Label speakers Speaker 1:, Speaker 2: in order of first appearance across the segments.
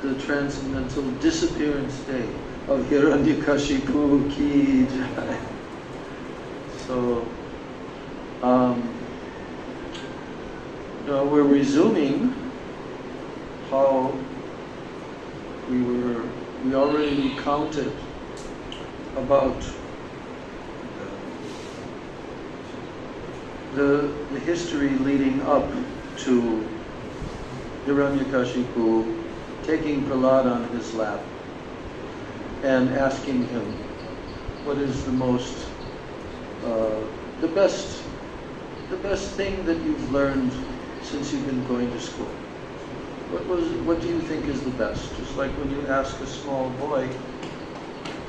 Speaker 1: the transcendental disappearance day of Hiranyakashipu ki jai. So, we're resuming how we already recounted about the history leading up to Hiranyakashipu taking Prahlad on his lap and asking him, what is the best thing that you've learned since you've been going to school? What do you think is the best? Just like when you ask a small boy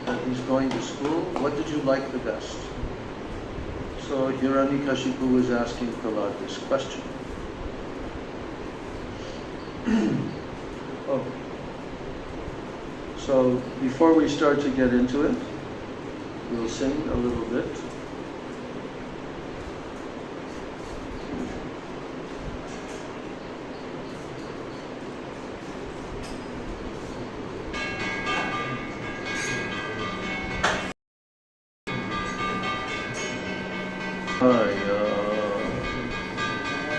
Speaker 1: that he's going to school, what did you like the best? So Hiranyakashipu was asking Prahlad this question. Oh. So before we start to get into it, we'll sing a little bit.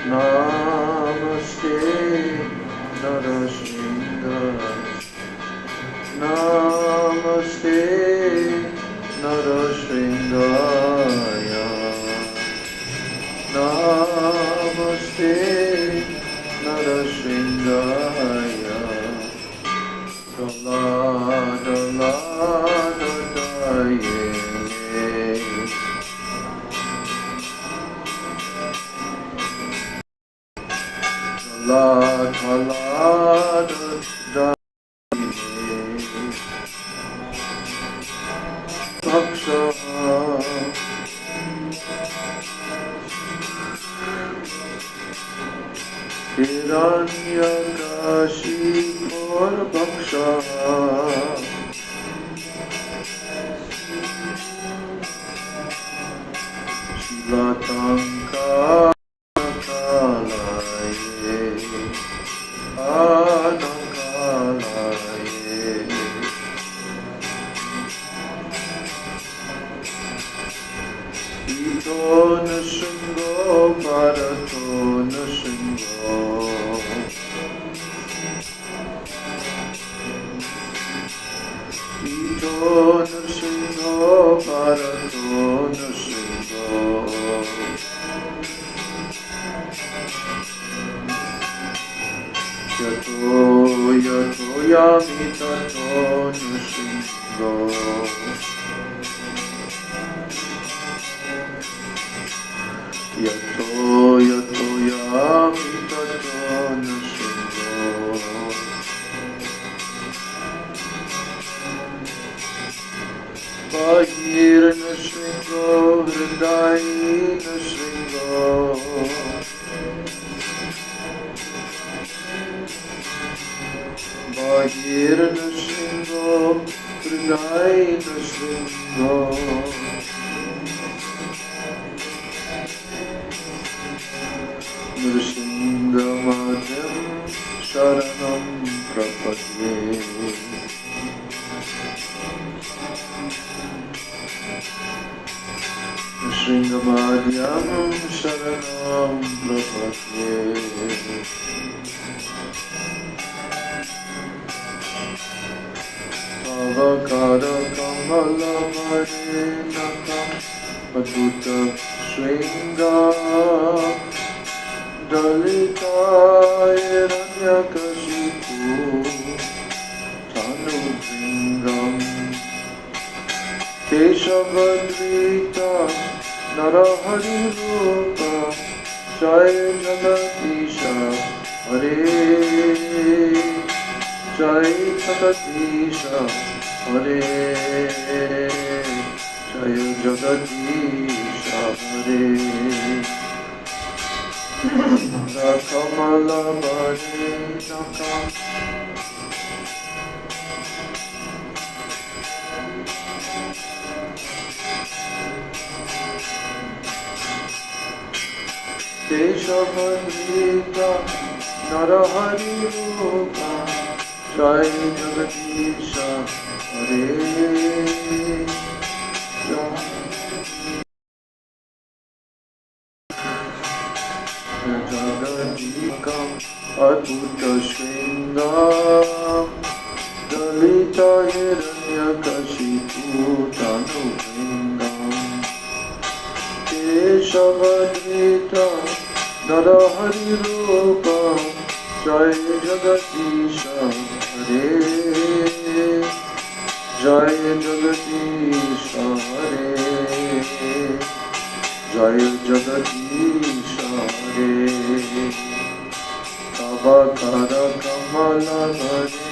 Speaker 1: Namaste Narashinga Namaste Narashringaya Namaste Narashringaya Dala Dala Dadaye La la da Daksha Hiranyakashipur Bhaksha Shilatanka Jai Jagadisha Hare Jagadikam Adbhuta Shringam Dalita Hiranyakashipu Tanuvingam Keshavadrita Narahari Rupam Jai Jagadisha Hare Jai Jagadisha Hare Jai Jagadisha Hare Tavakara Kamala Hare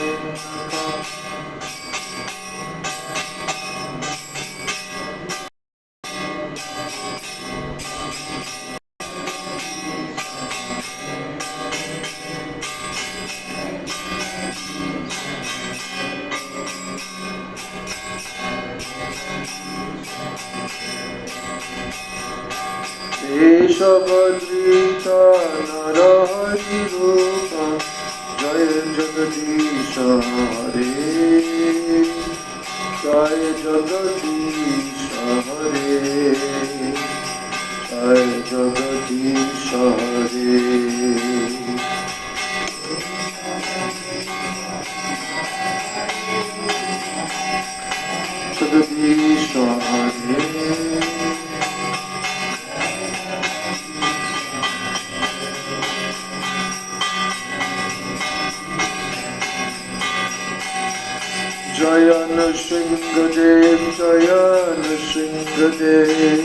Speaker 1: Keshavadrita Narahari Rupa Jaya Jagadisha Hare Jaya Jagadisha Hare Jaya Jagadisha Hare Jagadisha Hare Jaya Nrsingadev, Jaya Nrsingadev,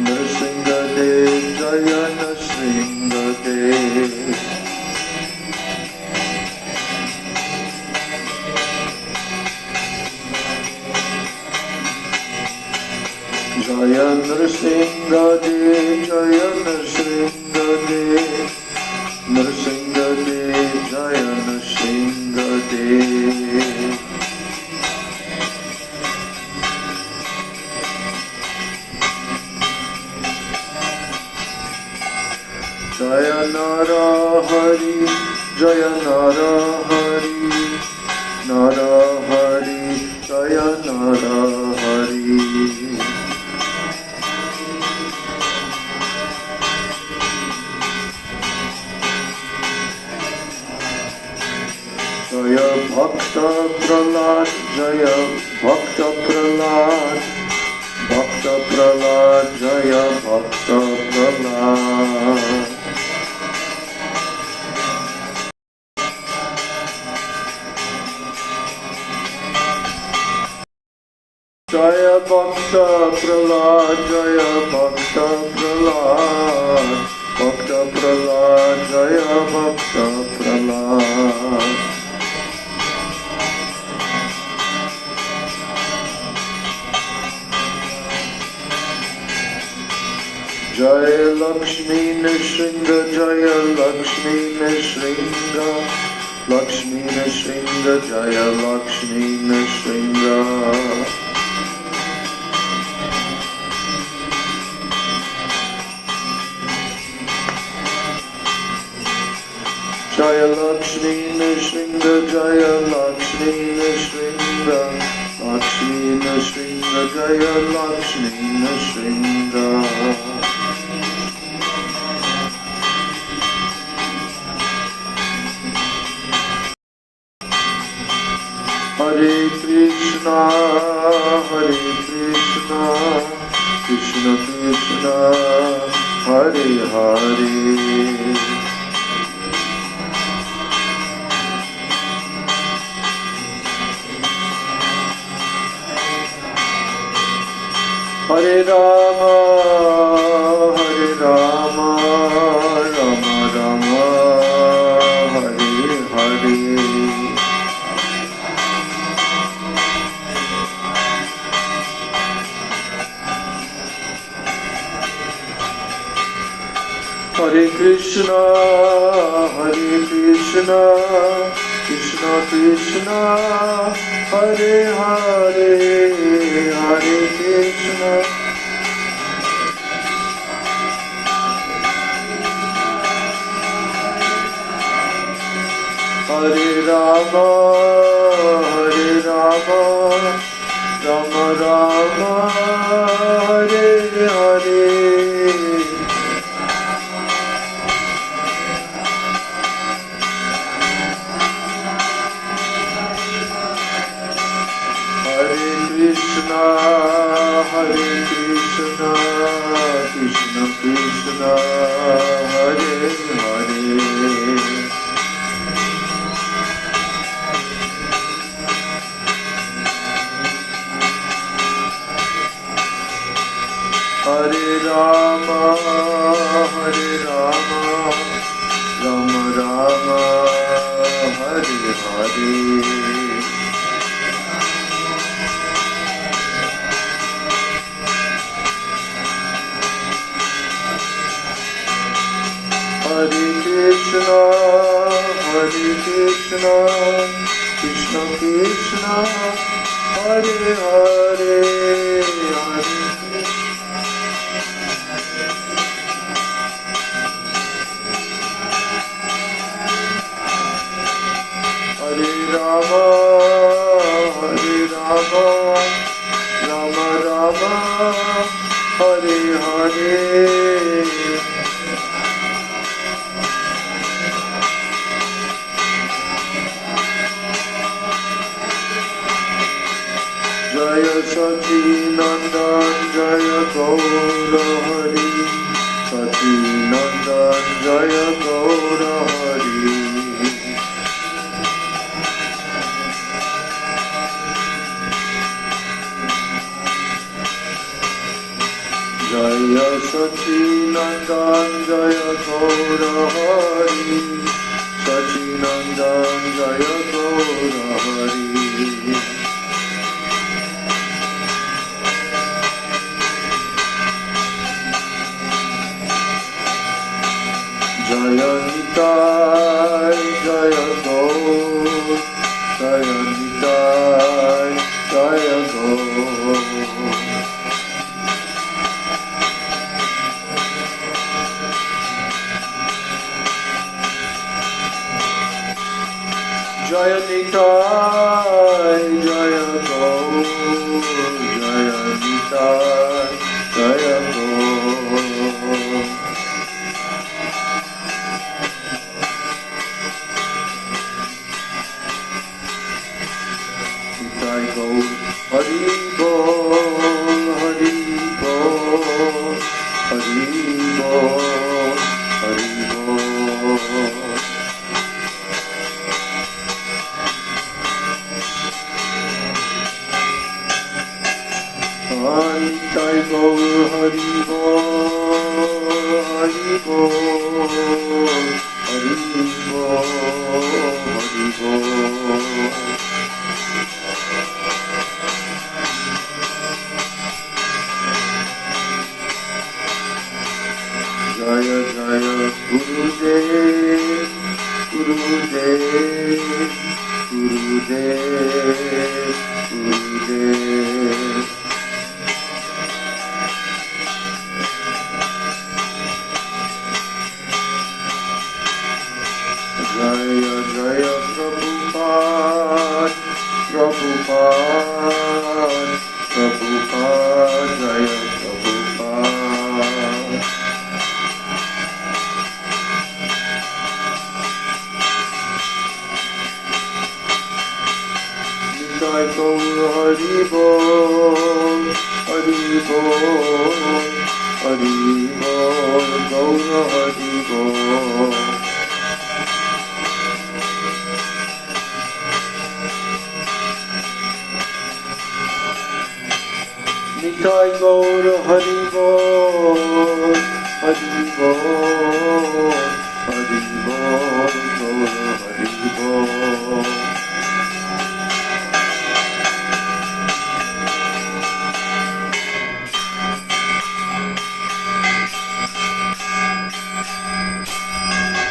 Speaker 1: Nrsingadev, Jaya Nrsingadev. Jaya Nrsingadev, Jaya Nrsingadev, Nrsingadev, Jaya Nrsingadev. Jaya Nara Hari, Jaya Nara Hari, Nara Hari, Jaya Nara Hari. Jaya Bhakta Prahlad, Jaya Bhakta Prahlad, Bhakta Prahlad, Jaya Bhakta Prahlad. Jaya Bhakta Prahlad, Jaya Bhakta Prahlad, Bhakta Prahlad, Jaya Bhakta Prahlad. Jaya Lakshmi Nrsinga, Jaya Lakshmi Nrsinga, Lakshmi Nrsinga, Jaya Lakshmi Nrsinga. Jaya Lakshmi Nrsinga, Jaya Lakshmi Nrsinga, Lakshmi Nrsinga, Jaya Lakshmi Nrsinga. Hare Krishna, Hare Krishna, Krishna Krishna, Hare Hare. Hare Rama, Hare Rama, Rama Rama, Hare Hare. Hare Krishna, Hare Krishna, Krishna Krishna, Hare Hare, Hare Krishna. Hare Rama, Hare Rama, Rama Rama, Hare Hare. Hare Krishna, Hare Krishna, Krishna Krishna, Hare Hare. Hare Rama, Hare Rama, Rama Rama, Hare Hare. Hare Krishna, Hare Krishna, Krishna Krishna, Hare Hare, Hare Hare Rama, Hare Rama, Rama Rama, Hare Hare. Jaya Sachi Nandan, Jaya Gaura Hari, Sachi Nandan, Jaya Gaura Hari. Jaya Sachi Nandan, Jaya Gaura Hari, Sachi Nandan, Jaya Gaura Hari. Jaya Nitai, Jaya Gaur, Jaya Nitai, Jaya Gaur. Jaya Nitai, Jaya Gaur, Jaya Nitai, Jaya Gaur. Nitai Gaur, Hari Bol, Hari Bol, Hari Bol, Hari Bol. Nitai Gaur, Hari Bol, Hari Bol, Hari Bol, Hari Bol. Jaya Jaya Gurudev, Gurudev, Gurudev, Gurudev. Jaya Jaya Prabhupada, Prabhupada, Prabhupada, Jaya Prabhupada. Nitai Gaur, Hari Bol, Hari Bol, Hari Bol, Gaur Hari Bol. Nitai Gaur, Hari Bol, Hari Bol, Hari Bol, Gaur Hari Bol.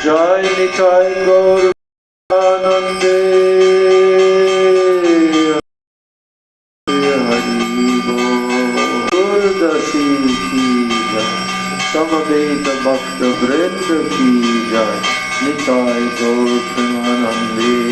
Speaker 1: Jai Nitai Gaur Anande, Hari Bol. Gurdasi ki jai, Samaveta Bhakta Vrinda ki jai, Nitai Gaur Premanande.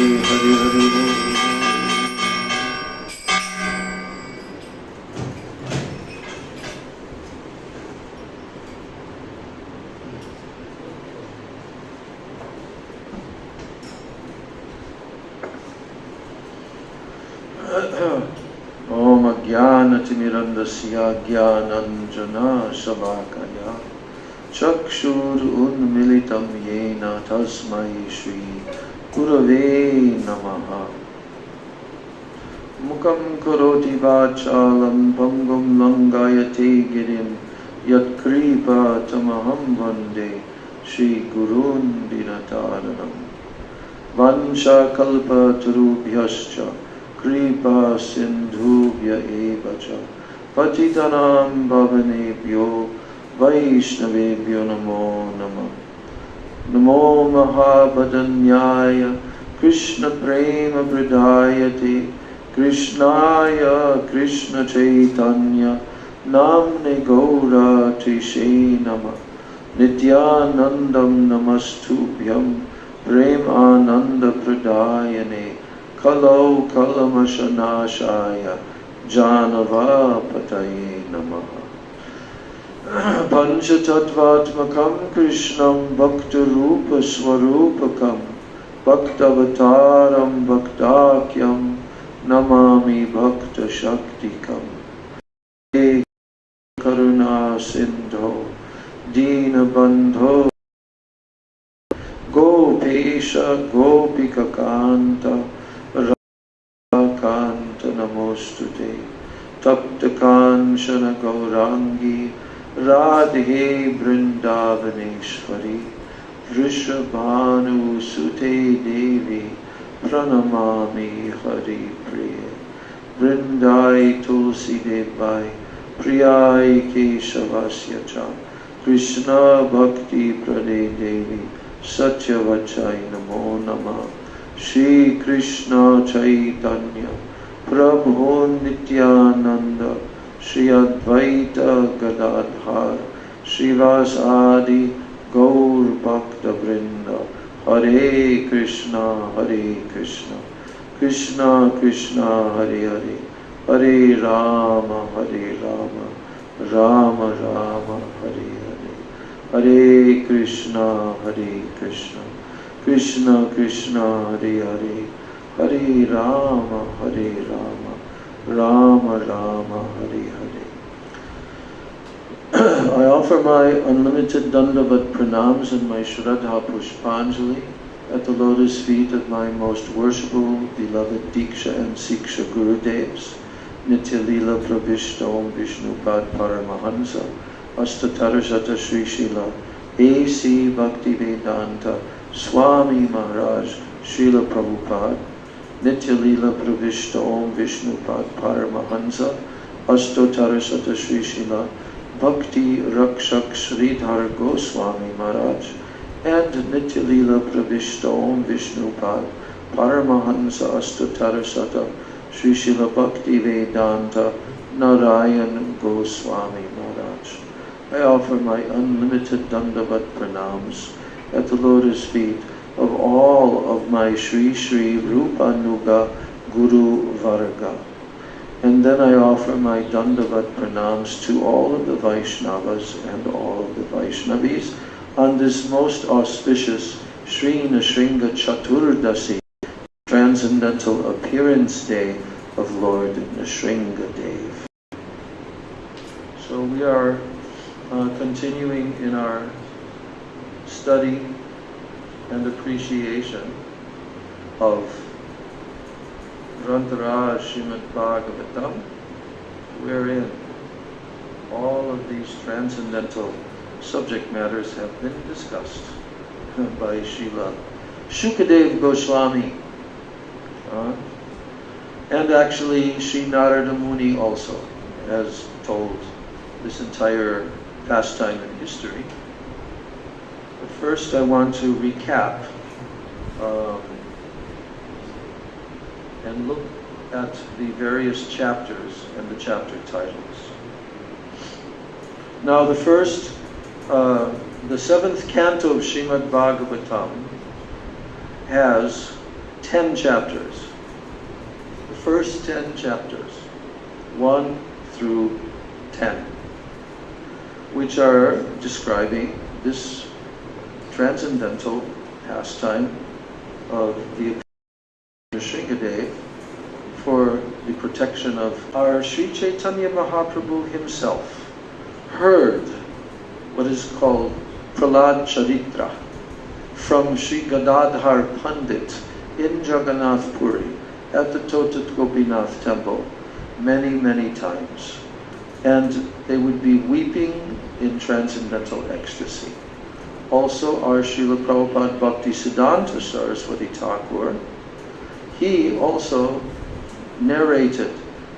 Speaker 1: Om Ajnanatimirandasya Jnananjana Shalakaya Chakshur Unmilitam Yena Tasmai Shri Gurave Namaha. Mukam Karoti Vachalam Pangum Langayate Girim Yat Kripa Tamaham Vande Shri Gurun Dinataranam. Vansha Kalpa Tarubhyascha Kripa Sindhubhya Evacha Patitanam Bhavanebhyo Vaishnavebhyo Namo Namah. Namo Mahabhadanyaya Krishna Prema Pradayate Krishnaya Krishna Chaitanya Namne Gaura Tishe Namah. Nityanandam Namastubhyam Prem Ananda Pradayane Kalau Kalamashanashaya Janava Pataye Namaha. Panchatattvatmakam Krishnam Bhakta Rupa Swarupakam Bhaktavataram Bhaktakyam Namami Bhakta Shaktikam. He Karuna Sindho Dina Bandho Gopesha Gopika Kanta Kanta Namostute Tapta Kanchana Gaurangi Radhe Vrindavaneshwari Vrishabhanu Sute Devi Pranamami Hari Priya Vrindai Tulsi Devai Priyai Keshavasya Cha Krishna Bhakti Prade Devi Satyavachai Namo Namah. Shri Krishna Chaitanya Prabhu Nityananda Shri Advaita Gadadhar Srivasadi Gaur Bhakta Vrinda. Hare Krishna Krishna Krishna Hare Hare Hare Rama Rama Rama Hare Hare. Hare Krishna Krishna Krishna Hare Hare Hare Rama Rama Rama Hare Hare. I offer my unlimited Dandavat Pranams and my Shraddha Pushpanjali at the lotus feet of my most worshipful, beloved Diksha and Siksha Gurudevs, Nitya Lila Pravishta Om Vishnupad Paramahansa, Astatarashata Sri Srila A.C. Bhaktivedanta Swami Maharaj Srila Prabhupada, Nitya Lila Pravishta Om Vishnupad Paramahansa, Astatarashata Sri Srila Bhakti Rakshak Sridhar Goswami Maharaj, and Nitya Lila Pravishta Om Vishnupad Paramahansa Astatarasata Sri Srila Bhakti Vedanta Narayan Goswami Maharaj. I offer my unlimited Dandavat Pranams at the lotus feet of all of my Sri Sri Rupanuga Guru Varga. And then I offer my Dandavat Pranams to all of the Vaishnavas and all of the Vaishnavis on this most auspicious Sri Nrsimha Chaturdasi, Transcendental Appearance Day of Lord Nrsimhadev. So we are continuing in our study and appreciation of Grantaraj Srimad Bhagavatam, wherein all of these transcendental subject matters have been discussed by Srila Shukadev Goswami, and actually Sri Narada Muni also has told this entire pastime in history. But first I want to recap and look at the various chapters and the chapter titles. Now the first, the seventh canto of Srimad Bhagavatam has 10 chapters. The first 10 chapters, 1 through 10, which are describing this transcendental pastime of the Nrsimhadev for the protection of our Sri Chaitanya Mahaprabhu himself heard what is called Prahlad Charitra from Sri Gadadhar Pandit in Jagannath Puri at the Totat Gopinath temple many, many times. And they would be weeping in transcendental ecstasy. Also, our Srila Prabhupada Bhaktisiddhanta Saraswati Thakur, he also narrated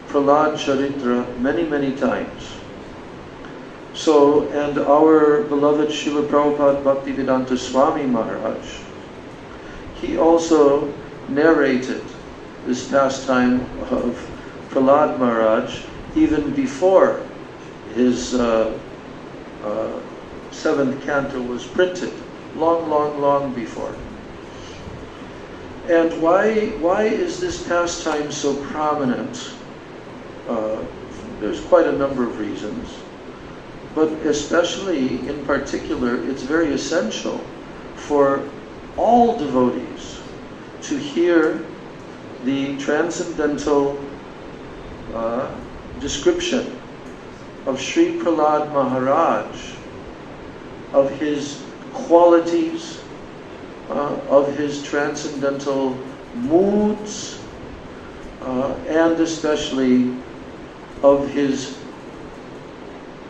Speaker 1: Prahlad Charitra many, many times. So, and our beloved Srila Prabhupada Bhaktivedanta Swami Maharaj, he also narrated this pastime of Prahlad Maharaj even before his seventh canto was printed, long before. And why is this pastime so prominent? There's quite a number of reasons, but especially in particular, it's very essential for all devotees to hear the transcendental description of Sri Prahlad Maharaj, of his qualities, of his transcendental moods, and especially of his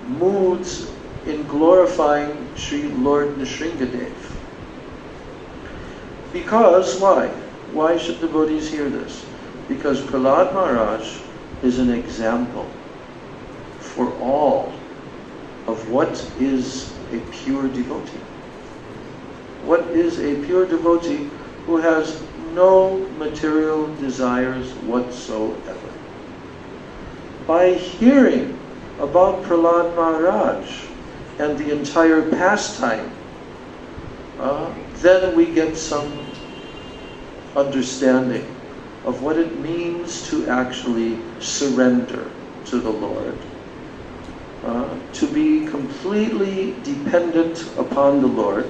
Speaker 1: moods in glorifying Sri Lord Nrsingadev. Because, why? Why should devotees hear this? Because Prahlad Maharaj is an example for all of what is a pure devotee. What is a pure devotee who has no material desires whatsoever? By hearing about Prahlad Maharaj and the entire pastime, then we get some understanding of what it means to actually surrender to the Lord, to be completely dependent upon the Lord,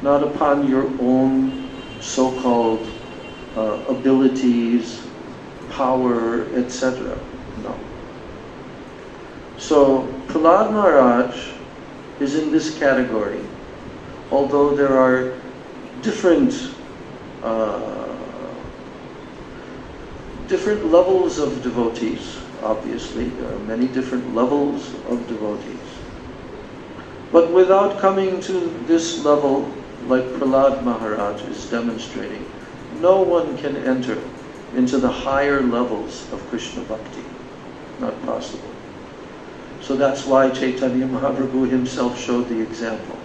Speaker 1: not upon your own so-called abilities, power, etc. No. So Prahlad Maharaj is in this category, although there are different levels of devotees. Obviously, there are many different levels of devotees. But without coming to this level, like Prahlad Maharaj is demonstrating, no one can enter into the higher levels of Krishna Bhakti. Not possible. So that's why Chaitanya Mahaprabhu himself showed the example.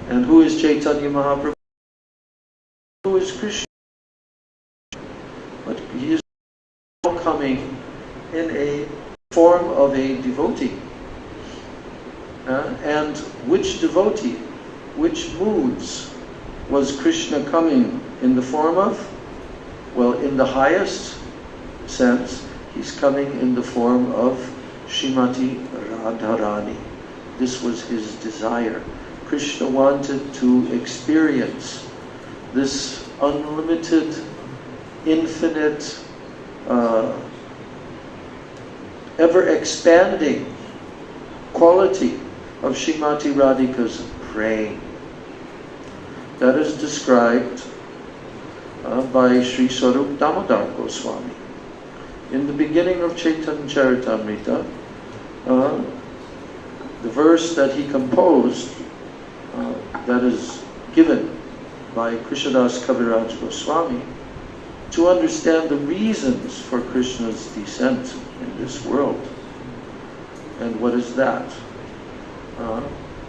Speaker 1: And who is Chaitanya Mahaprabhu? Who is Krishna? But he is coming in a form of a devotee. And which devotee, which moods was Krishna coming in the form of? Well, in the highest sense, he's coming in the form of Srimati Radharani. This was his desire. Krishna wanted to experience this unlimited, infinite, ever-expanding quality of Srimati Radhika's praying. That is described by Sri Sarup Damodar Goswami. In the beginning of Chaitanya Charitamrita, the verse that he composed, that is given by Krishnadas Kaviraj Goswami, to understand the reasons for Krishna's descent in this world. And what is that?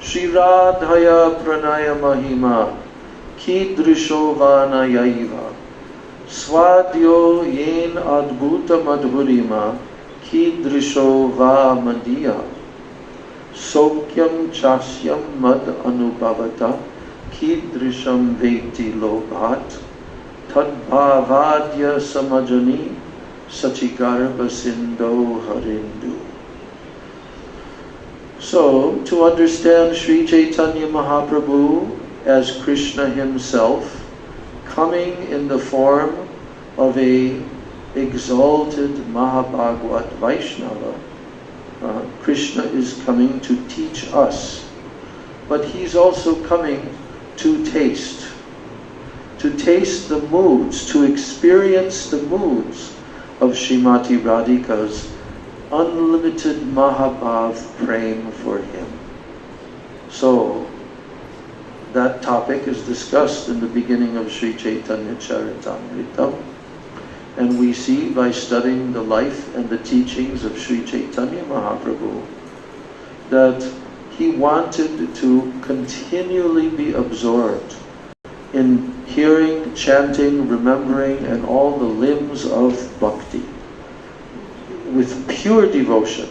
Speaker 1: Shri Radhaya Pranaya Mahima Kidrisho Vana Yaiva Swadyo Yen Adbhuta Madhurima Kidrisho Va Madhya Sokyam Chasyam Mad Anubhavata Kidrisham Veti Lobhat Tadbhavadya Samajani Sachigarbha Sindho Harindu. So, to understand Sri Chaitanya Mahaprabhu as Krishna himself, coming in the form of a exalted Mahabhagavad Vaishnava. Krishna is coming to teach us, but he's also coming to taste the moods, to experience the moods of Srimati Radhika's unlimited Mahabhav Prem for him. So, that topic is discussed in the beginning of Sri Chaitanya Charitamrita, and we see by studying the life and the teachings of Sri Chaitanya Mahaprabhu that he wanted to continually be absorbed in hearing, chanting, remembering, and all the limbs of bhakti with pure devotion,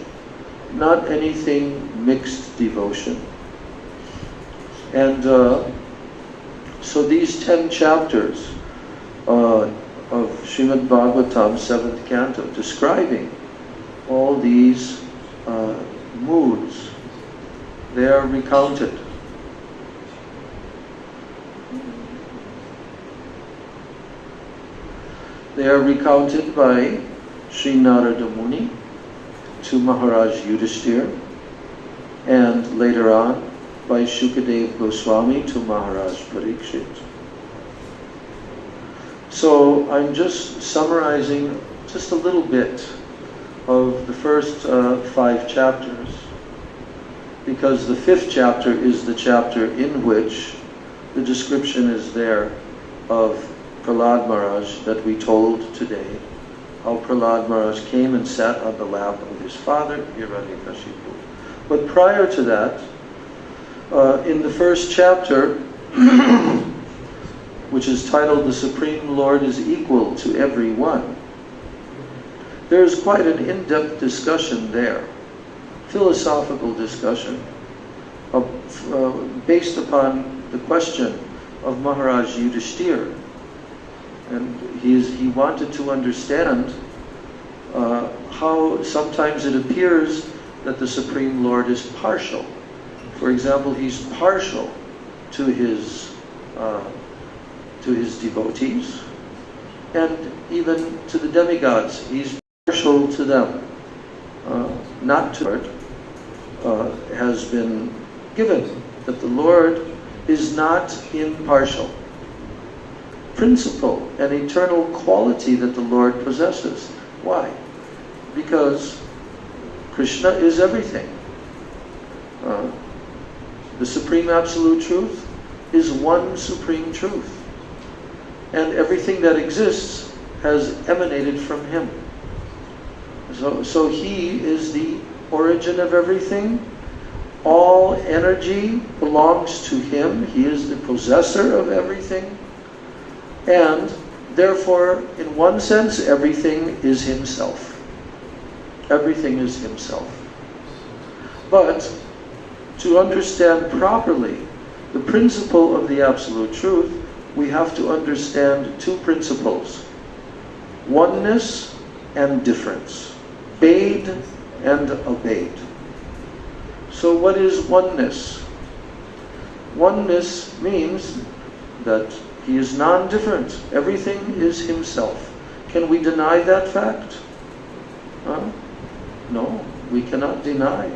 Speaker 1: not anything mixed devotion. And so these 10 chapters of Srimad Bhagavatam, 7th canto, describing all these moods, they are recounted. They are recounted by Sri Narada Muni to Maharaj Yudhishthira, and later on by Shukadev Goswami to Maharaj Parikshit. So I'm just summarizing just a little bit of the first 5 chapters, because the 5th chapter is the chapter in which the description is there of Prahlad Maharaj that we told today, how Prahlad Maharaj came and sat on the lap of his father, Hiranyakashipu. But prior to that, in the first chapter, which is titled The Supreme Lord is Equal to Everyone, there is quite an in-depth discussion there, philosophical discussion, based upon the question of Maharaj Yudhishthira. And he wanted to understand how sometimes it appears that the Supreme Lord is partial. For example, he's partial to his devotees, and even to the demigods. He's partial to them. Not to Lord has been given, that the Lord is not impartial. Principle and eternal quality that the Lord possesses. Why? Because Krishna is everything. The Supreme Absolute Truth is one Supreme Truth. And everything that exists has emanated from Him. So He is the origin of everything. All energy belongs to Him. He is the possessor of everything. And therefore, in one sense, everything is Himself. Everything is Himself. But to understand properly the principle of the Absolute Truth, we have to understand 2 principles: oneness and difference, bade and obeyed. So what is oneness? Oneness means that He is non-different. Everything is Himself. Can we deny that fact? No, we cannot deny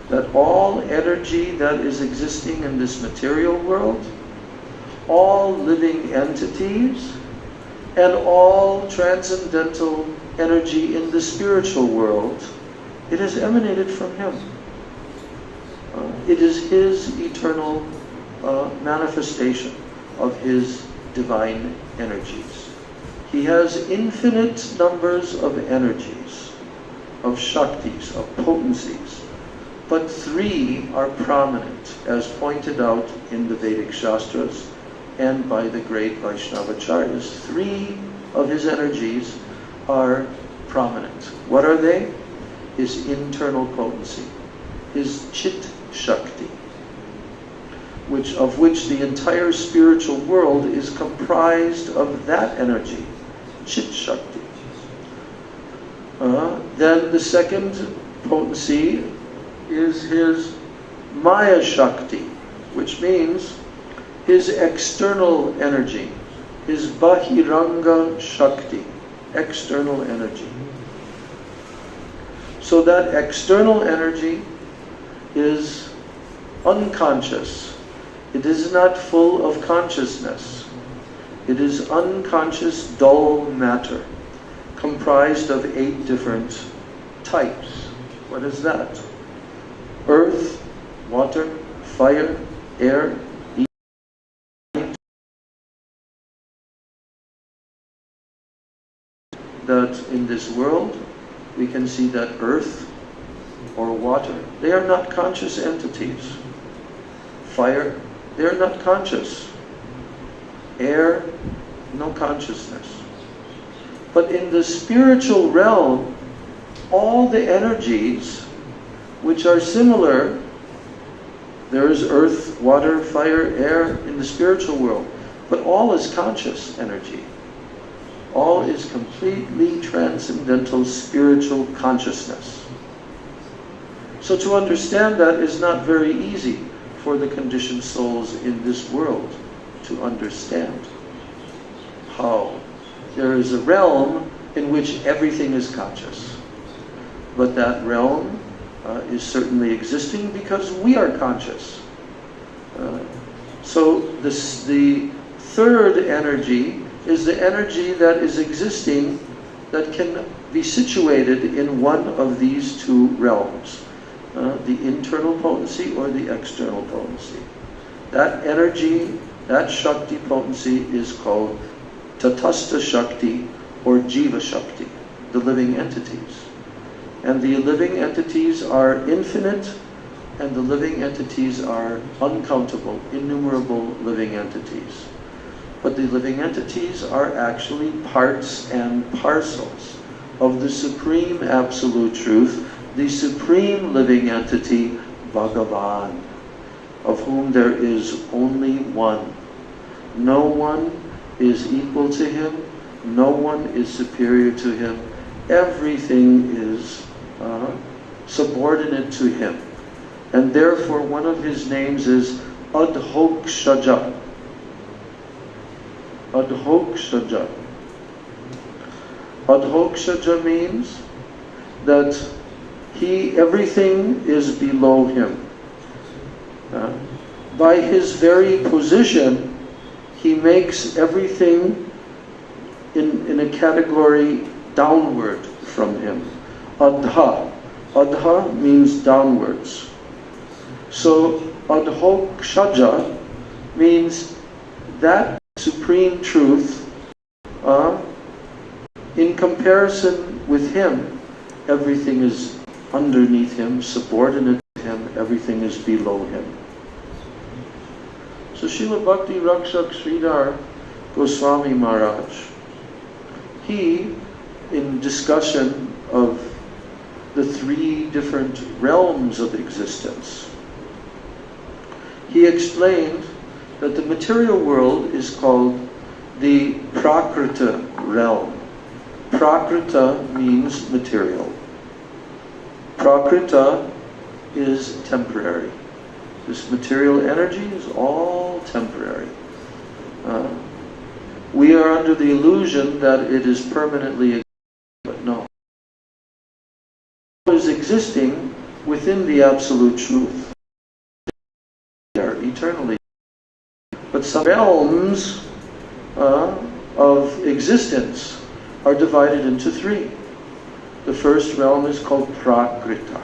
Speaker 1: that all energy that is existing in this material world, all living entities, and all transcendental energy in the spiritual world, it has emanated from Him. It is His eternal manifestation of His divine energies. He has infinite numbers of energies, of shaktis, of potencies, but 3 are prominent, as pointed out in the Vedic Shastras and by the great Vaishnavacharyas. 3 of His energies are prominent. What are they? His internal potency, His Chit Shakti, of which the entire spiritual world is comprised of that energy, Chit Shakti. Then the second potency is His Maya Shakti, which means His external energy, His Bahiranga Shakti, external energy. So that external energy is unconscious. It is not full of consciousness. It is unconscious, dull matter, comprised of 8 different types. What is that? Earth, water, fire, air, that in this world we can see that earth or water, they are not conscious entities. Fire, they are not conscious. Air, no consciousness. But in the spiritual realm, all the energies which are similar, there is earth, water, fire, air in the spiritual world, but all is conscious energy. All is completely transcendental spiritual consciousness. So to understand that is not very easy for the conditioned souls in this world to understand. How? There is a realm in which everything is conscious. But that realm is certainly existing because we are conscious. So the third energy is the energy that is existing that can be situated in one of these 2 realms. The internal potency or the external potency. That energy, that Shakti potency is called Tatastha Shakti or Jiva Shakti, the living entities. And the living entities are infinite, and the living entities are uncountable, innumerable living entities. But the living entities are actually parts and parcels of the Supreme Absolute Truth, the Supreme Living Entity, Bhagavan, of whom there is only one. No one is equal to him, no one is superior to him, everything is subordinate to him. And therefore one of his names is Adhokshaja. Adhokshaja. Adhokshaja means that everything is below him. By his very position, he makes everything in a category downward from him. Adha. Adha means downwards. So Adhokshaja means that Supreme Truth, in comparison with him, everything is underneath him, subordinate to him, everything is below him. So Srila Bhakti Rakshak Sridhar Goswami Maharaj, he, in discussion of the 3 different realms of existence, he explained that the material world is called the Prakrita realm. Prakrita means material. Prakrita is temporary. This material energy is all temporary. We are under the illusion that it is permanently existing, but no. It is existing within the Absolute Truth. They are eternally. But some realms of existence are divided into 3. The first realm is called Prakrita.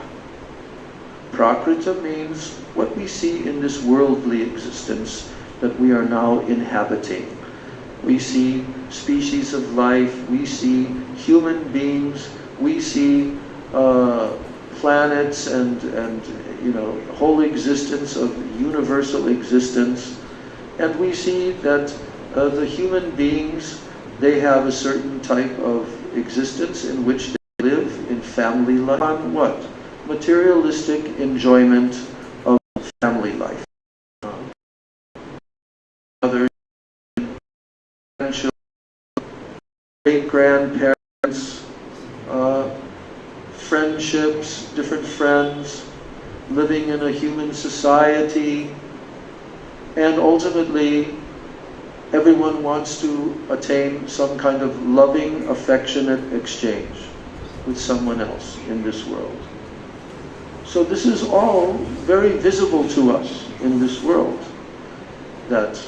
Speaker 1: Prakrita means what we see in this worldly existence that we are now inhabiting. We see species of life, we see human beings, we see planets and whole existence of universal existence. And we see that the human beings, they have a certain type of existence in which they live in family life. On what? Materialistic enjoyment of family life. Other great-grandparents, friendships, different friends, living in a human society, and ultimately everyone wants to attain some kind of loving, affectionate exchange with someone else in this world. So this is all very visible to us in this world, that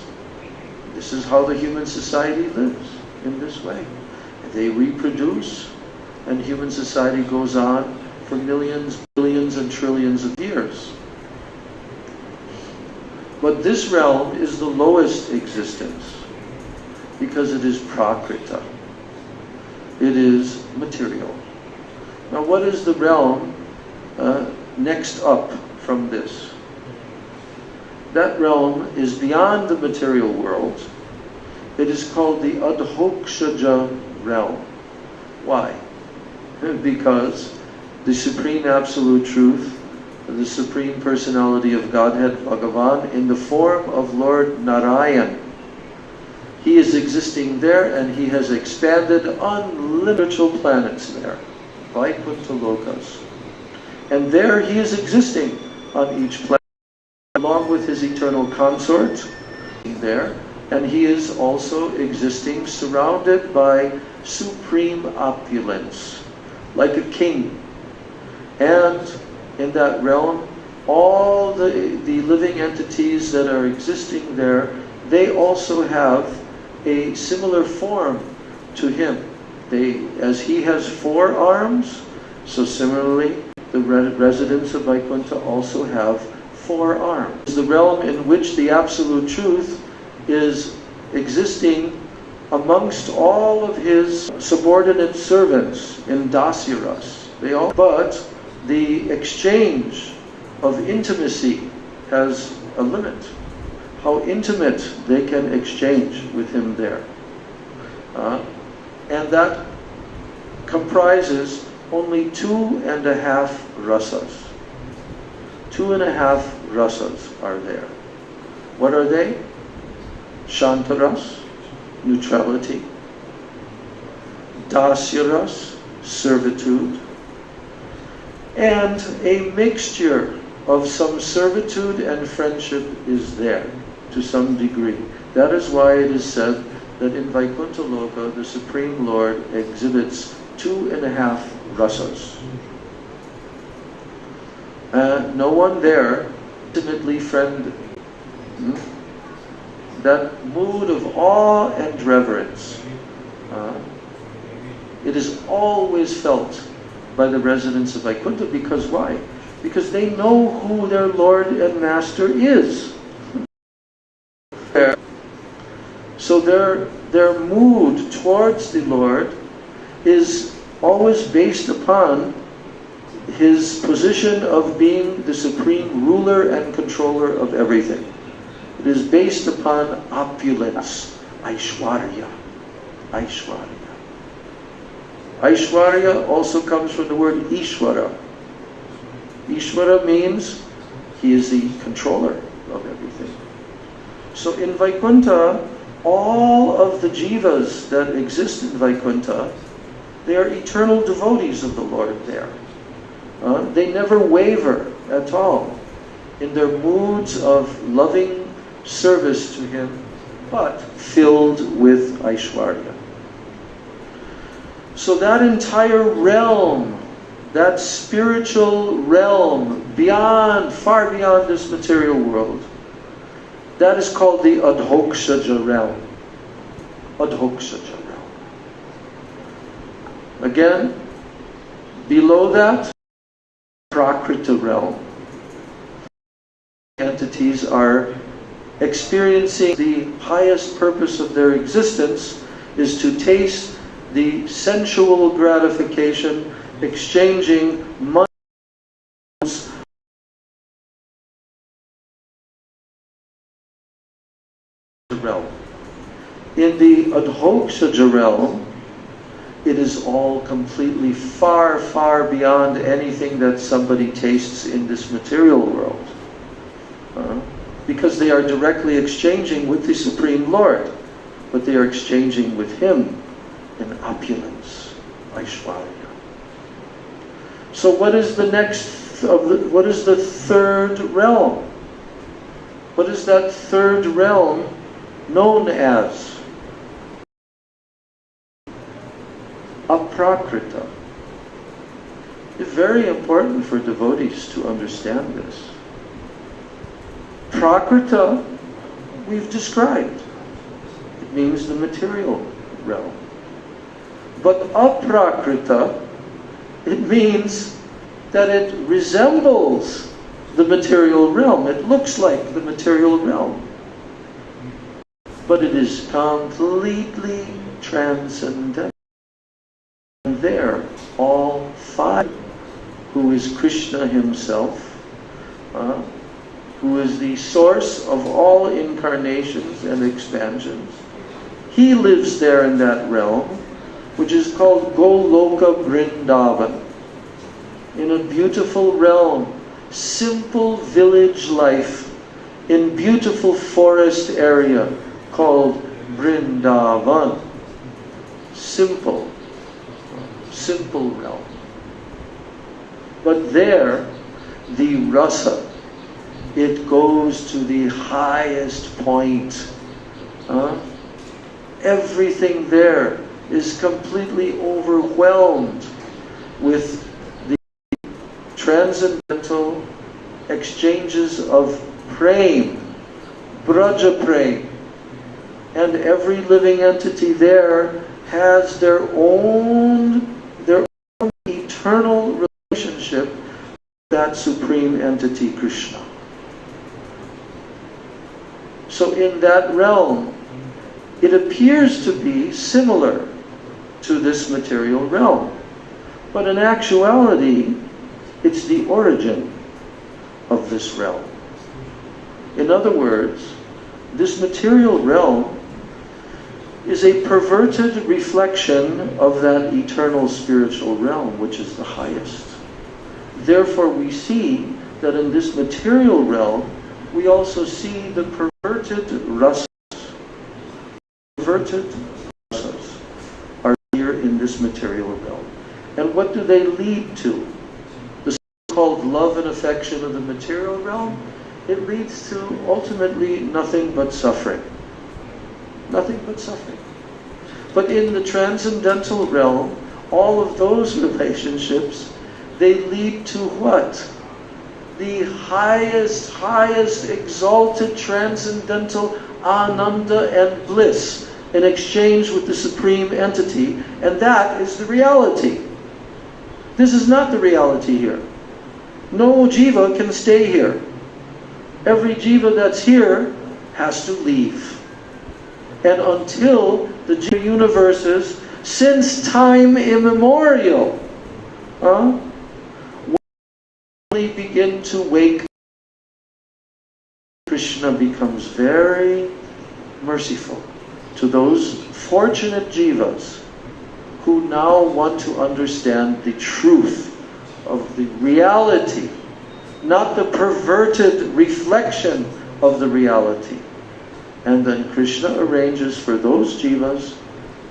Speaker 1: this is how the human society lives, in this way. They reproduce, and human society goes on for millions, billions, and trillions of years. But this realm is the lowest existence, because it is prakrita. It is material. Now what is the realm next up from this? That realm is beyond the material world. It is called the adhokshaja realm. Why? Because the Supreme Absolute Truth, the Supreme Personality of Godhead, Bhagavan, in the form of Lord Narayan, He is existing there, and He has expanded unlimited planets there, Vaikuntha Lokas. And there He is existing on each planet, along with His eternal consort there, and He is also existing surrounded by supreme opulence, like a king. And in that realm, all the living entities that are existing there, they also have a similar form to Him. As He has 4 arms, so similarly the residents of Vaikuntha also have 4 arms. It's the realm in which the Absolute Truth is existing amongst all of His subordinate servants in Dasyaras. But the exchange of intimacy has a limit. How intimate they can exchange with Him there. And that comprises only 2.5 rasas. 2.5 rasas are there. What are they? Shantaras, neutrality. Dasyaras, servitude. And a mixture of some servitude and friendship is there to some degree. That is why it is said that in Vaikuntha Loka, the Supreme Lord exhibits 2.5 rasas. No one there intimately friendly. That mood of awe and reverence, it is always felt by the residents of Vaikuntha. Because why? Because they know who their Lord and Master is. So their mood towards the Lord is always based upon His position of being the supreme ruler and controller of everything. It is based upon opulence, Aishwarya. Aishwarya. Aishwarya also comes from the word Ishvara. Ishvara means He is the controller of everything. So in Vaikuntha, all of the jivas that exist in Vaikuntha, they are eternal devotees of the Lord there. They never waver at all in their moods of loving service to Him, but filled with Aishwarya. So that entire realm, that spiritual realm, far beyond this material world, that is called the Adhokshaja realm. Adhokshaja realm. Again, below that, Prakrita realm. Entities are experiencing the highest purpose of their existence is to taste the sensual gratification, exchanging money realm. In the Adhokshaja realm, it is all completely far, far beyond anything that somebody tastes in this material world. Because they are directly exchanging with the Supreme Lord, but they are exchanging with Him in opulence, Aishwarya. So what is the what is the third realm? What is that third realm known as aprakrita. It's very important for devotees to understand this. Prakrita, we've described. It means the material realm. But aprakrita, it means that it resembles the material realm. It looks like the material realm. But it is completely transcendental. And there, all five, who is Krishna himself, who is the source of all incarnations and expansions, he lives there in that realm, which is called Goloka Vrindavan, in a beautiful realm, simple village life, in beautiful forest area called Vrindavan. Simple realm. But there, the rasa, it goes to the highest point. Everything there is completely overwhelmed with the transcendental exchanges of prema, braja prema, and every living entity there has their own eternal relationship with that supreme entity, Krishna. So in that realm, it appears to be similar to this material realm. But in actuality, it's the origin of this realm. In other words, this material realm is a perverted reflection of that eternal spiritual realm, which is the highest. Therefore, we see that in this material realm, we also see the perverted rasas. Perverted rasas are here in this material realm. And what do they lead to? The so-called love and affection of the material realm, it leads to ultimately nothing but suffering. Nothing but suffering. But in the transcendental realm, all of those relationships, they lead to what? The highest exalted transcendental ananda and bliss in exchange with the supreme entity, and that is the reality. This is not the reality here. No jiva can stay here. Every jiva that's here has to leave. And until the jiva universes, since time immemorial, we begin to wake, Krishna becomes very merciful to those fortunate jivas who now want to understand the truth of the reality, not the perverted reflection of the reality. And then Krishna arranges for those jivas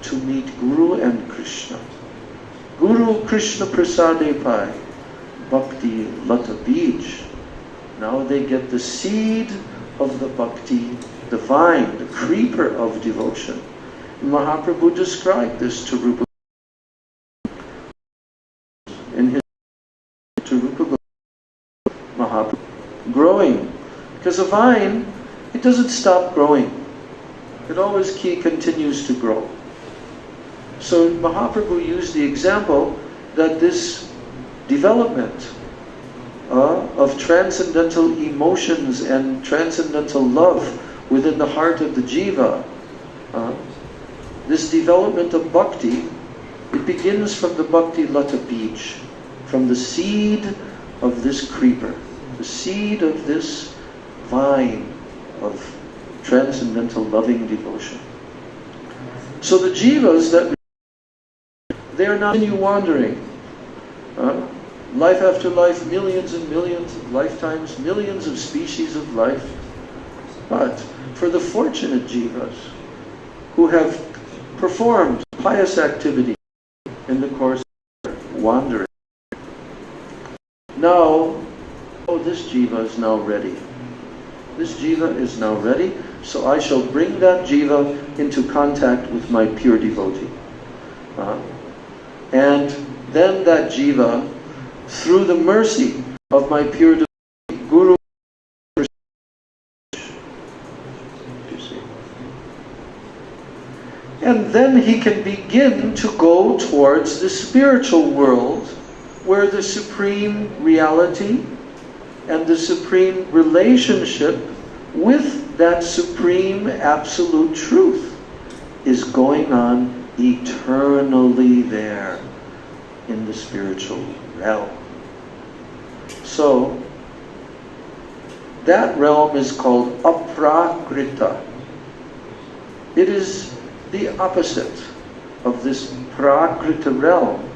Speaker 1: to meet Guru and Krishna. Guru Krishna Prasade Pai, Bhakti Lata Bij. Now they get the seed of the bhakti, the vine, the creeper of devotion. Mahaprabhu described this to Rupa in his to Rupa Mahaprabhu. Growing. Because a vine, it doesn't stop growing. It always continues to grow. So Mahaprabhu used the example that this development of transcendental emotions and transcendental love within the heart of the jiva, this development of bhakti, it begins from the bhakti lata bij, from the seed of this creeper, the seed of this vine of transcendental loving devotion. So the jivas that they are not continue wandering. Life after life, millions and millions of lifetimes, millions of species of life. But for the fortunate jivas who have performed pious activity in the course of wandering, now, this jiva is now ready. This jiva is now ready So I shall bring that jiva into contact with my pure devotee. And then that jiva, through the mercy of my pure devotee, Guru, and then he can begin to go towards the spiritual world, where the supreme reality and the supreme relationship with that supreme absolute truth is going on eternally there in the spiritual realm. So that realm is called aprakrita. It is the opposite of this prakrita realm,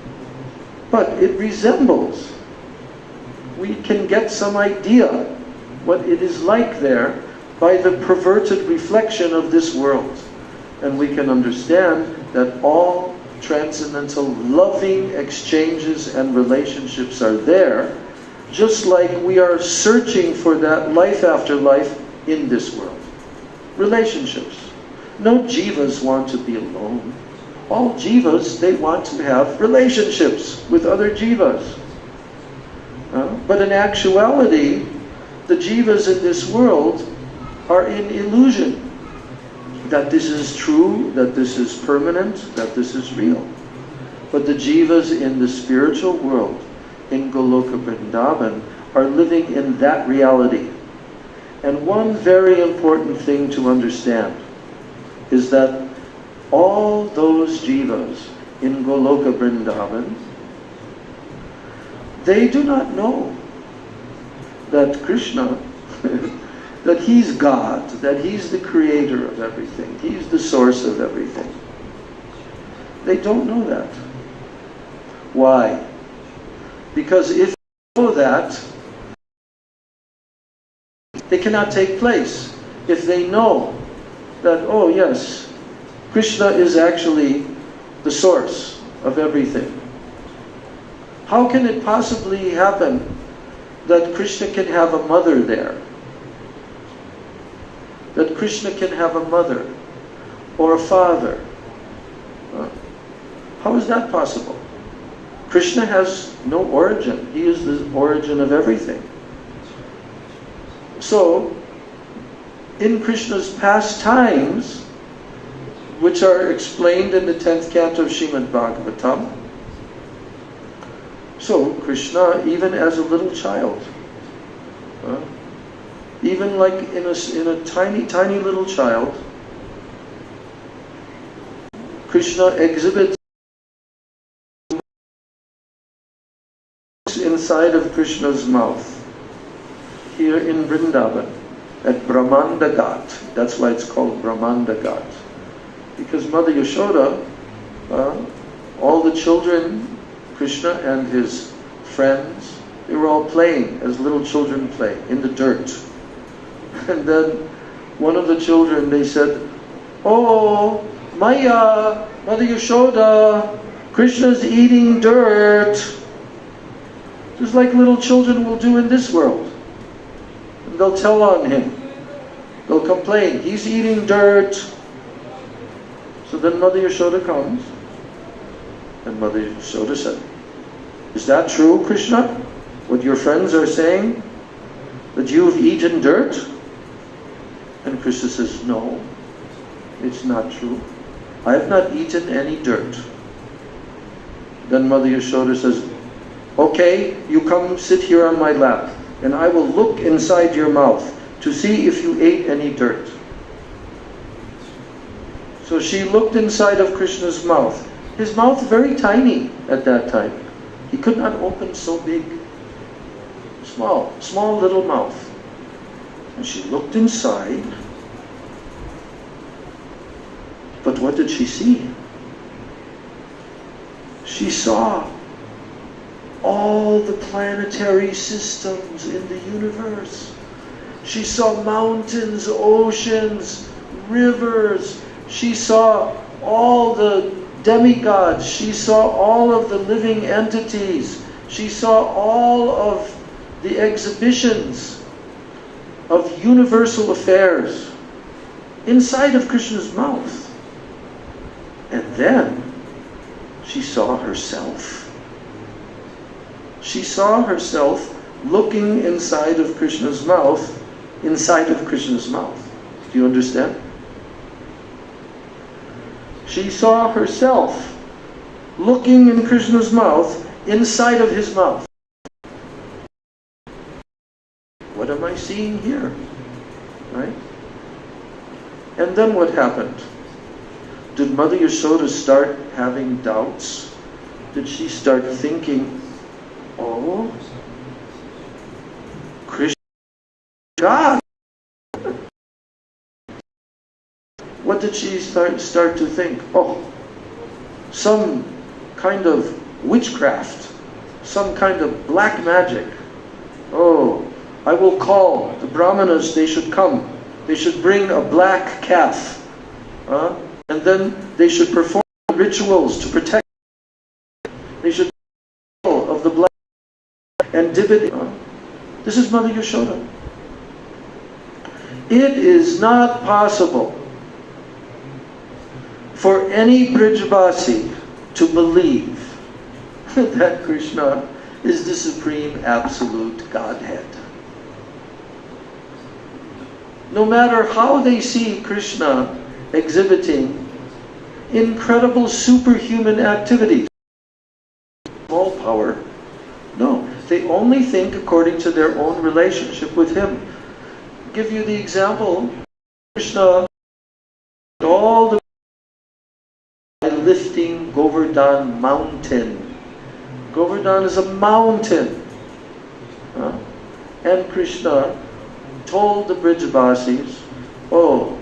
Speaker 1: but it resembles. We can get some idea what it is like there by the perverted reflection of this world. And we can understand that all transcendental loving exchanges and relationships are there, just like we are searching for that life after life in this world. Relationships. No jivas want to be alone. All jivas, they want to have relationships with other jivas. But in actuality, the jivas in this world are in illusion that this is true, that this is permanent, that this is real. But the jivas in the spiritual world, in Goloka Vrindavan, are living in that reality. And one very important thing to understand is that all those jivas in Goloka Vrindavan, they do not know that Krishna, that He's God, that He's the creator of everything, He's the source of everything. They don't know that. Why? Because if they know that, they cannot take place. If they know that, oh yes, Krishna is actually the source of everything. How can it possibly happen that Krishna can have a mother there? That Krishna can have a mother or a father? How is that possible? Krishna has no origin. He is the origin of everything. So, in Krishna's pastimes, which are explained in the 10th canto of Srimad Bhagavatam, so Krishna, even as a little child, even like in a tiny little child, Krishna exhibits inside of Krishna's mouth, here in Vrindavan, at Brahmanda Ghat. That's why it's called Brahmanda Ghat. Because Mother Yashoda, all the children, Krishna and his friends, they were all playing as little children play, in the dirt. And then one of the children, they said, "Oh, Maya, Mother Yashoda, Krishna's eating dirt." Just like little children will do in this world. And they'll tell on him. They'll complain, "He's eating dirt." So then Mother Yashoda comes, and Mother Yashoda said, "Is that true, Krishna? What your friends are saying? That you've eaten dirt?" And Krishna says, "No, it's not true. I have not eaten any dirt." Then Mother Yashoda says, "Okay, you come sit here on my lap, and I will look inside your mouth to see if you ate any dirt." So she looked inside of Krishna's mouth. His mouth very tiny at that time. He could not open so big. Small little mouth. And she looked inside. But what did she see? She saw all the planetary systems in the universe. She saw mountains, oceans, rivers. She saw all the demigods. She saw all of the living entities. She saw all of the exhibitions of universal affairs. inside of Krishna's mouth. And then she saw herself. She saw herself looking inside of Krishna's mouth, inside of Krishna's mouth. Do you understand? She saw herself looking in Krishna's mouth, inside of his mouth. What am I seeing here? Right? And then what happened? Did Mother Yashoda start having doubts? Did she start thinking, oh, Krishna, God? What did she start to think? Oh, some kind of witchcraft, some kind of black magic. Oh, I will call the Brahmanas, they should come. They should bring a black calf. And then they should perform rituals to protect. They should of the blood and dip it. This is Mother Yashoda. It is not possible for any Brijvasi to believe that Krishna is the supreme absolute Godhead. No matter how they see Krishna exhibiting incredible superhuman activities, small power, no, they only think according to their own relationship with him. I'll give you the example, Krishna, all the lifting Govardhan mountain. Govardhan is a mountain. And Krishna told the Brijvasis, oh,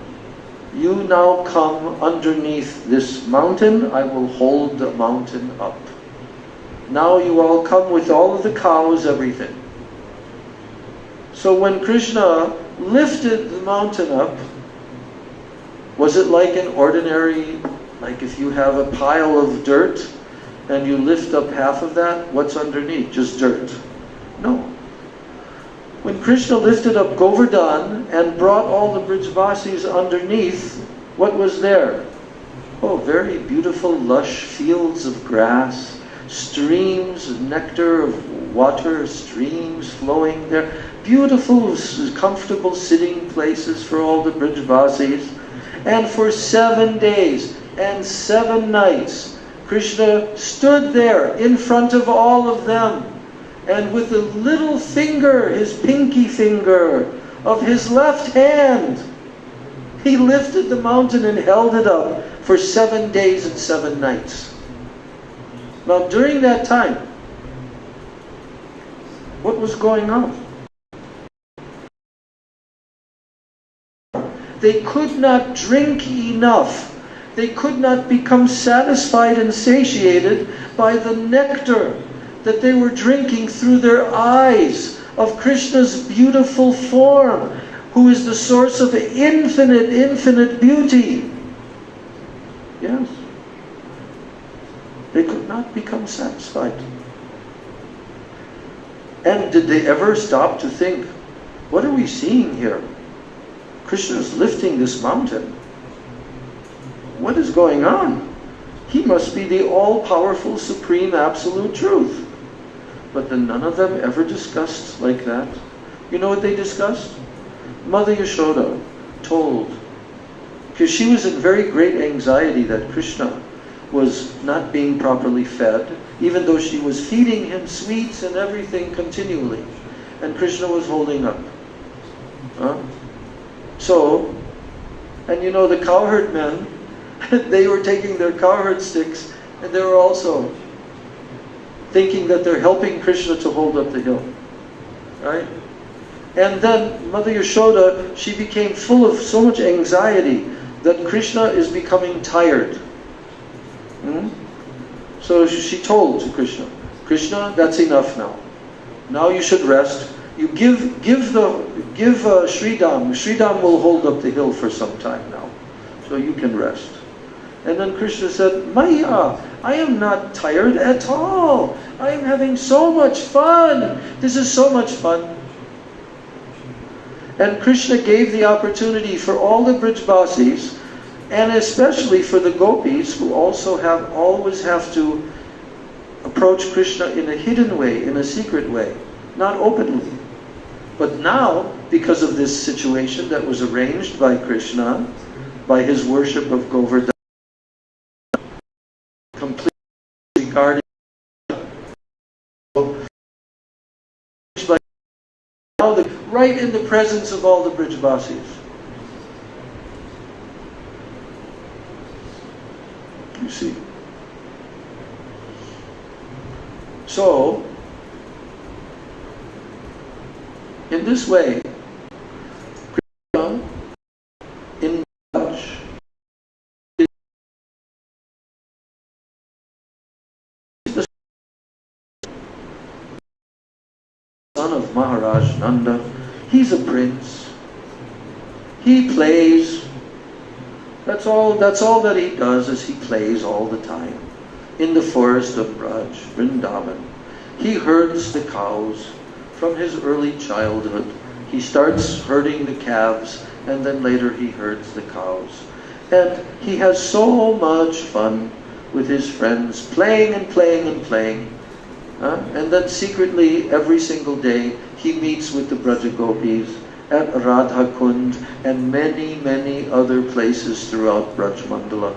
Speaker 1: you now come underneath this mountain, I will hold the mountain up. Now you all come with all of the cows, everything. So when Krishna lifted the mountain up, was it like an ordinary, like if you have a pile of dirt and you lift up half of that, what's underneath? Just dirt. No. When Krishna lifted up Govardhan and brought all the Brijvasis underneath, what was there? Oh, very beautiful, lush fields of grass, streams, nectar of water, streams flowing there, beautiful, comfortable sitting places for all the Brijvasis. And for 7 days and 7 nights, Krishna stood there in front of all of them. And with the little finger, his pinky finger of his left hand, he lifted the mountain and held it up for 7 days and 7 nights. Now during that time, what was going on? They could not drink enough. They could not become satisfied and satiated by the nectar that they were drinking through their eyes of Krishna's beautiful form, who is the source of infinite, infinite beauty. Yes. They could not become satisfied. And did they ever stop to think, what are we seeing here? Krishna is lifting this mountain. What is going on? He must be the all-powerful, supreme, absolute truth. But then none of them ever discussed like that. You know what they discussed? Mother Yashoda told, because she was in very great anxiety that Krishna was not being properly fed, even though she was feeding him sweets and everything continually, and Krishna was holding up. So, and you know the cowherd men, they were taking their cowherd sticks and they were also thinking that they're helping Krishna to hold up the hill. Right? And then Mother Yashoda, she became full of so much anxiety that Krishna is becoming tired. So she told to Krishna, Krishna, that's enough now. Now you should rest. You give Sridham. Sridham will hold up the hill for some time now. So you can rest. And then Krishna said, Maya, I am not tired at all. I am having so much fun. This is so much fun. And Krishna gave the opportunity for all the Brijbasis, and especially for the gopis, who also always have to approach Krishna in a hidden way, in a secret way, not openly. But now, because of this situation that was arranged by Krishna, by his worship of Govardhana, completely regarding now right in the presence of all the Brijbasis. You see. So, in this way, Krishna in Braj is the son of Maharaj Nanda. He's a prince. He plays. That's all that he does, is he plays all the time. In the forest of Braj, Vrindavan. He herds the cows. From his early childhood, he starts herding the calves, and then later he herds the cows. And he has so much fun with his friends, playing and playing and playing. And then secretly, every single day, he meets with the Braja Gopis at Radha Kund and many, many other places throughout Braj Mandala.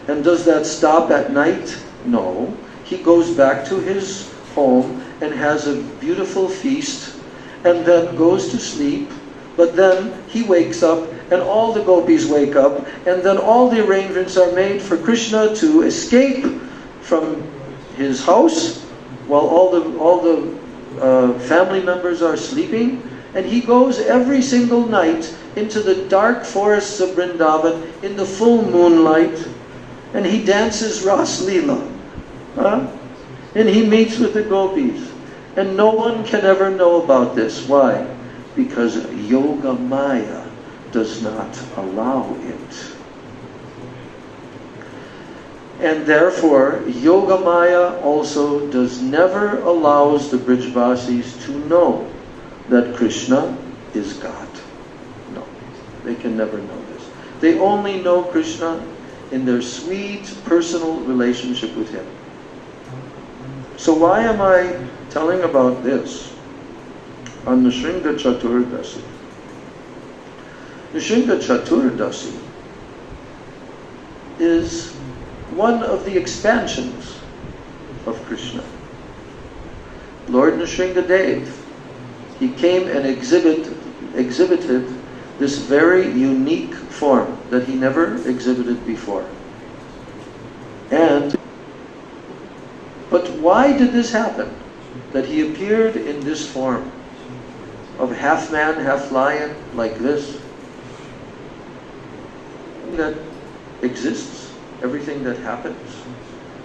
Speaker 1: And does that stop at night? No. He goes back to his home and has a beautiful feast, and then goes to sleep. But then he wakes up, and all the gopis wake up, and then all the arrangements are made for Krishna to escape from his house while all the family members are sleeping. And he goes every single night into the dark forests of Vrindavan in the full moonlight, and he dances Ras Leela. And he meets with the gopis. And no one can ever know about this. Why? Because Yoga Maya does not allow it. And therefore, Yoga Maya also never allows the Brijbasis to know that Krishna is God. No, they can never know this. They only know Krishna in their sweet personal relationship with him. So why am I telling about this on Nrsimha Chaturdasi? Nrsimha Chaturdasi is one of the expansions of Krishna. Lord Nrsimha Dev, he came and exhibited this very unique form that he never exhibited before. But why did this happen? That he appeared in this form of half man, half lion, like this. That exists, everything that happens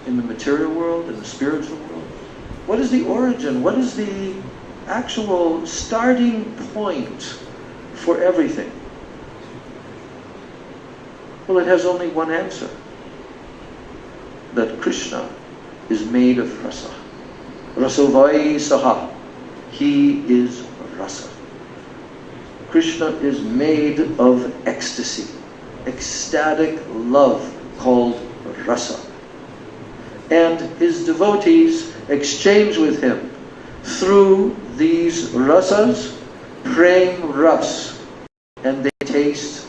Speaker 1: in the material world, in the spiritual world. What is the origin? What is the actual starting point for everything? Well, it has only one answer. That Krishna is made of rasa. Rasovai saha. He is rasa. Krishna is made of ecstasy, ecstatic love called rasa. And his devotees exchange with him through these rasas, prem ras, and they taste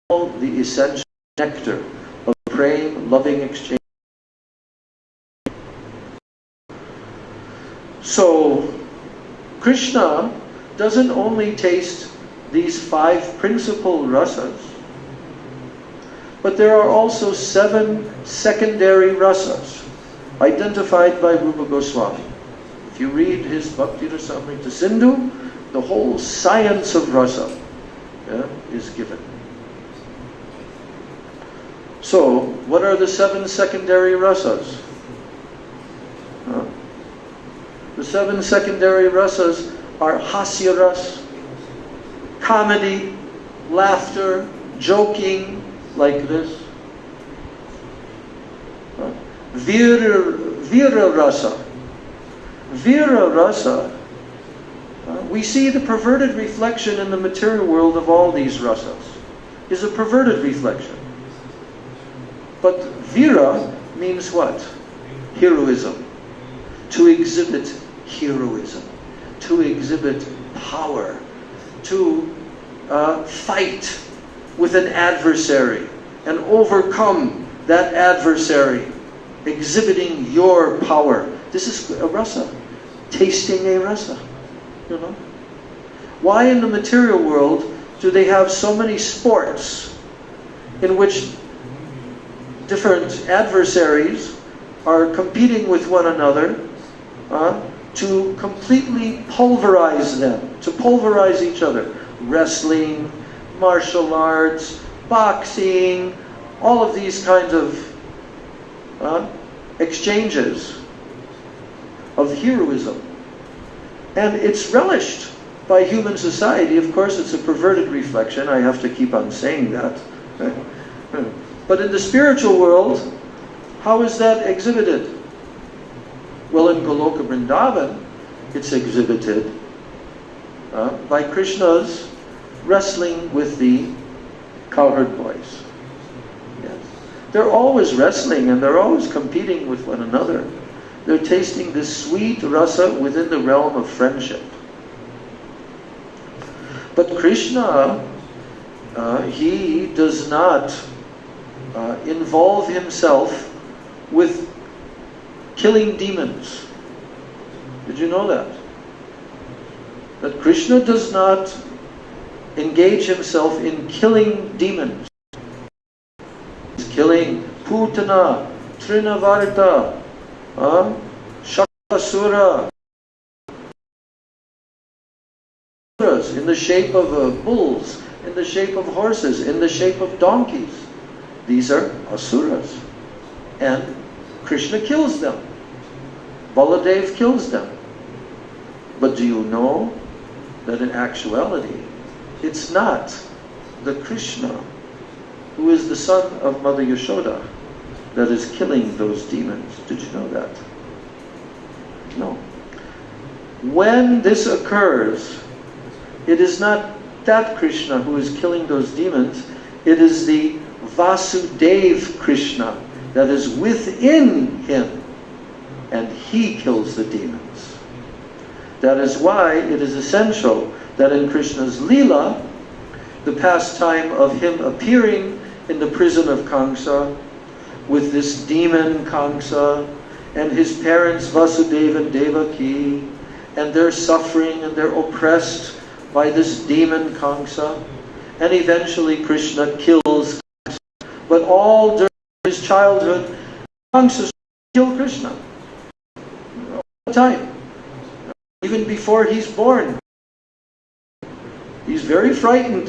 Speaker 1: all the essential nectar of prem, loving exchange. So, Krishna doesn't only taste these 5 principal rasas, but there are also 7 secondary rasas identified by Rupa Goswami. If you read his Bhakti Rasamrita Sindhu, the whole science of rasa is given. So, what are the 7 secondary rasas? The 7 secondary rasas are hasya ras, comedy, laughter, joking, like this. Vira rasa. Vira rasa We see the perverted reflection in the material world of all these rasas is a perverted reflection. But vira means what? Heroism. To exhibit heroism. To exhibit power. To fight with an adversary and overcome that adversary, exhibiting your power. This is a rasa, tasting a rasa, you know. Why in the material world do they have so many sports in which different adversaries are competing with one another to completely pulverize them, to pulverize each other? Wrestling, martial arts, boxing, all of these kinds of exchanges of heroism. And it's relished by human society. Of course, it's a perverted reflection. I have to keep on saying that. But in the spiritual world, how is that exhibited? Well, in Goloka Vrindavan, it's exhibited by Krishna's wrestling with the cowherd boys. Yes. They're always wrestling and they're always competing with one another. They're tasting this sweet rasa within the realm of friendship. But Krishna, he does not involve himself with killing demons. Did you know that? That Krishna does not engage himself in killing demons. He's killing Putana, Trinavarta, Shakasura, in the shape of bulls, in the shape of horses, in the shape of donkeys. These are asuras. And Krishna kills them. Baladev kills them. But do you know that in actuality, it's not the Krishna who is the son of Mother Yashoda that is killing those demons? Did you know that? No. When this occurs, it is not that Krishna who is killing those demons, it is the Vasudev Krishna that is within him, and he kills the demons. That is why it is essential that in Krishna's Leela, the pastime of him appearing in the prison of Kamsa with this demon Kamsa and his parents Vasudeva and Devaki, and they're suffering and they're oppressed by this demon Kamsa, and eventually Krishna kills Kamsa. But all during his childhood, Kamsa killed Krishna all the time. Even before he's born. He's very frightened.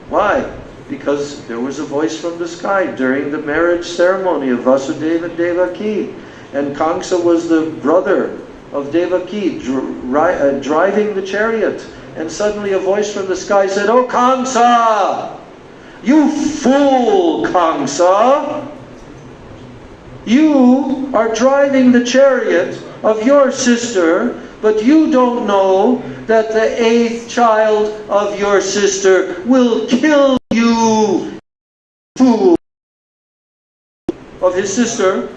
Speaker 1: Why? Because there was a voice from the sky during the marriage ceremony of Vasudeva and Devaki. And Kamsa was the brother of Devaki, driving the chariot. And suddenly a voice from the sky said, "Oh Kamsa! You fool, Kamsa! You are driving the chariot of your sister, but you don't know that the 8th child of your sister will kill you." Fool of his sister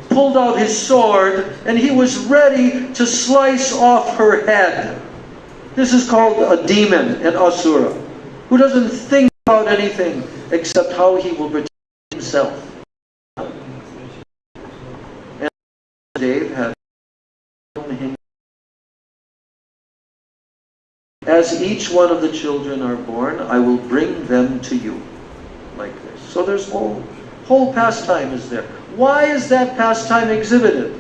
Speaker 1: pulled out his sword and he was ready to slice off her head. This is called a demon, an asura, who doesn't think about anything except how he will protect himself. And Dave had as each one of the children are born, I will bring them to you. Like this. So there's whole pastime is there. Why is that pastime exhibited?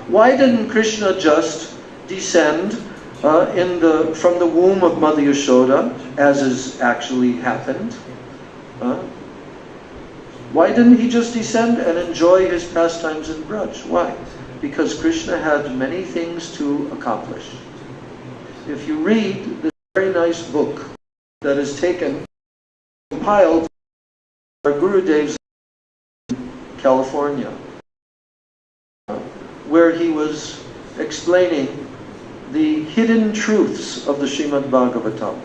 Speaker 1: Why didn't Krishna just descend from the womb of Mother Yashoda, as has actually happened? Why didn't he just descend and enjoy his pastimes in Braj? Why? Because Krishna had many things to accomplish. If you read this very nice book that is compiled by Gurudev's in California, where he was explaining the hidden truths of the Srimad Bhagavatam.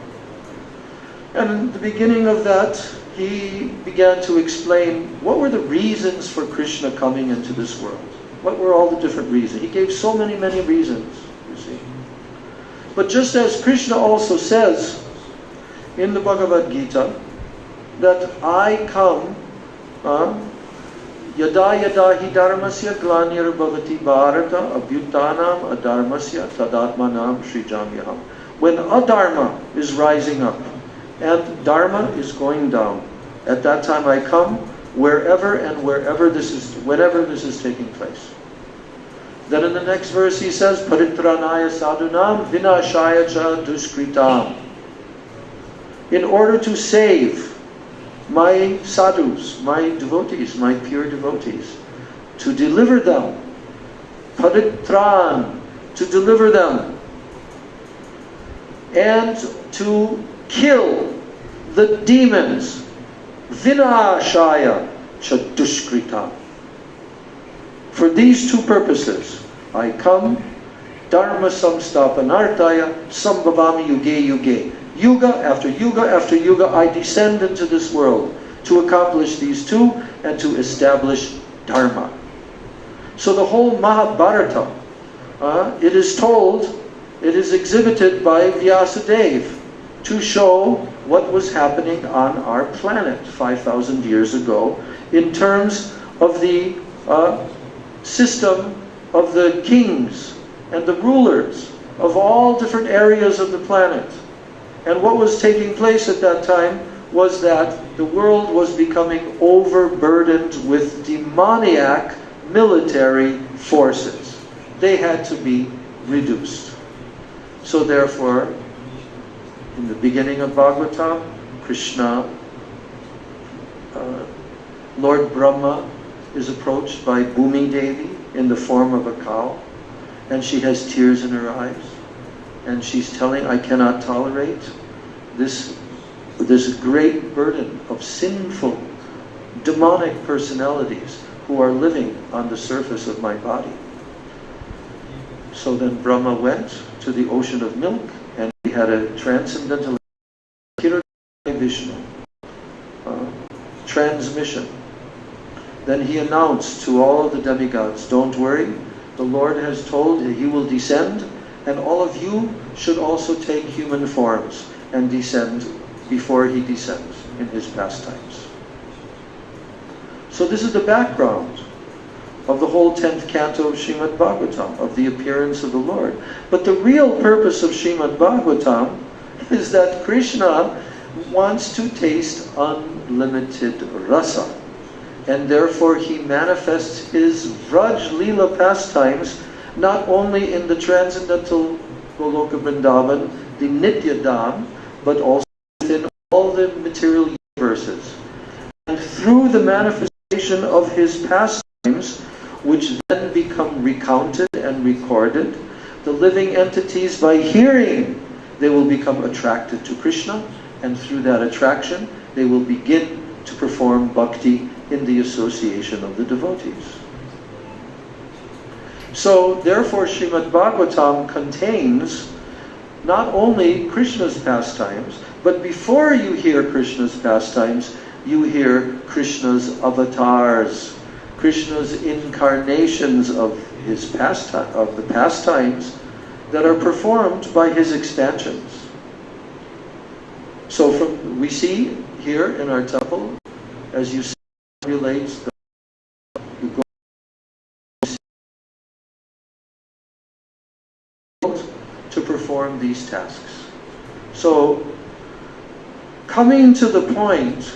Speaker 1: And in the beginning of that, he began to explain what were the reasons for Krishna coming into this world. What were all the different reasons? He gave so many, many reasons, you see. But just as Krishna also says in the Bhagavad Gita, that I come, yada yada hi dharmasya glanir bhavati bharata abhyutanam adharmasya tadatmanam srijamyaham. When adharma is rising up and dharma is going down, at that time I come whenever this is taking place. Then in the next verse he says, Paritranaya sadhunam vinashaya cha duskritam. In order to save my sadhus, my devotees, my pure devotees, to deliver them, paritran, to deliver them, and to kill the demons, vinashaya cha duskritam. For these two purposes, I come, dharma samstapanartaya sambhavami yuge yuge. Yuga after yuga after yuga, I descend into this world to accomplish these two and to establish dharma. So the whole Mahabharata, it is exhibited by Vyasadeva to show what was happening on our planet 5,000 years ago in terms of the system of the kings and the rulers of all different areas of the planet. And what was taking place at that time was that the world was becoming overburdened with demoniac military forces. They had to be reduced. So therefore, in the beginning of Bhagavatam, Krishna, Lord Brahma, is approached by Bhumi Devi in the form of a cow, and she has tears in her eyes, and she's telling, I cannot tolerate this great burden of sinful, demonic personalities who are living on the surface of my body. So then Brahma went to the ocean of milk, and he had a transcendental Vishnu transmission. Then he announced to all of the demigods, don't worry, the Lord has told that he will descend, and all of you should also take human forms and descend before he descends in his pastimes. So this is the background of the whole 10th canto of Srimad Bhagavatam, of the appearance of the Lord. But the real purpose of Srimad Bhagavatam is that Krishna wants to taste unlimited rasa. And therefore he manifests his Vraj Leela pastimes not only in the transcendental Goloka Vrindavan, the Nitya Dham, but also within all the material universes. And through the manifestation of his pastimes, which then become recounted and recorded, the living entities, by hearing, they will become attracted to Krishna, and through that attraction, they will begin to perform bhakti in the association of the devotees. So, therefore, Srimad Bhagavatam contains not only Krishna's pastimes, but before you hear Krishna's pastimes, you hear Krishna's avatars, Krishna's incarnations of his of the pastimes that are performed by his expansions. So, we see here in our temple, as you see, relates the to perform these tasks. So, coming to the point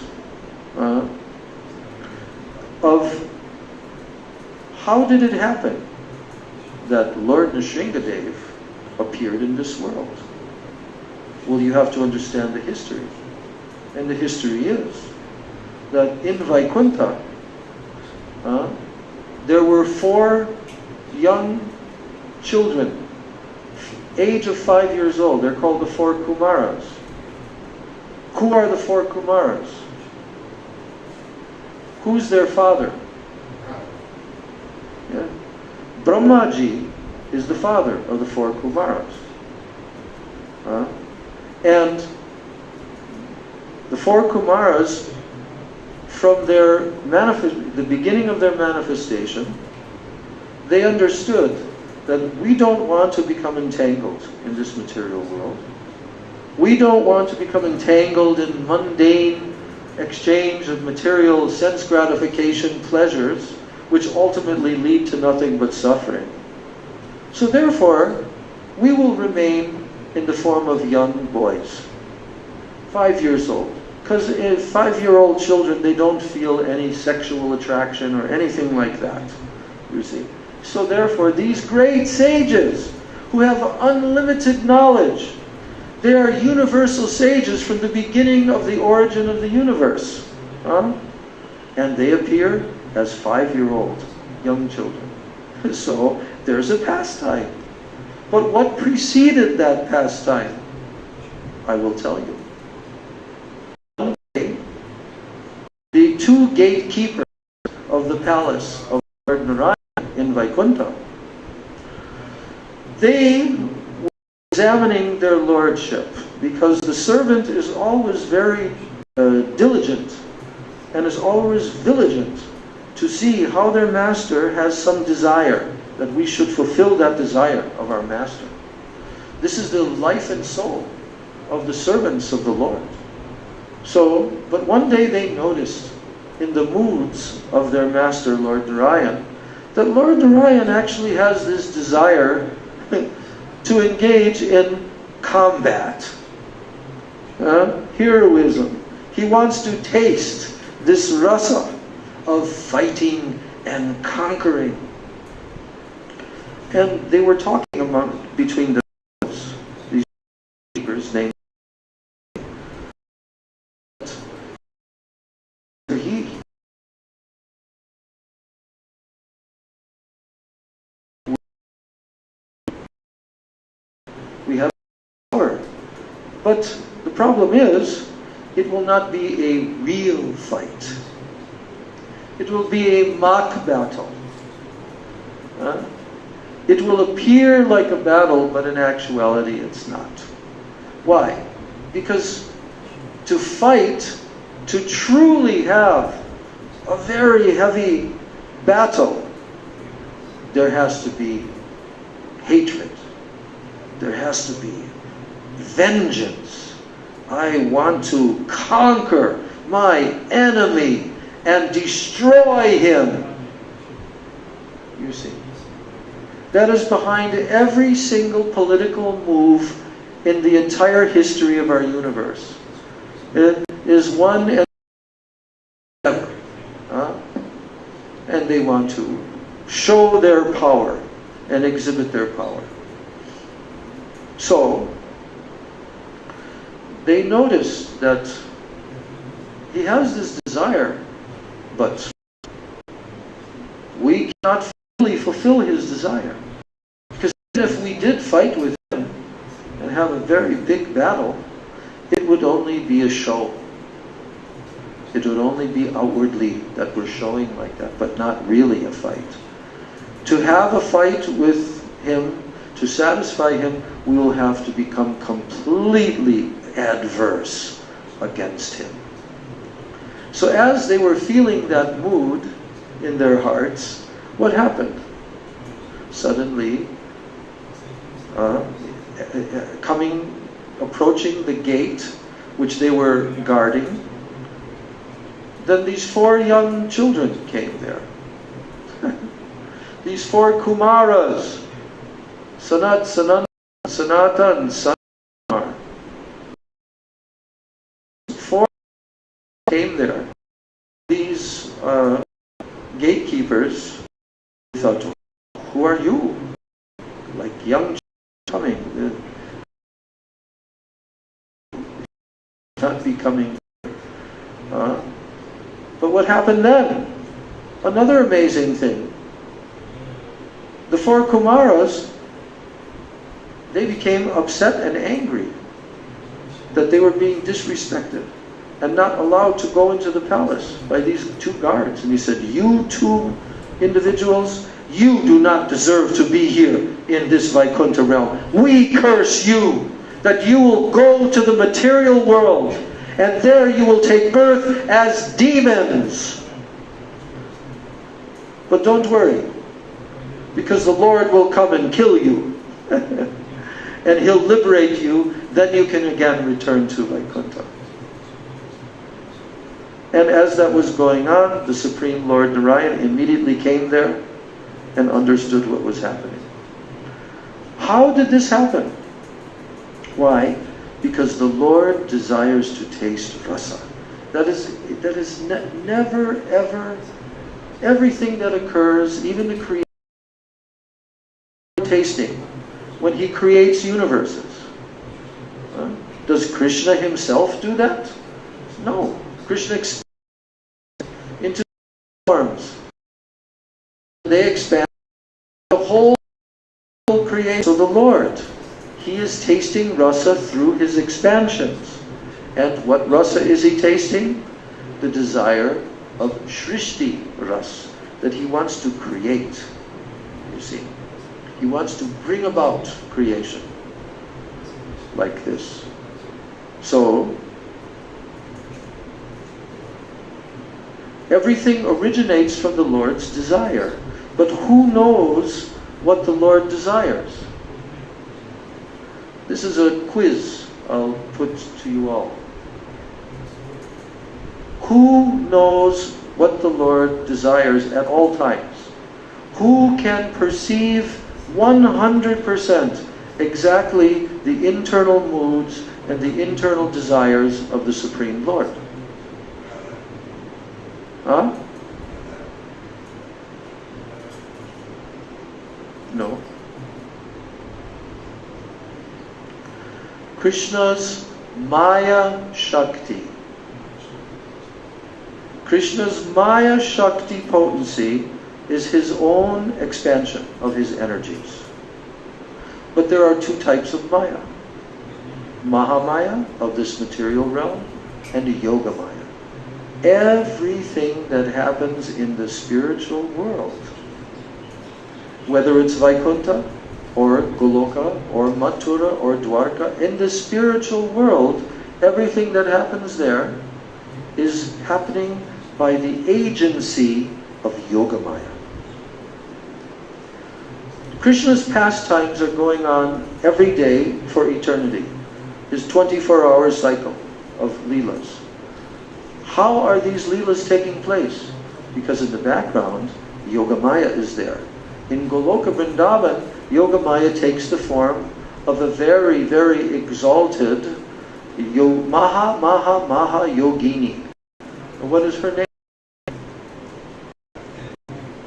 Speaker 1: of how did it happen that Lord Nrsingadev appeared in this world? Well, you have to understand the history. And the history is that in Vaikuntha, there were 4 young children, age of 5 years old. They're called the 4 Kumaras. Who are the 4 Kumaras? Who's their father? Yeah. Brahmaji is the father of the 4 Kumaras. And the four Kumaras, from the beginning of their manifestation, they understood that we don't want to become entangled in this material world. We don't want to become entangled in mundane exchange of material sense gratification pleasures, which ultimately lead to nothing but suffering. So therefore, we will remain in the form of young boys, 5 years old. Because 5-year-old children, they don't feel any sexual attraction or anything like that, you see. So therefore, these great sages who have unlimited knowledge, they are universal sages from the beginning of the origin of the universe. And they appear as 5-year-old young children. So there's a pastime. But what preceded that pastime? I will tell you. One day, the two gatekeepers of the palace of Lord Narayana in Vaikuntha, they were examining their lordship, because the servant is always very diligent and is always vigilant to see how their master has some desire, that we should fulfill that desire of our master. This is the life and soul of the servants of the Lord. So, but one day they noticed in the moods of their master, Lord Narayan, that Lord Narayan actually has this desire to engage in combat, heroism. He wants to taste this rasa of fighting and conquering. And they were talking between themselves, these keepers named we have power. But the problem is, it will not be a real fight. It will be a mock battle. It will appear like a battle, but in actuality it's not. Why? Because to fight, to truly have a very heavy battle, there has to be hatred. There has to be vengeance. I want to conquer my enemy and destroy him. You see. That is behind every single political move in the entire history of our universe. It is one and ever. And they want to show their power and exhibit their power. So, they noticed that he has this desire, but we cannot fully fulfill his desire. Because if we did fight with him and have a very big battle, it would only be a show. It would only be outwardly that we're showing like that, but not really a fight. To have a fight with him, to satisfy him, we will have to become completely adverse against him. So as they were feeling that mood in their hearts, what happened? Suddenly, approaching the gate which they were guarding, then these 4 young children came there. These 4 Kumaras, Sanatan, Sanmar. 4 came there. These gatekeepers thought, who are you? Like young coming. Not be coming. But what happened then? Another amazing thing. The 4 Kumaras, they became upset and angry that they were being disrespected and not allowed to go into the palace by these 2 guards. And he said, you 2 individuals, you do not deserve to be here in this Vaikuntha realm. We curse you. that you will go to the material world, and there you will take birth as demons. But don't worry, because the Lord will come and kill you. And He'll liberate you, then you can again return to Vaikuntha. And as that was going on, the Supreme Lord Narayan immediately came there and understood what was happening. How did this happen? Why? Because the Lord desires to taste rasa. That is never ever, everything that occurs, even the creation, tasting, when He creates universes. Does Krishna Himself do that? No. Krishna expands into forms. They expand the whole creation. So the Lord, He is tasting rasa through His expansions. And what rasa is He tasting? The desire of Shrishti Ras, that He wants to create. You see, He wants to bring about creation like this. So, everything originates from the Lord's desire. But who knows what the Lord desires? This is a quiz I'll put to you all. Who knows what the Lord desires at all times? Who can perceive 100% exactly the internal moods and the internal desires of the Supreme Lord? Huh? No. Krishna's Maya Shakti. Krishna's Maya Shakti potency is His own expansion of His energies. But there are two types of Maya. Mahamaya, of this material realm, and Yoga Maya. Everything that happens in the spiritual world, whether it's Vaikuntha, or Goloka, or Mathura, or Dwarka, in the spiritual world, everything that happens there is happening by the agency of Yoga Maya. Krishna's pastimes are going on every day for eternity. His 24-hour cycle of Leelas. How are these Leelas taking place? Because in the background, Yoga Maya is there. In Goloka Vrindavan, Yoga Maya takes the form of a very, very exalted Maha Yogini. What is her name?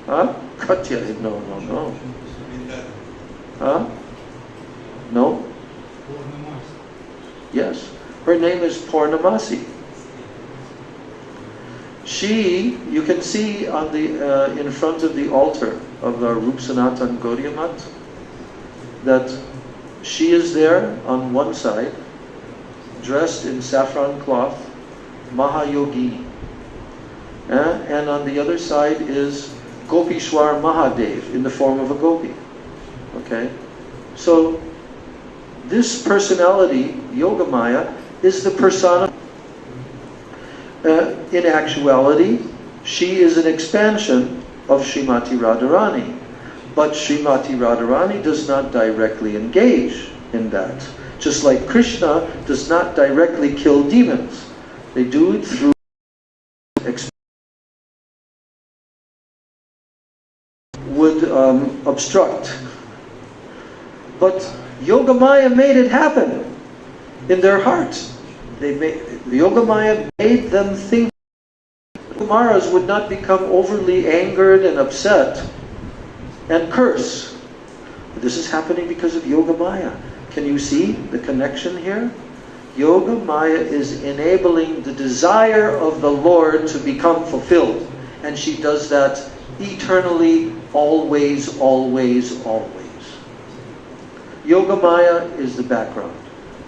Speaker 1: Huh? Katha. No. Huh? No? Yes. Her name is Purnamasi. She, you can see on the in front of the altar of the Rup Sanatan Gaudiya Mat, that she is there on one side, dressed in saffron cloth, Mahayogini. And on the other side is Gopishwar Mahadev in the form of a gopi. Okay? So, this personality, Yoga Maya, is the persona. In actuality, she is an expansion of Srimati Radharani. But Srimati Radharani does not directly engage in that. Just like Krishna does not directly kill demons. They do it through would obstruct. But Yoga Maya made it happen in their hearts. Yoga Maya made them think. Kumaras would not become overly angered and upset and curse. But this is happening because of Yoga Maya. Can you see the connection here? Yoga Maya is enabling the desire of the Lord to become fulfilled. And she does that eternally, always, always, always. Yoga Maya is the background.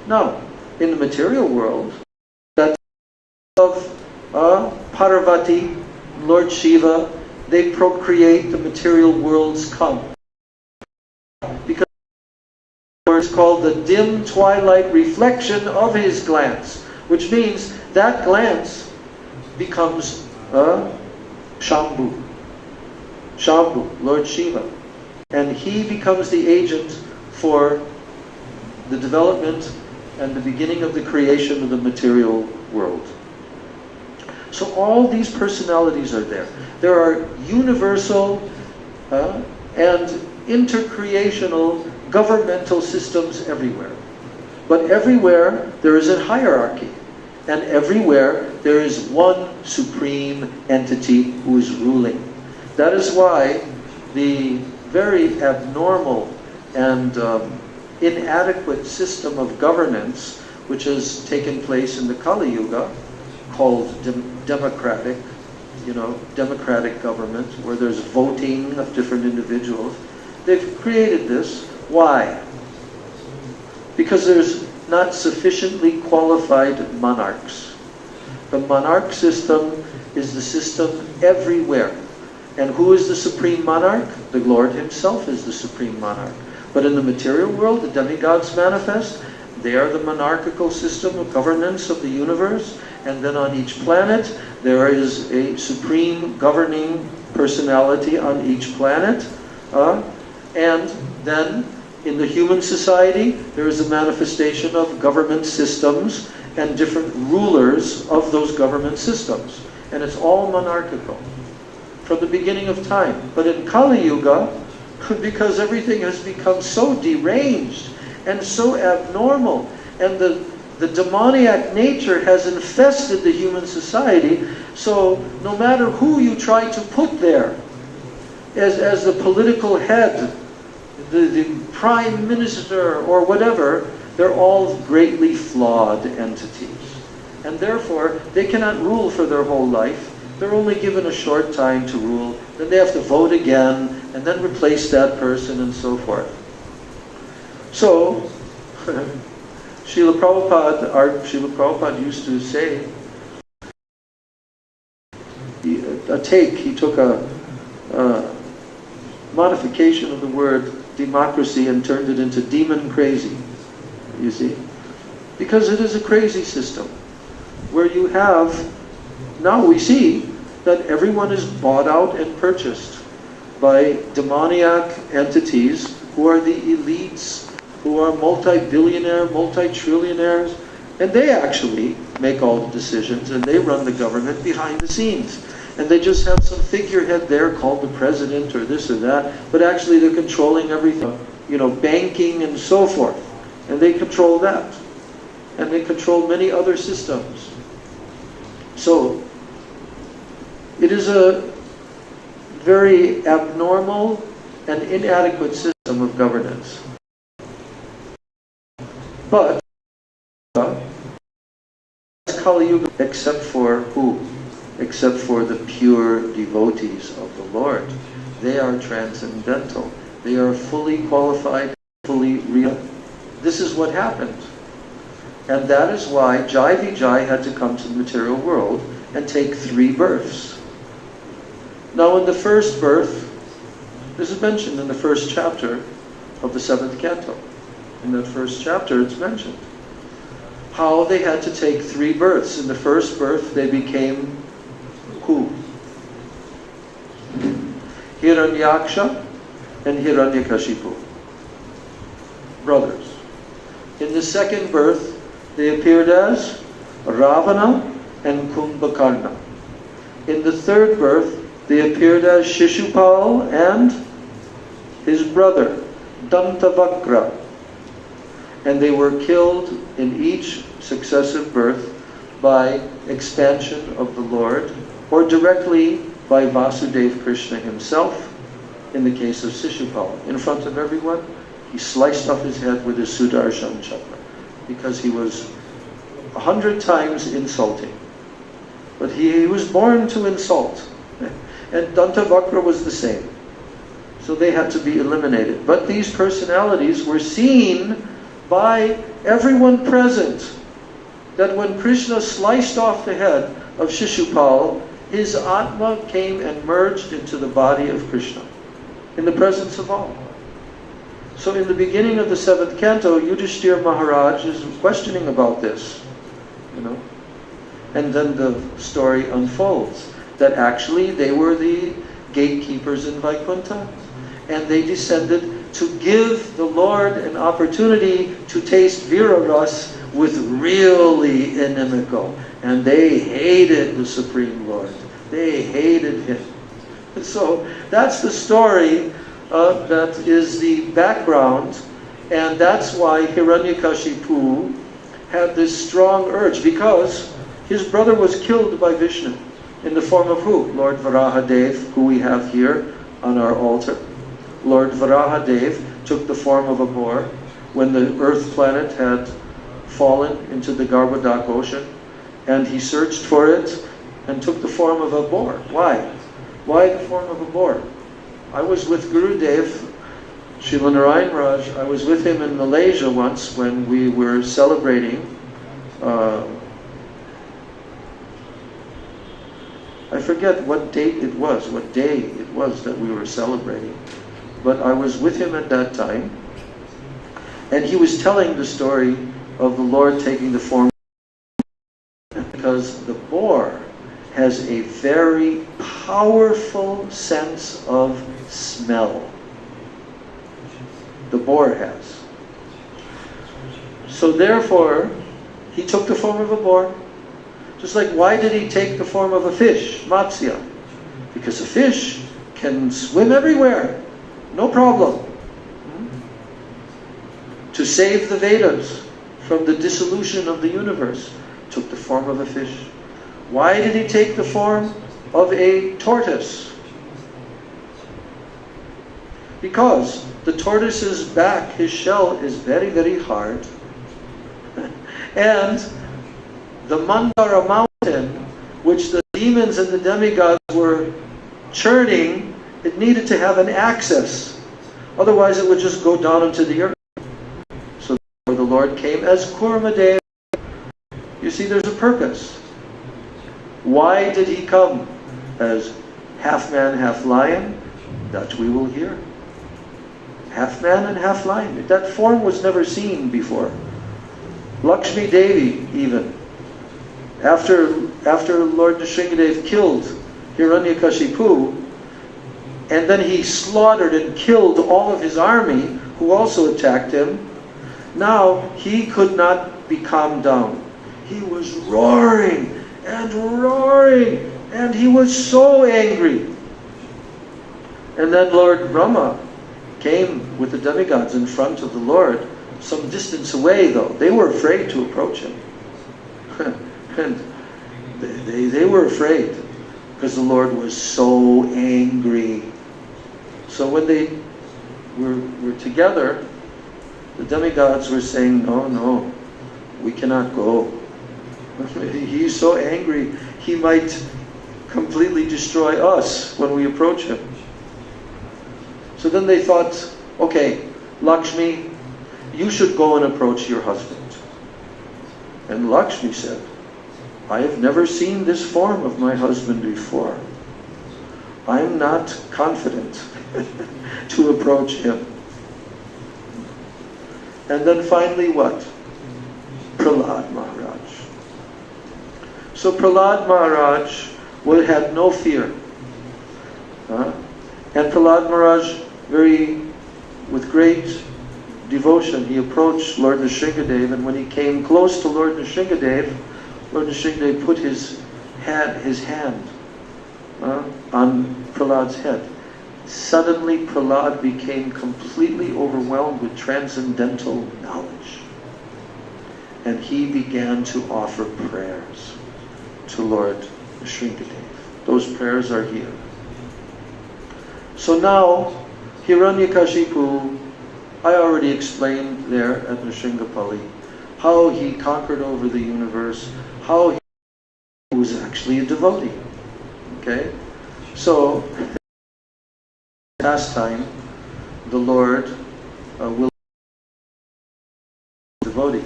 Speaker 1: Now, in the material world, that of Parvati, Lord Shiva, they procreate, the material worlds come. Because is called the dim twilight reflection of his glance, which means that glance becomes Shambhu, Lord Shiva. And he becomes the agent for the development and the beginning of the creation of the material world. So all these personalities are there. There are universal and intercreational governmental systems everywhere. But everywhere there is a hierarchy. And everywhere there is one supreme entity who is ruling. That is why the very abnormal and inadequate system of governance which has taken place in the Kali Yuga, called democratic government, where there's voting of different individuals. They've created this. Why? Because there's not sufficiently qualified monarchs. The monarch system is the system everywhere. And who is the supreme monarch? The Lord himself is the supreme monarch. But in the material world, the demigods manifest. They are the monarchical system of governance of the universe. And then on each planet, there is a supreme governing personality on each planet. And then in the human society, there is a manifestation of government systems and different rulers of those government systems. And it's all monarchical from the beginning of time. But in Kali Yuga, because everything has become so deranged and so abnormal, and the demoniac nature has infested the human society, so no matter who you try to put there as the political head, the prime minister or whatever, they're all greatly flawed entities. And therefore, they cannot rule for their whole life. They're only given a short time to rule. Then they have to vote again, and then replace that person, and so forth. So, Srila Prabhupada used to say, he took a modification of the word democracy and turned it into demon crazy, you see. Because it is a crazy system, where you have, now we see that everyone is bought out and purchased by demoniac entities who are the elites, who are multi-billionaire, multi-trillionaires, and they actually make all the decisions, and they run the government behind the scenes. And they just have some figurehead there called the president or this or that, but actually they're controlling everything, banking and so forth. And they control that. And they control many other systems. So, it is a very abnormal and inadequate system of governance. But, Kali Yuga, except for who? Except for the pure devotees of the Lord. They are transcendental. They are fully qualified, fully real. This is what happened. And that is why Jai Vijay had to come to the material world and take 3 births. Now in the first birth, this is mentioned in the first chapter of the 7th canto. In that first chapter it's mentioned how they had to take 3 births. In the first birth they became who? Hiranyaksha and Hiranyakashipu, brothers. In the second birth, they appeared as Ravana and Kumbhakarna. In the third birth, they appeared as Shishupal and his brother, Dantavakra. And they were killed in each successive birth by expansion of the Lord, or directly by Vasudeva Krishna himself, in the case of Shishupal. In front of everyone, he sliced off his head with his Sudarshan Chakra, because he was 100 times insulting. But he was born to insult. And Dantavakra was the same. So they had to be eliminated. But these personalities were seen by everyone present, that when Krishna sliced off the head of Shishupal, his Atma came and merged into the body of Krishna, in the presence of all. So in the beginning of the 7th canto, Yudhishthira Maharaj is questioning about this, you know. And then the story unfolds that actually they were the gatekeepers in Vaikuntha, and they descended to give the Lord an opportunity to taste Vira Ras with really inimical. And they hated the Supreme Lord. They hated him. So that's the story that is the background, and that's why Hiranyakashipu had this strong urge, because his brother was killed by Vishnu in the form of who? Lord Varahadev, who we have here on our altar. Lord Varahadev took the form of a boar when the earth planet had fallen into the Garbhodak ocean, and he searched for it and took the form of a boar. Why? Why the form of a boar? I was with Gurudev, Srila Narayan Raj, I was with him in Malaysia once when we were celebrating I forget what date it was, what day it was that we were celebrating. But I was with him at that time, and he was telling the story of the Lord taking the form, because the boar has a very powerful sense of smell. The boar has. So therefore, he took the form of a boar. Just like, why did he take the form of a fish, Matsya? Because a fish can swim everywhere, no problem. To save the Vedas from the dissolution of the universe, took the form of a fish. Why did he take the form of a tortoise? Because the tortoise's back, his shell, is very, very hard. And the Mandara mountain, which the demons and the demigods were churning, it needed to have an access. Otherwise it would just go down into the earth. So the Lord came as Kurmadev. You see, there's a purpose. Why did he come as half man, half lion? That we will hear. Half man and half lion. That form was never seen before. Lakshmi Devi even. After Lord Nrsingadev killed Hiranyakashipu, and then he slaughtered and killed all of his army, who also attacked him, now he could not be calmed down. He was roaring and roaring, and he was so angry. And then Lord Brahma came with the demigods in front of the Lord, some distance away though. They were afraid to approach him. And they were afraid, because the Lord was so angry. So when they were together, the demigods were saying, no, no, we cannot go. He's so angry, he might completely destroy us when we approach him. So then they thought, okay, Lakshmi, you should go and approach your husband. And Lakshmi said, I have never seen this form of my husband before. I'm not confident to approach him. And then finally what? Prahlad Maharaj. So Prahlad Maharaj had no fear. And Prahlad Maharaj, with great devotion, he approached Lord Nrsingadev, and when he came close to Lord Nrsingadev, Lord Nrsingadev put his hand on Prahlad's head. Suddenly Prahlad became completely overwhelmed with transcendental knowledge. And he began to offer prayers to Lord Nrsingadev. Those prayers are here. So now, Hiranyakashipu, I already explained there at Nrsiнгapalli how he conquered over the universe, how he was actually a devotee. Okay? So, last time, the Lord will be a devotee.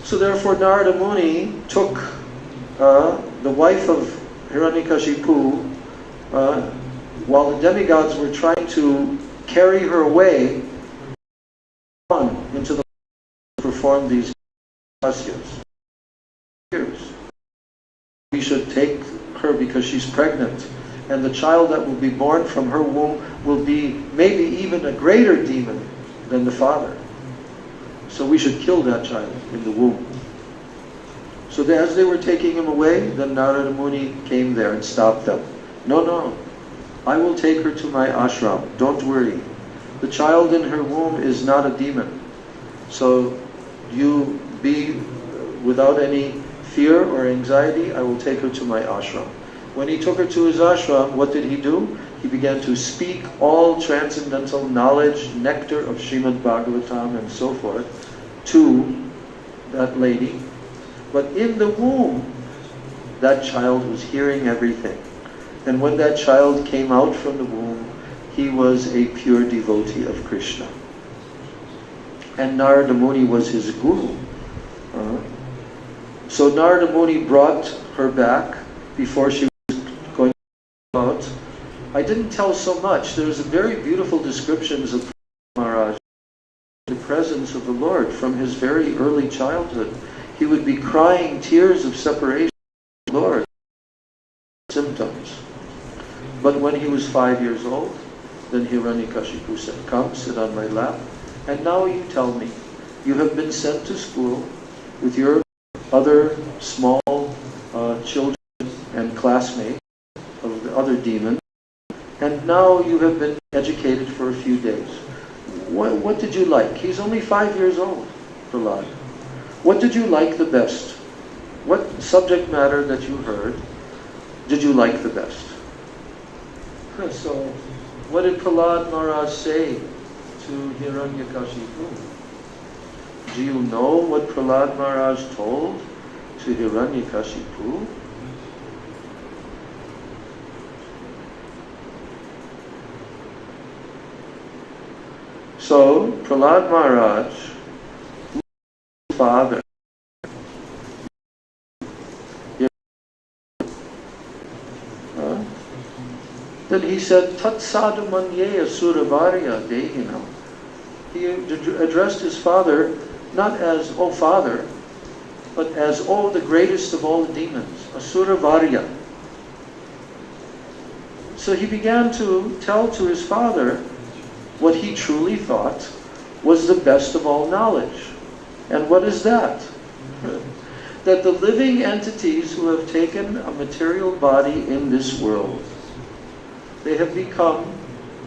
Speaker 1: So therefore, Narada Muni took the wife of Hiranyakashipu, while the demigods were trying to carry her away perform these tapasyas. We should take her because she's pregnant, and the child that will be born from her womb will be maybe even a greater demon than the father. So we should kill that child in the womb. So as they were taking him away, then Narada Muni came there and stopped them. No, no, I will take her to my ashram. Don't worry. The child in her womb is not a demon. So you be without any fear or anxiety. I will take her to my ashram. When he took her to his ashram, what did he do? He began to speak all transcendental knowledge, nectar of Srimad Bhagavatam and so forth to that lady. But in the womb, that child was hearing everything. And when that child came out from the womb, he was a pure devotee of Krishna. And Narada Muni was his guru. So Narada Muni brought her back before she was going out. I didn't tell so much. There's a very beautiful descriptions of Maharaj, the presence of the Lord from his very early childhood. He would be crying tears of separation from the Lord. Symptoms. But when he was 5 years old, then Hiranyakashipu said, "Come, sit on my lap. And now you tell me, you have been sent to school with your other small children and classmates of the other demons, and now you have been educated for a few days. What did you like?" He's only 5 years old, Prahlad. "What did you like the best? What subject matter that you heard did you like the best?" So, what did Prahlad Maharaj say to Hiranyakashipu? Do you know what Prahlad Maharaj told to Hiranyakashipu? So, Prahlad Maharaj, father, then he said, "Tat sadhu manyeya suravarya dehinam." He addressed his father not as, "Oh father," but as, "Oh the greatest of all the demons, Asura Varya." So he began to tell to his father what he truly thought was the best of all knowledge. And what is that? That the living entities who have taken a material body in this world, they have become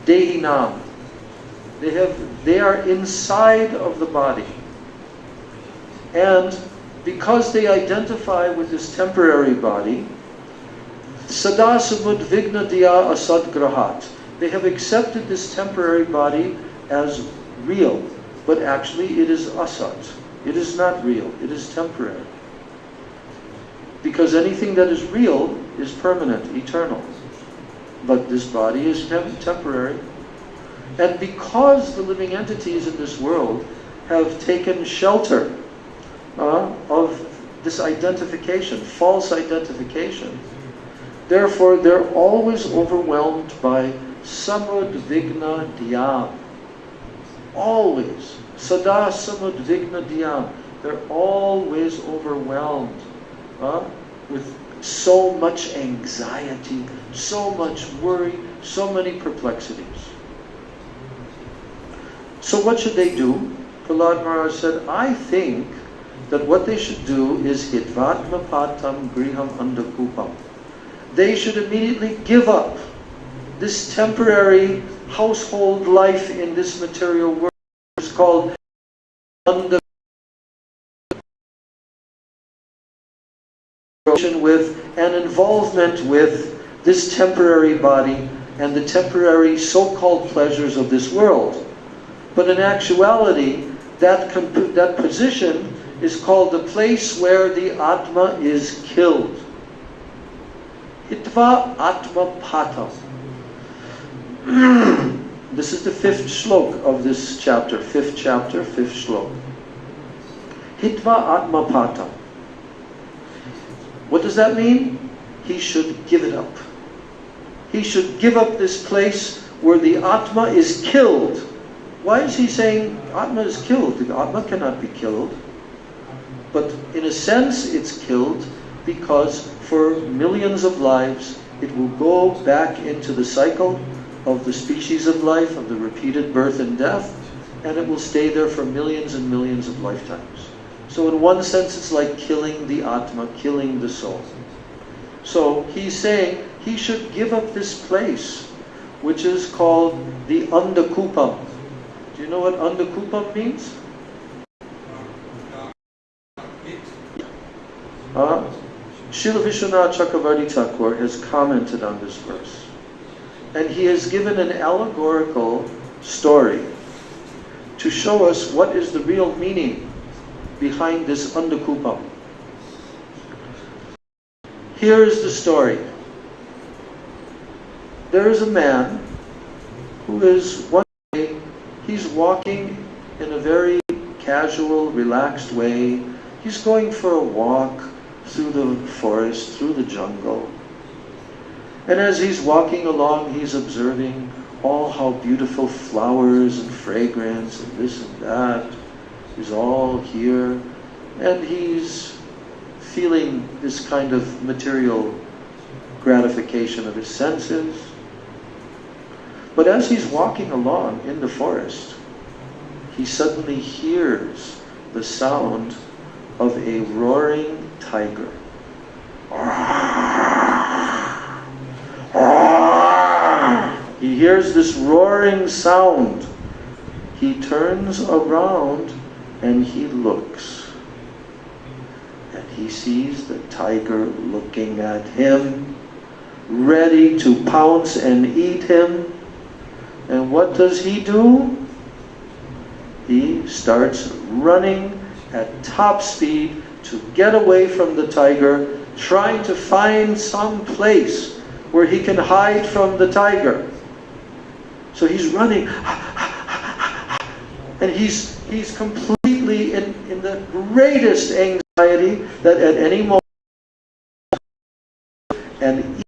Speaker 1: dehinam. They are inside of the body. And because they identify with this temporary body, sada samudvigna diya asadgrahat. They have accepted this temporary body as real, but actually it is asat. It is not real, it is temporary. Because anything that is real is permanent, eternal. But this body is temporary. And because the living entities in this world have taken shelter of this identification, false identification, therefore they're always overwhelmed by samudvigna dhyam. Always. Sada samudvigna dhyam. They're always overwhelmed with so much anxiety, so much worry, so many perplexities. So what should they do? Prahlad Maharaj said, I think that what they should do is hitvatma patam griham andakupam. They should immediately give up this temporary household life in this material world. It's called andakupam, with an involvement with this temporary body and the temporary so-called pleasures of this world. But in actuality, that position is called the place where the Atma is killed. Hitva Atma Patam. This is the 5th shlok of this chapter. 5th chapter, 5th shlok. Hitva Atma Patam. What does that mean? He should give it up. He should give up this place where the Atma is killed. Why is he saying Atma is killed? The Atma cannot be killed. But in a sense, it's killed because for millions of lives, it will go back into the cycle of the species of life, of the repeated birth and death, and it will stay there for millions and millions of lifetimes. So in one sense, it's like killing the Atma, killing the soul. So he's saying he should give up this place, which is called the Andakupam. Do you know what Andakupam means? Srila Vishwanath Chakravarti Thakur has commented on this verse. And he has given an allegorical story to show us what is the real meaning behind this Andakupam. Here is the story. There is a man who is one day, he's walking in a very casual, relaxed way. He's going for a walk through the forest, through the jungle. And as he's walking along, he's observing all how beautiful flowers and fragrance and this and that is all here. And he's feeling this kind of material gratification of his senses. But as he's walking along in the forest, he suddenly hears the sound of a roaring tiger. He hears this roaring sound. He turns around and he looks. And he sees the tiger looking at him, ready to pounce and eat him. And what does he do? He starts running at top speed to get away from the tiger, trying to find some place where he can hide from the tiger. So he's running, and he's completely in the greatest anxiety that at any moment, and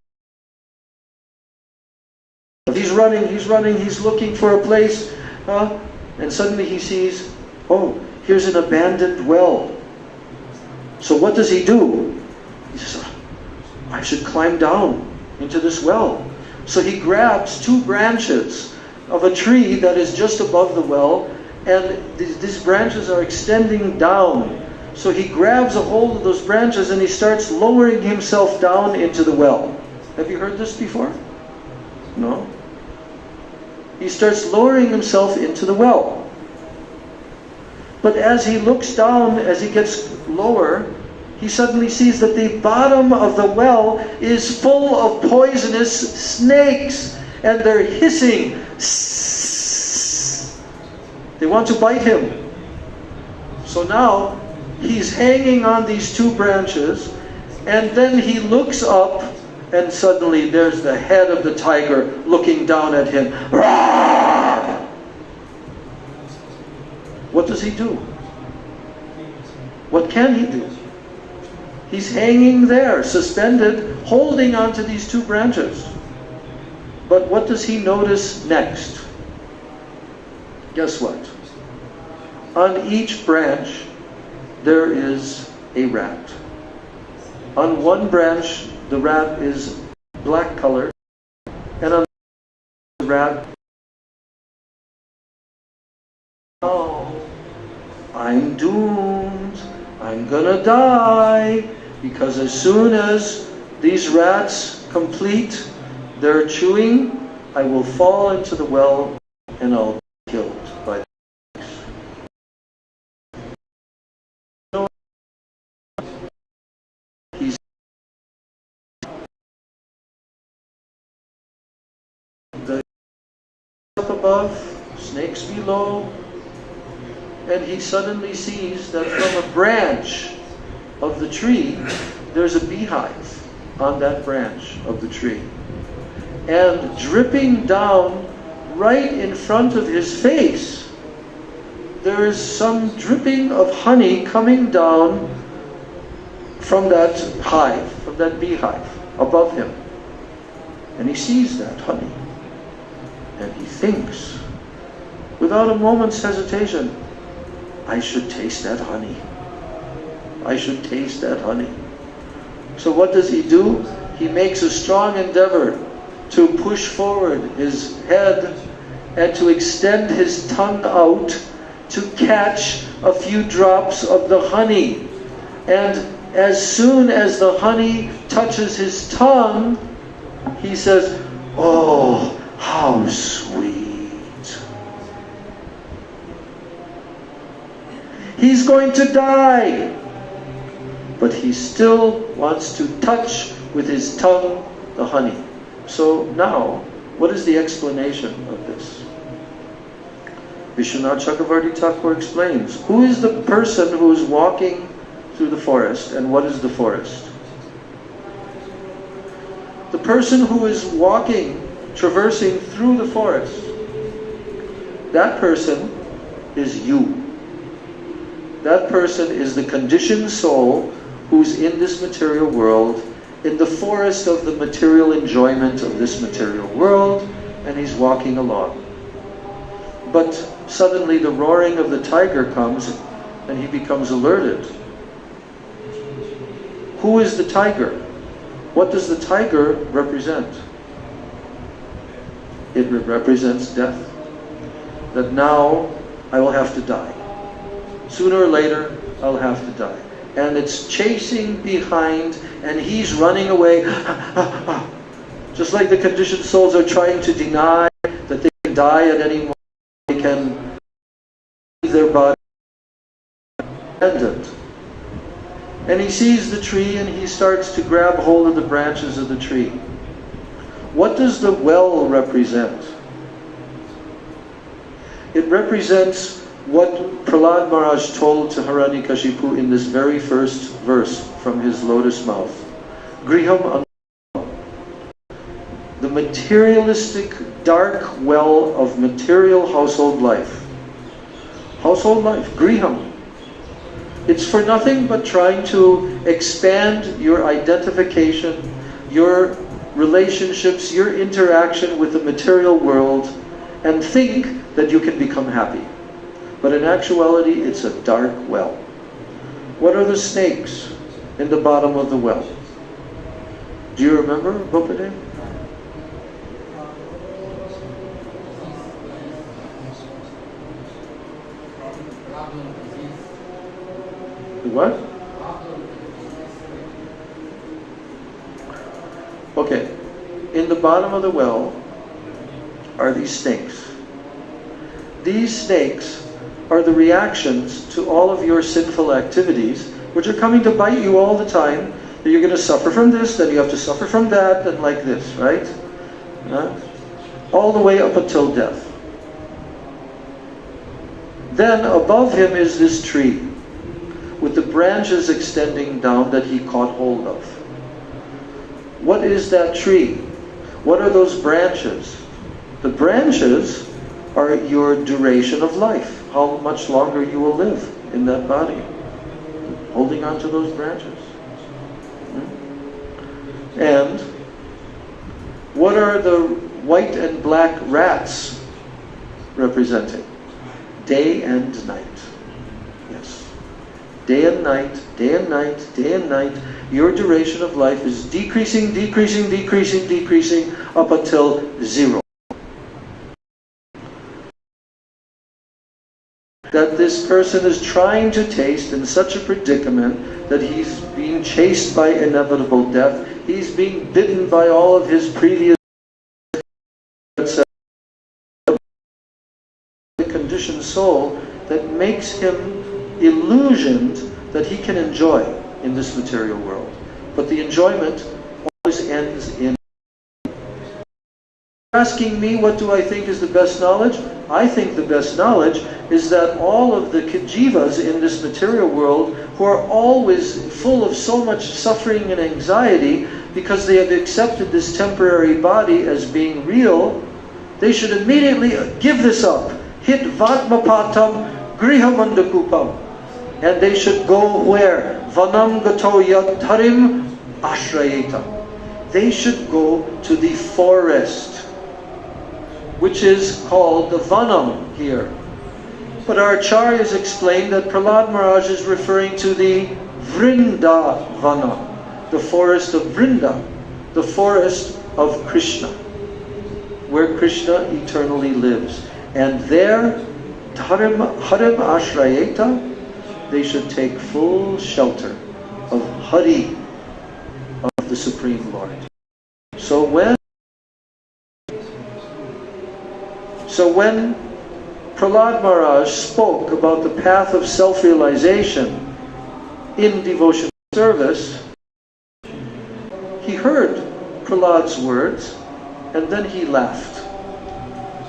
Speaker 1: he's running, he's looking for a place, and suddenly he sees, oh, here's an abandoned well. So what does he do? He says, I should climb down into this well. So he grabs two branches of a tree that is just above the well, and these branches are extending down. So he grabs a hold of those branches and he starts lowering himself down into the well. Have you heard this before? No? He starts lowering himself into the well. But as he looks down, as he gets lower, he suddenly sees that the bottom of the well is full of poisonous snakes, and they're hissing. They want to bite him. So now he's hanging on these two branches, and then he looks up, and suddenly there's the head of the tiger looking down at him. What does he do? What can he do? He's hanging there, suspended, holding onto these two branches. But what does he notice next? Guess what? On each branch, there is a rat. On one branch, the rat is black colored, and on the rat, oh, I'm doomed. I'm gonna die, because as soon as these rats complete their chewing, I will fall into the well and I'll be killed by the snakes. He's the up above, snakes below, and he suddenly sees that from a branch of the tree, there's a beehive on that branch of the tree. And dripping down right in front of his face, there is some dripping of honey coming down from that hive, from that beehive above him. And he sees that honey. And he thinks, without a moment's hesitation, I should taste that honey. I should taste that honey. So what does he do? He makes a strong endeavor to push forward his head and to extend his tongue out to catch a few drops of the honey. And as soon as the honey touches his tongue, he says, "Oh, how sweet." He's going to die, but he still wants to touch with his tongue the honey. So now, what is the explanation of this? Vishwanath Chakravarti Thakur explains, who is the person who is walking through the forest, and what is the forest? The person who is walking, traversing through the forest, that person is you. That person is the conditioned soul who's in this material world, in the forest of the material enjoyment of this material world, and he's walking along. But suddenly the roaring of the tiger comes and he becomes alerted. Who is the tiger? What does the tiger represent? It represents death. That now I will have to die. Sooner or later, I'll have to die. And it's chasing behind, and he's running away. Just like the conditioned souls are trying to deny that they can die at any moment, they can leave their body abandoned. And he sees the tree and he starts to grab hold of the branches of the tree. What does the well represent? It represents what Prahlad Maharaj told to Hiranyakashipu in this very first verse from his lotus mouth. Griham, the materialistic dark well of material household life. Household life, Griham. It's for nothing but trying to expand your identification, your relationships, your interaction with the material world, and think that you can become happy. But in actuality, it's a dark well. What are the snakes in the bottom of the well? Do you remember, Bhopade? The what? Okay. In the bottom of the well are these snakes. These snakes are the reactions to all of your sinful activities, which are coming to bite you all the time. You're going to suffer from this, then you have to suffer from that, and like this, right? All the way up until death. Then above him is this tree, with the branches extending down that he caught hold of. What is that tree? What are those branches? The branches are your duration of life. How much longer you will live in that body. Holding on to those branches. And what are the white and black rats representing? Day and night. Yes. Day and night, day and night, day and night. Your duration of life is decreasing, decreasing, decreasing, decreasing up until zero. That this person is trying to taste in such a predicament that he's being chased by inevitable death. He's being bitten by all of his previous conditioned soul that makes him illusioned that he can enjoy in this material world. But the enjoyment always ends in. Asking me what do I think is the best knowledge? I think the best knowledge is that all of the jivas in this material world who are always full of so much suffering and anxiety because they have accepted this temporary body as being real, they should immediately give this up. Hit vatmapatam grihamandakupam. And they should go where? Vanam gato yadharim ashrayetam. They should go to the forest, which is called the Vanam here. But our acharyas explained that Prahlad Maharaj is referring to the Vrindavana, the forest of Vrinda, the forest of Krishna, where Krishna eternally lives. And there, Harim Ashrayeta, they should take full shelter of Hari, of the Supreme Lord. So when Prahlad Maharaj spoke about the path of self-realization in devotional service, he heard Prahlad's words and then he laughed.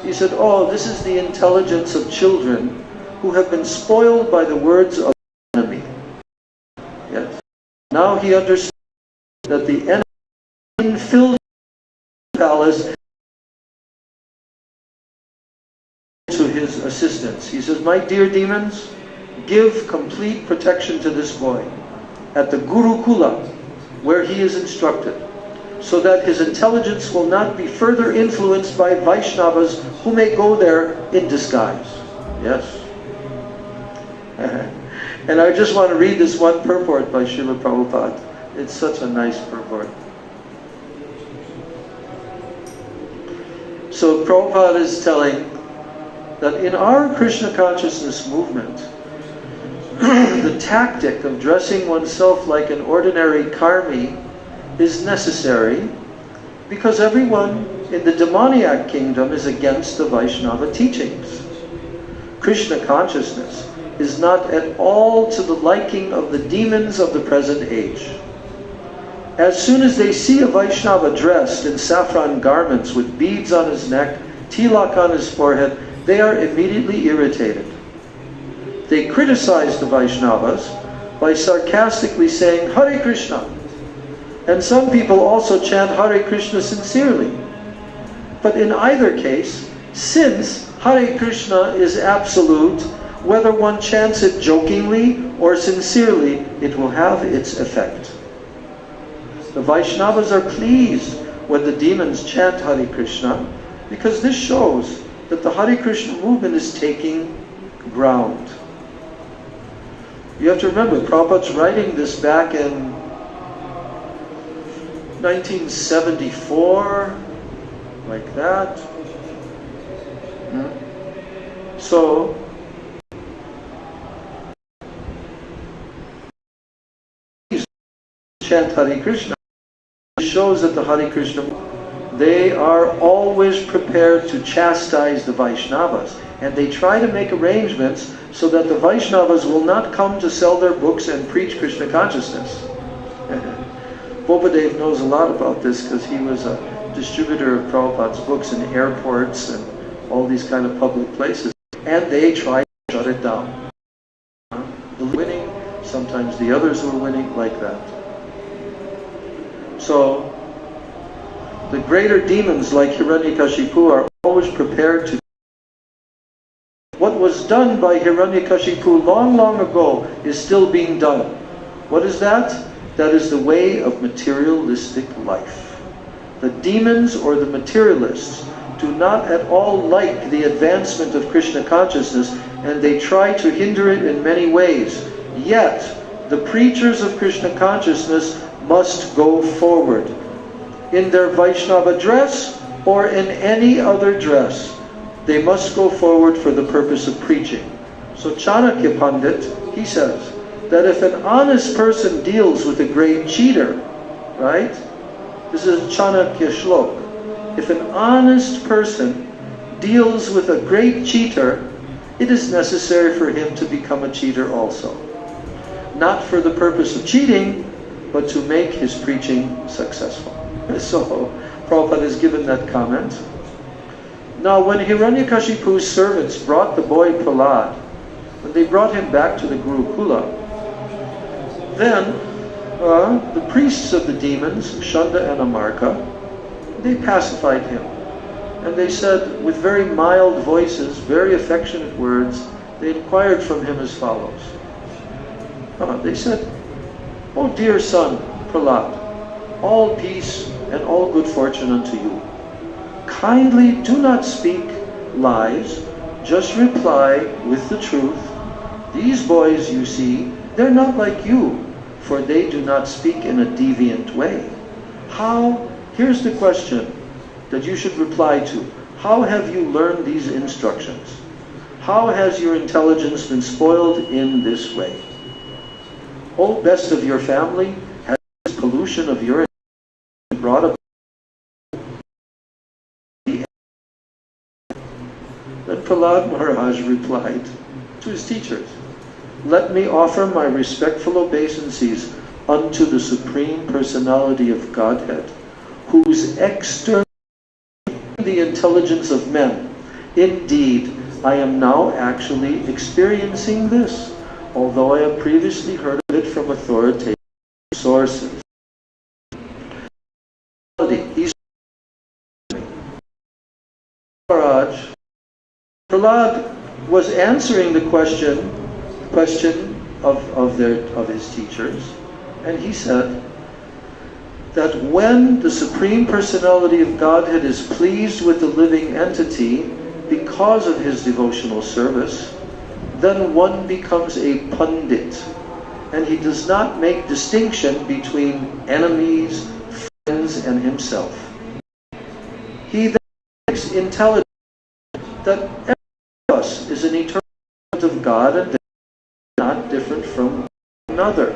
Speaker 1: He said, "Oh, this is the intelligence of children who have been spoiled by the words of the enemy." Yes. Now he understood that the enemy filled the palace to his assistance. He says, "My dear demons, give complete protection to this boy at the Gurukula, where he is instructed, so that his intelligence will not be further influenced by Vaishnavas who may go there in disguise." Yes. And I just want to read this one purport by Srila Prabhupada. It's such a nice purport. So Prabhupada is telling that in our Krishna consciousness movement, the tactic of dressing oneself like an ordinary karmi is necessary because everyone in the demoniac kingdom is against the Vaishnava teachings. Krishna consciousness is not at all to the liking of the demons of the present age. As soon as they see a Vaishnava dressed in saffron garments with beads on his neck, tilak on his forehead, they are immediately irritated. They criticize the Vaishnavas by sarcastically saying, "Hare Krishna." And some people also chant Hare Krishna sincerely. But in either case, since Hare Krishna is absolute, whether one chants it jokingly or sincerely, it will have its effect. The Vaishnavas are pleased when the demons chant Hare Krishna because this shows that the Hare Krishna movement is taking ground. You have to remember, Prabhupada's writing this back in 1974, like that. So, chant Hare Krishna. It shows that the Hare Krishna, they are always prepared to chastise the Vaishnavas, and they try to make arrangements so that the Vaishnavas will not come to sell their books and preach Krishna consciousness. Bobadev knows a lot about this because he was a distributor of Prabhupada's books in airports and all these kind of public places, and they try to shut it down. The winning, sometimes the others were winning, like that. So, the greater demons like Hiranyakashipu are always prepared to. What was done by Hiranyakashipu long, long ago is still being done. What is that? That is the way of materialistic life. The demons or the materialists do not at all like the advancement of Krishna consciousness, and they try to hinder it in many ways. Yet, the preachers of Krishna consciousness must go forward in their Vaishnava dress or in any other dress. They must go forward for the purpose of preaching. So Chanakya Pandit, he says that if an honest person deals with a great cheater, right? This is Chanakya Shlok. If an honest person deals with a great cheater, it is necessary for him to become a cheater also. Not for the purpose of cheating, but to make his preaching successful. So, Prabhupada has given that comment. Now, when Hiranyakashipu's servants brought the boy Prahlad, when they brought him back to the Gurukula, then the priests of the demons, Shanda and Amarka, they pacified him. And they said, with very mild voices, very affectionate words, they inquired from him as follows. They said, "Oh dear son, Prahlad, all peace and all good fortune unto you. Kindly do not speak lies, just reply with the truth. These boys, you see, they're not like you. for they do not speak in a deviant way. How? Here's the question that you should reply to. How have you learned these instructions? How has your intelligence been spoiled in this way? O best of your family, has this pollution of your brought about? Then Prahlad Maharaj replied to his teachers, let me offer my respectful obeisances unto the Supreme Personality of Godhead, whose external the intelligence of men. Indeed, I am now actually experiencing this, although I have previously heard of it from authoritative sources. He's Maharaj. Prahlad was answering the question of his teachers, and he said that when the Supreme Personality of Godhead is pleased with the living entity because of his devotional service, then one becomes a pundit, and he does not make distinction between enemies, friends, and himself. He then makes intelligent that every one of us is an eternal of God and not different from another.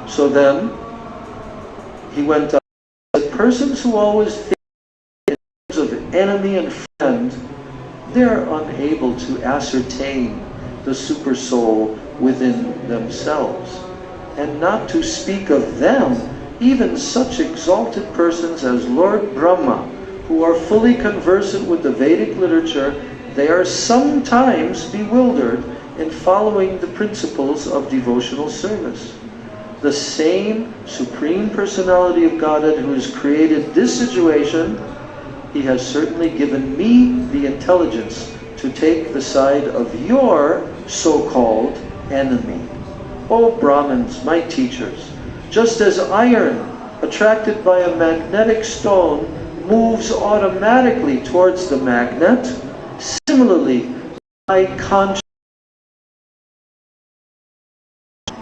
Speaker 1: So then he went on. The persons who always think in terms of enemy and friend, they're unable to ascertain the super soul within themselves. And not to speak of them, even such exalted persons as Lord Brahma, who are fully conversant with the Vedic literature, they are sometimes bewildered in following the principles of devotional service. The same Supreme Personality of Godhead who has created this situation, He has certainly given me the intelligence to take the side of your so-called enemy. O Brahmins, my teachers, just as iron attracted by a magnetic stone moves automatically towards the magnet, similarly, my conscience,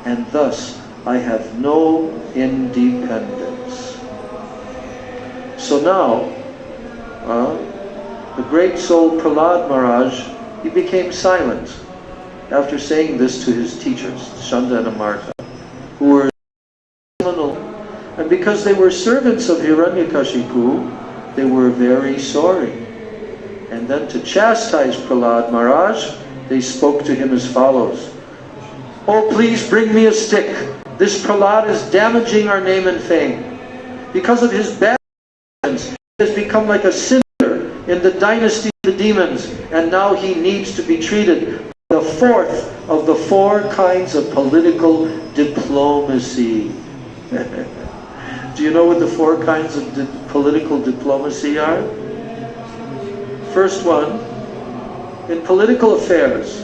Speaker 1: and thus I have no independence. So now, the great soul Prahlad Maharaj, he became silent after saying this to his teachers, Chanda and Amarta, who were seminal, and because they were servants of Hiranyakashipu, they were very sorry. And then to chastise Prahlad Maharaj, they spoke to him as follows. Oh, please bring me a stick. This Prahlad is damaging our name and fame. Because of his bad actions, he has become like a cinder in the dynasty of the demons, and now he needs to be treated the fourth of the four kinds of political diplomacy. Do you know what the four kinds of political diplomacy are? First one, in political affairs,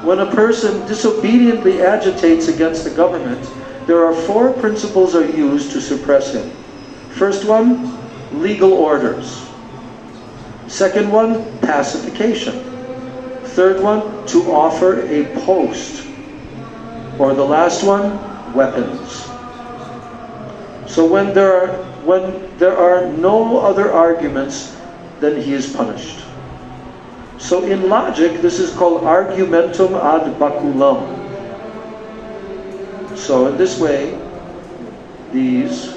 Speaker 1: when a person disobediently agitates against the government, there are four principles are used to suppress him. First one, legal orders. Second one, pacification. Third one, to offer a post. Or the last one, weapons. So when there are no other arguments, then he is punished. So in logic, this is called argumentum ad baculum. So in this way, these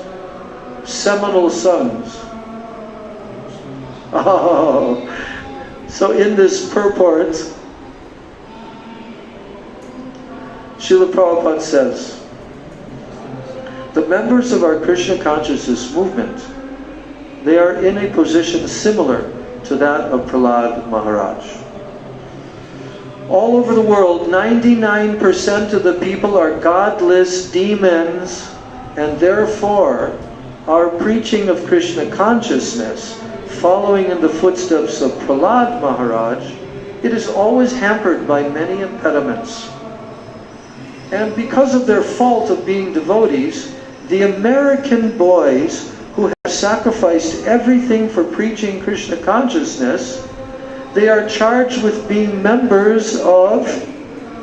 Speaker 1: seminal sons. Oh, so in this purport, Srila Prabhupada says, the members of our Krishna consciousness movement, they are in a position similar to that of Prahlad Maharaj. All over the world, 99% of the people are godless demons, and therefore our preaching of Krishna consciousness, following in the footsteps of Prahlad Maharaj, it is always hampered by many impediments. And because of their fault of being devotees, the American boys who have sacrificed everything for preaching Krishna consciousness, they are charged with being members of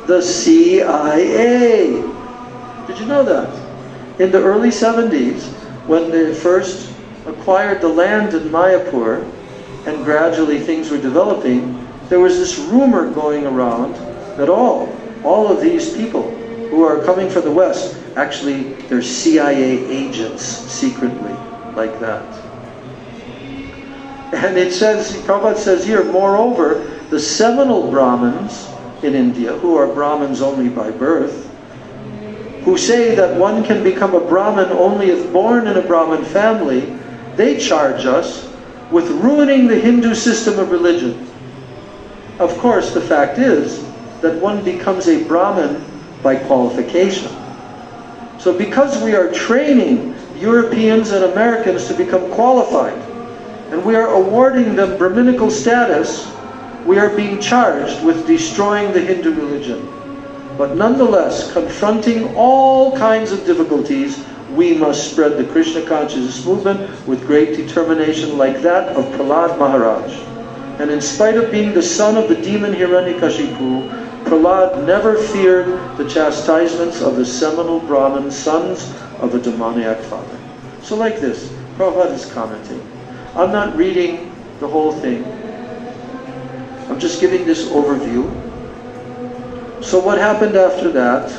Speaker 1: the CIA. Did you know that? In the early 70s, when they first acquired the land in Mayapur, and gradually things were developing, there was this rumor going around that all of these people who are coming from the West, actually they're CIA agents secretly, like that. And it says, Prabhupada says here, moreover, the seminal Brahmins in India, who are Brahmins only by birth, who say that one can become a Brahmin only if born in a Brahmin family, they charge us with ruining the Hindu system of religion. Of course, the fact is that one becomes a Brahmin by qualification. So because we are training Europeans and Americans to become qualified, and we are awarding them Brahminical status, we are being charged with destroying the Hindu religion. But nonetheless, confronting all kinds of difficulties, we must spread the Krishna consciousness movement with great determination like that of Prahlad Maharaj. And in spite of being the son of the demon Hiranyakashipu, Prahlad never feared the chastisements of the seminal Brahmin sons of a demoniac father. So like this, Prabhupada is commenting. I'm not reading the whole thing. I'm just giving this overview. So what happened after that?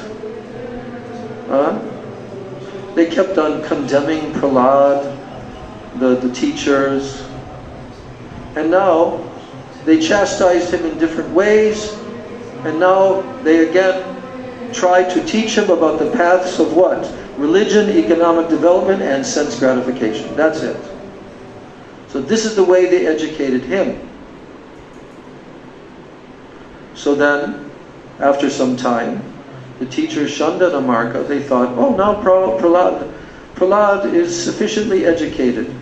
Speaker 1: They kept on condemning Prahlad, the teachers, and now they chastised him in different ways, and now they again try to teach him about the paths of what? Religion, economic development, and sense gratification. That's it. So this is the way they educated him. So then, after some time, the teacher Shandana Marka, they thought, oh, now Prahlad is sufficiently educated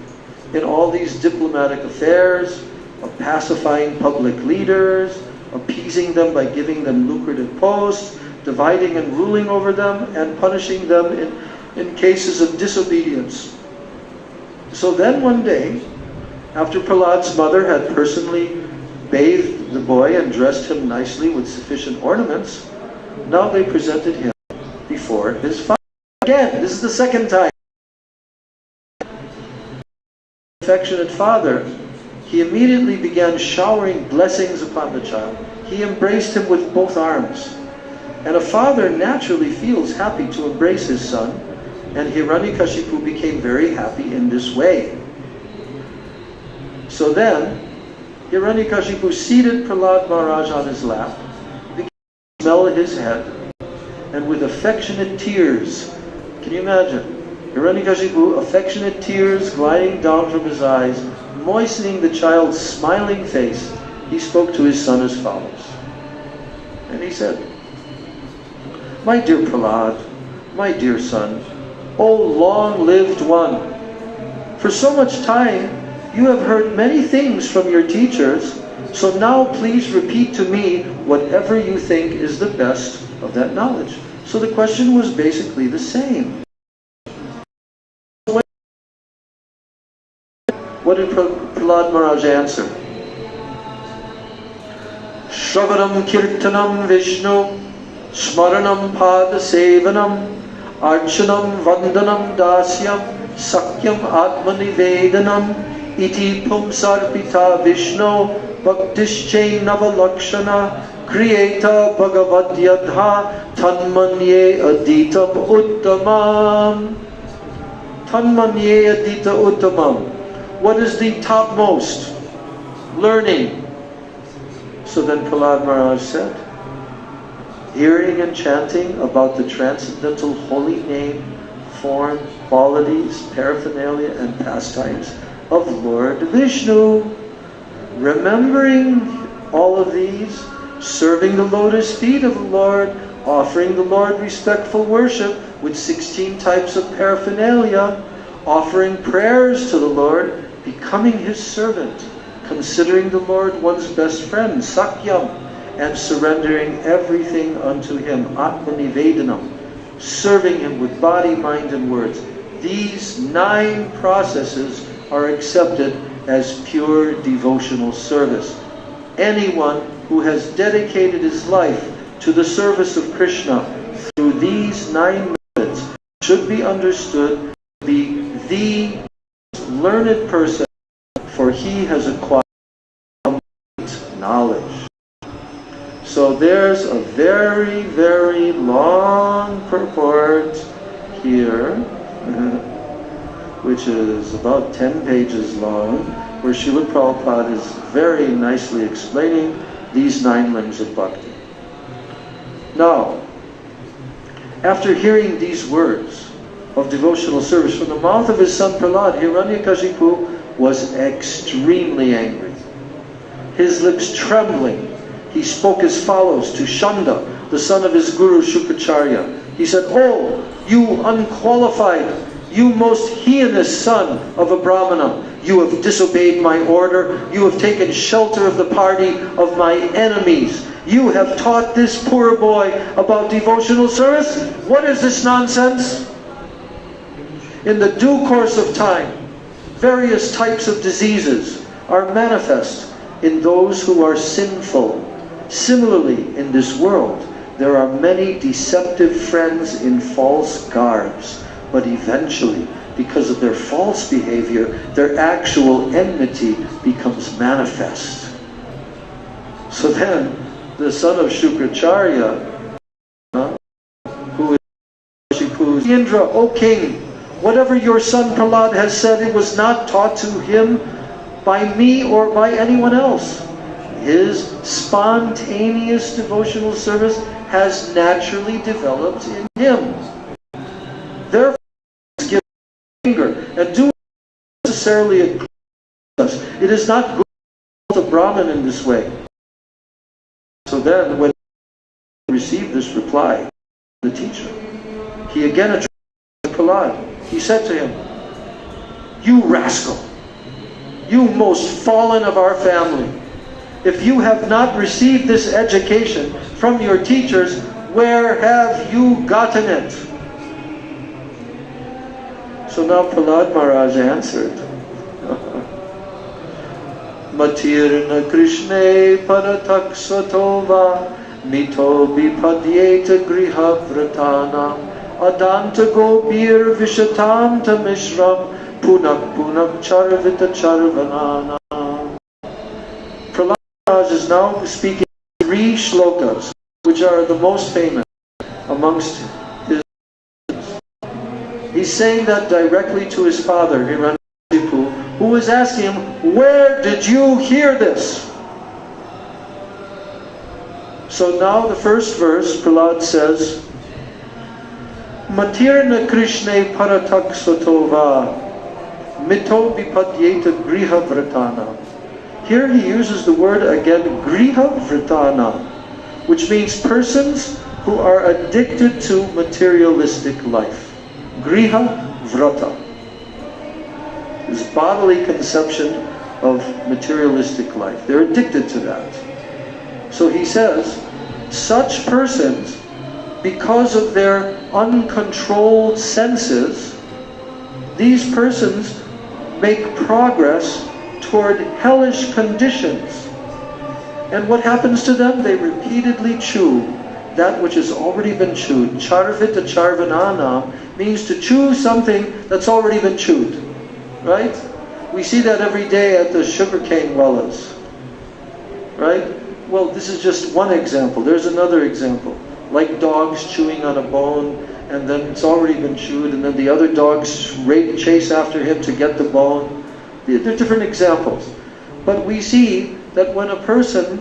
Speaker 1: in all these diplomatic affairs, of pacifying public leaders, appeasing them by giving them lucrative posts, dividing and ruling over them, and punishing them in cases of disobedience. So then one day, after Prahlad's mother had personally bathed the boy and dressed him nicely with sufficient ornaments, now they presented him before his father. Again, this is the second time. Affectionate father, he immediately began showering blessings upon the child. He embraced him with both arms. And a father naturally feels happy to embrace his son, and Hiranyakashipu became very happy in this way. So then, Hiranyakashipu seated Prahlad Maharaj on his lap, began to smell his head, and with affectionate tears, can you imagine? Hiranyakashipu, affectionate tears gliding down from his eyes, moistening the child's smiling face, he spoke to his son as follows. And he said, "My dear Prahlad, my dear son, O long-lived one, for so much time you have heard many things from your teachers, so now please repeat to me whatever you think is the best of that knowledge." So the question was basically the same. What did Prahlad Maharaj answer? Shravanam kirtanam Vishnu, Smaranam pada sevanam, Archanam vandanam dasyam, Sakyam atmanivedanam, Iti pumsarpita Vishnu, Bhaktische navalakshana, Kriyeta bhagavadyadha, Tanmanye aditam uttamam. Tanmanye adita uttamam. What is the topmost? Learning. So then Prahlad Maharaj said, hearing and chanting about the transcendental holy name, form, qualities, paraphernalia, and pastimes of Lord Vishnu. Remembering all of these, serving the lotus feet of the Lord, offering the Lord respectful worship with 16 types of paraphernalia, offering prayers to the Lord, becoming His servant, considering the Lord one's best friend, Sakyam, and surrendering everything unto Him, Atmanivedanam, serving Him with body, mind, and words. These 9 processes are accepted as pure devotional service. Anyone who has dedicated his life to the service of Krishna through these 9 methods should be understood to be the learned person, for he has acquired complete knowledge. So there's a very, very long purport here, which is about 10 pages long, where Srila Prabhupada is very nicely explaining these 9 limbs of bhakti. Now, after hearing these words of devotional service from the mouth of his son Prahlad, Hiranyakashipu was extremely angry. His lips trembling, he spoke as follows to Shanda, the son of his guru Shukracharya. He said, "Oh, you unqualified, you most heinous son of a Brahmana, you have disobeyed my order, you have taken shelter of the party of my enemies. You have taught this poor boy about devotional service? What is this nonsense?" In the due course of time, various types of diseases are manifest in those who are sinful. Similarly, in this world, there are many deceptive friends in false garbs, but eventually, because of their false behavior, their actual enmity becomes manifest. So then, the son of Shukracharya, who is Indra, O king, whatever your son Prahlad has said, it was not taught to him by me or by anyone else. His spontaneous devotional service has naturally developed in him. Therefore, give anger and do not necessarily agree with us. It is not good to the Brahmin in this way. So then, when he received this reply from the teacher, he again addressed Prahlad. He said to him, "You rascal, you most fallen of our family, if you have not received this education from your teachers, where have you gotten it?" So now Prahlad Maharaj answered, "Matirna Krishne paratak satova mito bipadyeta griha vratana adanta gobir vishatanta mishram punak punak charvita charvanana." Prahlad Maharaj is now speaking 3 shlokas, which are the most famous amongst his. He's saying that directly to his father, Hiranyakashipu, who was asking him, "Where did you hear this?" So now the first verse, Prahlad says, "Matirna Krishne paratak sotova mito bipadyeta griha vratana." Here he uses the word again, griha vratana, which means persons who are addicted to materialistic life. Griha vrata is bodily conception of materialistic life. They're addicted to that. So he says, such persons, because of their uncontrolled senses, these persons make progress toward hellish conditions. And what happens to them? They repeatedly chew that which has already been chewed. Charvita charvanana means to chew something that's already been chewed. Right? We see that every day at the sugarcane wallahs. Right? Well, this is just one example. There's another example. Like dogs chewing on a bone, and then it's already been chewed, and then the other dogs chase after him to get the bone. They're different examples. But we see that when a person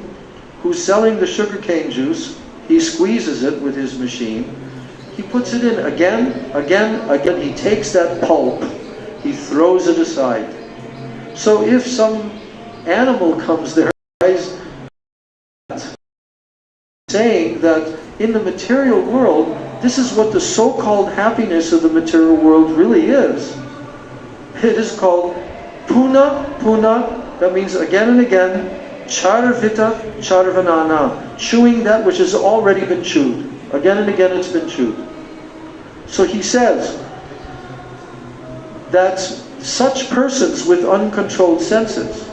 Speaker 1: who's selling the sugarcane juice, he squeezes it with his machine, he puts it in again, he takes that pulp, he throws it aside. So if some animal comes there, saying that in the material world, this is what the so-called happiness of the material world really is. It is called puna, that means again and again, charvita, charvanana, chewing that which has already been chewed. Again and again it's been chewed. So he says that such persons with uncontrolled senses,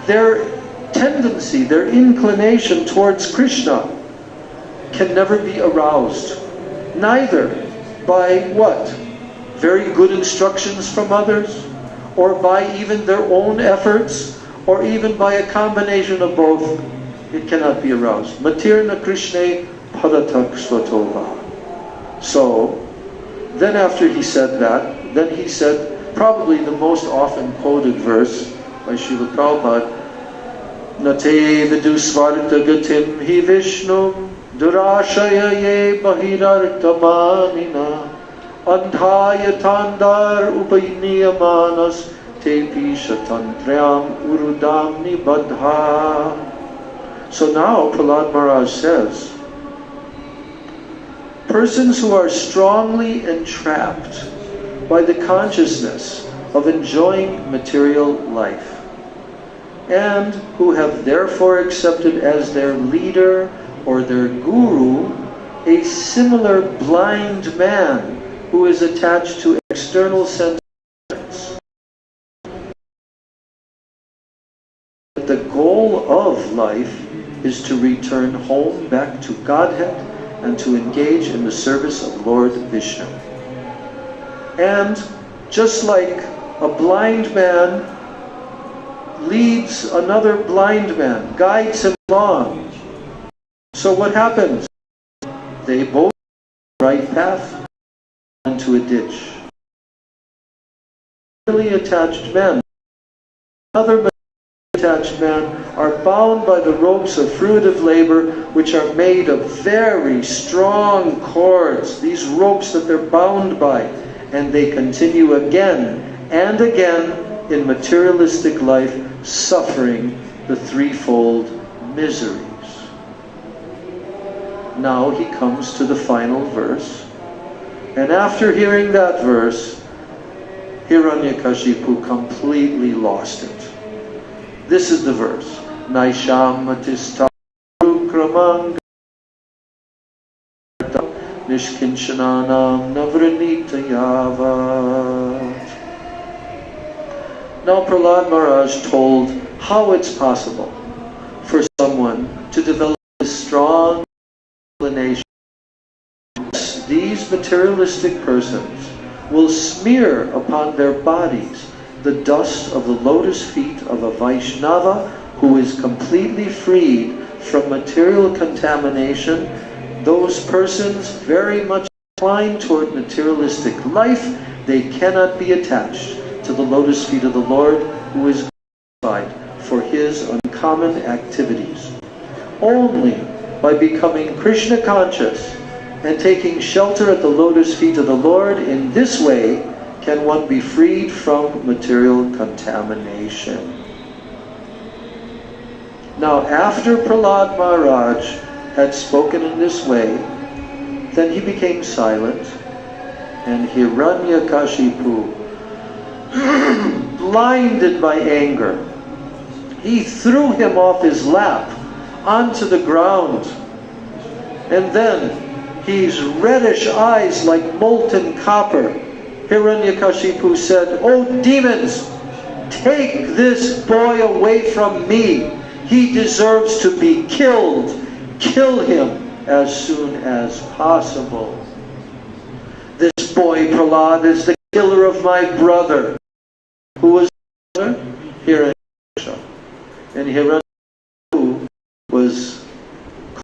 Speaker 1: their tendency, their inclination towards Krishna can never be aroused, neither by what? Very good instructions from others, or by even their own efforts, or even by a combination of both. It cannot be aroused. Matirna Krishne Padatak Svatova. So, then after he said that, then he said probably the most often quoted verse by Srila Prabhupada, Nate vidusvarta gatim hi Vishnu durashaya ye bahirartamanina andhaya tandar upayniyamanas te pishatantrayam urudam nibadha. So now Prahlad Maharaj says, persons who are strongly entrapped by the consciousness of enjoying material life, and who have therefore accepted as their leader or their guru a similar blind man who is attached to external sensations. The goal of life is to return home back to Godhead and to engage in the service of Lord Vishnu. And just like a blind man leads another blind man, guides him along, so what happens? They both the right path into a ditch. Really attached men, other attached men are bound by the ropes of fruitive labor, which are made of very strong cords, these ropes that they're bound by, and they continue again and again in materialistic life, suffering the threefold miseries. Now he comes to the final verse, and after hearing that verse, Hiranyakashipu completely lost it. This is the verse. Naisham matista rukramang nishkinchananam navranita yavat. Now Prahlad Maharaj told how it's possible for someone to develop this strong inclination. These materialistic persons will smear upon their bodies the dust of the lotus feet of a Vaishnava who is completely freed from material contamination. Those persons very much inclined toward materialistic life, they cannot be attached to the lotus feet of the Lord, who is glorified for his uncommon activities. Only by becoming Krishna conscious and taking shelter at the lotus feet of the Lord in this way can one be freed from material contamination. Now, after Prahlad Maharaj had spoken in this way, then he became silent, and Hiranyakashipu, blinded by anger, he threw him off his lap onto the ground, and then his reddish eyes like molten copper, Hiranyakashipu said, "Oh demons, take this boy away from me. He deserves to be killed. Kill him as soon as possible. This boy, Prahlad, is the killer of my brother." Who was the brother? Hiranyakashipu. And Hiranyakashipu was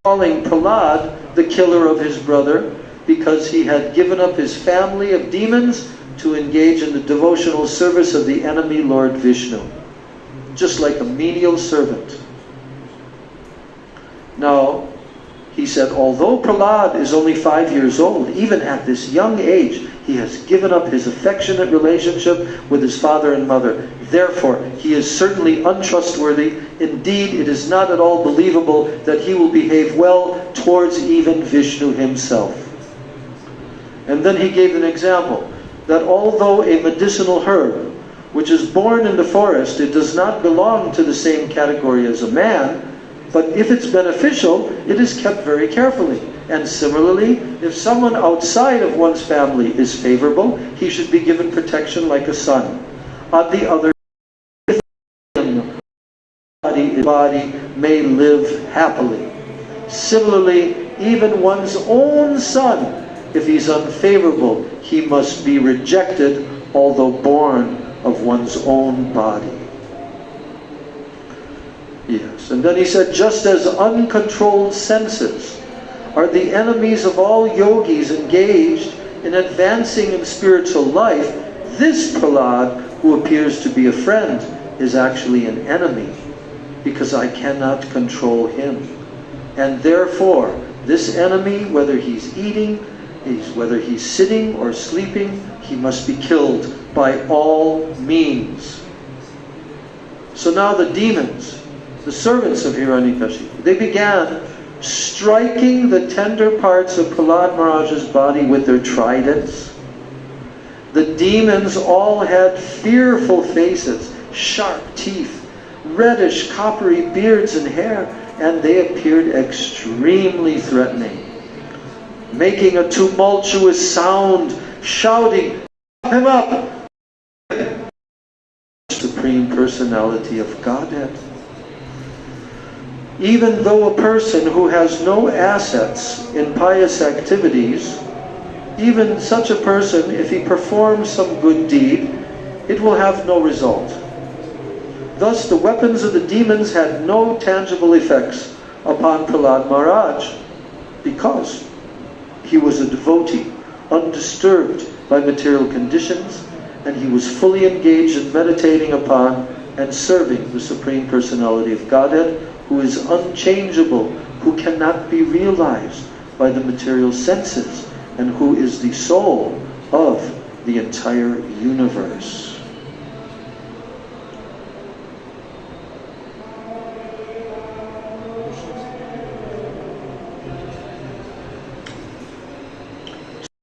Speaker 1: calling Prahlad the killer of his brother because he had given up his family of demons to engage in the devotional service of the enemy Lord Vishnu, just like a menial servant. Now, he said, although Prahlad is only 5 years old, even at this young age, he has given up his affectionate relationship with his father and mother. Therefore, he is certainly untrustworthy. Indeed, it is not at all believable that he will behave well towards even Vishnu himself. And then he gave an example, that although a medicinal herb, which is born in the forest, it does not belong to the same category as a man, but if it's beneficial, it is kept very carefully. And similarly, if someone outside of one's family is favorable, he should be given protection like a son. On the other hand, body may live happily. Similarly, even one's own son, if he's unfavorable, he must be rejected, although born of one's own body. Yes, and then he said, just as uncontrolled senses are the enemies of all yogis engaged in advancing in spiritual life, this Prahlad, who appears to be a friend, is actually an enemy, because I cannot control him. And therefore, this enemy, whether he's eating, whether he's sitting or sleeping, he must be killed by all means. So now the demons, the servants of Hiranyakashipu, they began striking the tender parts of Prahlad Maharaj's body with their tridents. The demons all had fearful faces, sharp teeth, reddish coppery beards and hair, and they appeared extremely threatening, making a tumultuous sound, shouting, "Chop him up!" Supreme Personality of Godhead. Even though a person who has no assets in pious activities, even such a person, if he performs some good deed, it will have no result. Thus the weapons of the demons had no tangible effects upon Prahlad Maharaj, because he was a devotee, undisturbed by material conditions, and he was fully engaged in meditating upon and serving the Supreme Personality of Godhead, who is unchangeable, who cannot be realized by the material senses, and who is the soul of the entire universe.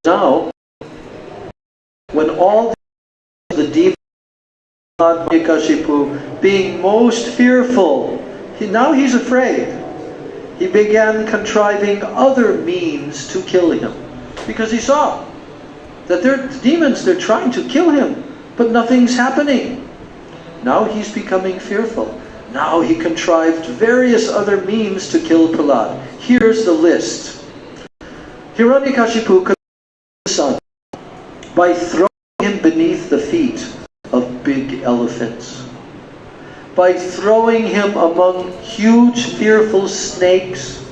Speaker 1: Now, when all the demons of Hiranyakashipu, being most fearful, now he's afraid. He began contriving other means to kill him, because he saw that they're demons, they're trying to kill him, but nothing's happening. Now he's becoming fearful. Now he contrived various other means to kill Prahlad. Here's the list. Hiranyakashipu killed his son by throwing him beneath the feet of big elephants, by throwing him among huge fearful snakes,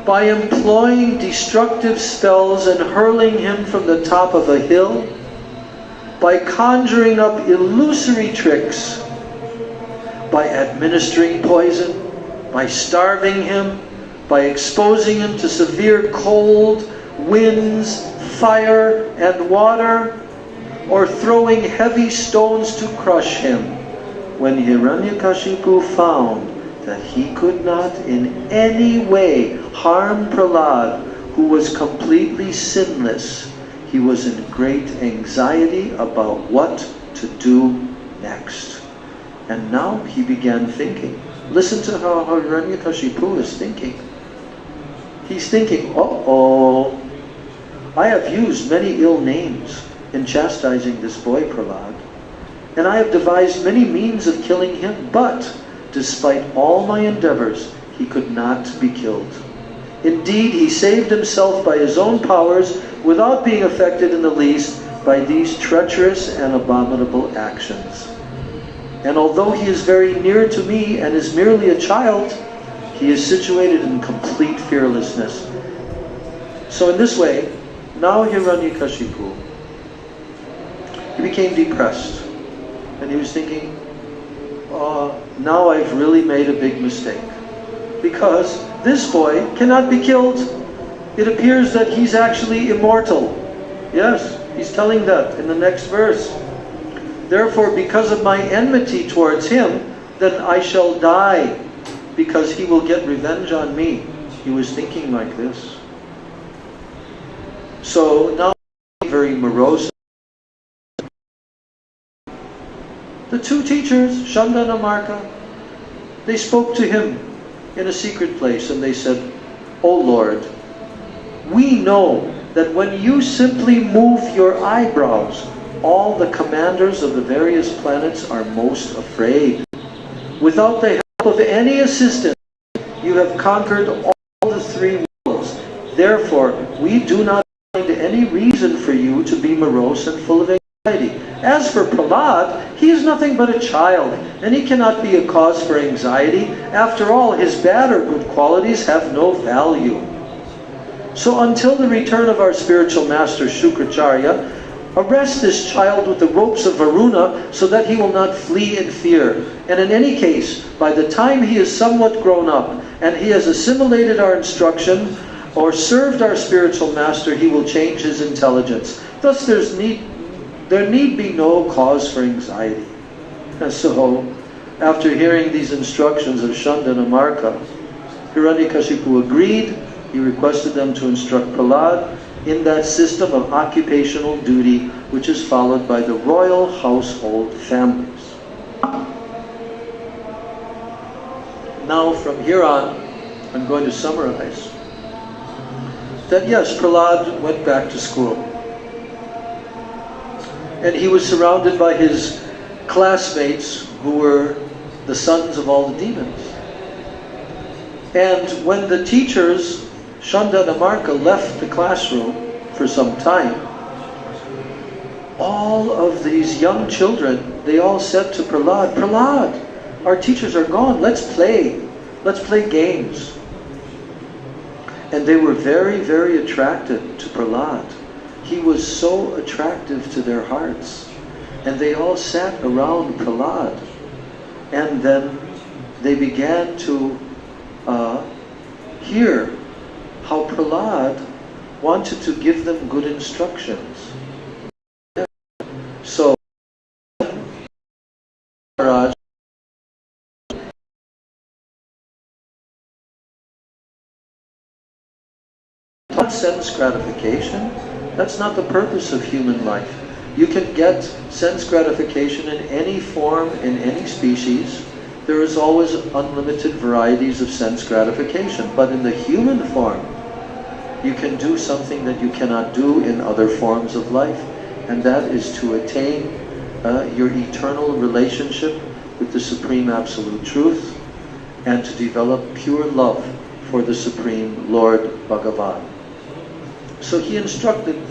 Speaker 1: by employing destructive spells and hurling him from the top of a hill, by conjuring up illusory tricks, by administering poison, by starving him, by exposing him to severe cold, winds, fire, and water, or throwing heavy stones to crush him. When Hiranyakashipu found that he could not in any way harm Prahlad, who was completely sinless, he was in great anxiety about what to do next. And now he began thinking. Listen to how Hiranyakashipu is thinking. He's thinking, uh-oh, I have used many ill names in chastising this boy Prahlad, and I have devised many means of killing him, but despite all my endeavors, he could not be killed. Indeed, he saved himself by his own powers without being affected in the least by these treacherous and abominable actions. And although he is very near to me and is merely a child, he is situated in complete fearlessness. So in this way, now Hiranyakashipu, he became depressed. And he was thinking, now I've really made a big mistake, because this boy cannot be killed. It appears that he's actually immortal. Yes, he's telling that in the next verse. Therefore, because of my enmity towards him, then I shall die, because he will get revenge on me. He was thinking like this. So now he's very morose. The two teachers, Shanda and Amarka, they spoke to him in a secret place, and they said, "O Lord, we know that when you simply move your eyebrows, all the commanders of the various planets are most afraid. Without the help of any assistance, you have conquered all the three worlds. Therefore, we do not find any reason for you to be morose and full of anxiety. As for Prahlad, he is nothing but a child, and he cannot be a cause for anxiety. After all, his bad or good qualities have no value. So until the return of our spiritual master Shukracharya, arrest this child with the ropes of Varuna so that he will not flee in fear. And in any case, by the time he is somewhat grown up and he has assimilated our instruction or served our spiritual master, he will change his intelligence. Thus there need be no cause for anxiety. And so, after hearing these instructions of Shanda and Amarka, Hiranyakashipu agreed. He requested them to instruct Prahlad in that system of occupational duty which is followed by the royal household families. Now from here on, I'm going to summarize that yes, Prahlad went back to school. And he was surrounded by his classmates who were the sons of all the demons. And when the teachers, Shanda and Amarka, left the classroom for some time, all of these young children, they all said to Prahlad, Prahlad, our teachers are gone, let's play games. And they were very, very attracted to Prahlad. He was so attractive to their hearts. And they all sat around Prahlad. And then they began to hear how Prahlad wanted to give them good instructions. So, Maharaj not sense gratification. That's not the purpose of human life. You can get sense gratification in any form, in any species. There is always unlimited varieties of sense gratification. But in the human form, you can do something that you cannot do in other forms of life. And that is to attain your eternal relationship with the Supreme Absolute Truth and to develop pure love for the Supreme Lord Bhagavan. So he instructed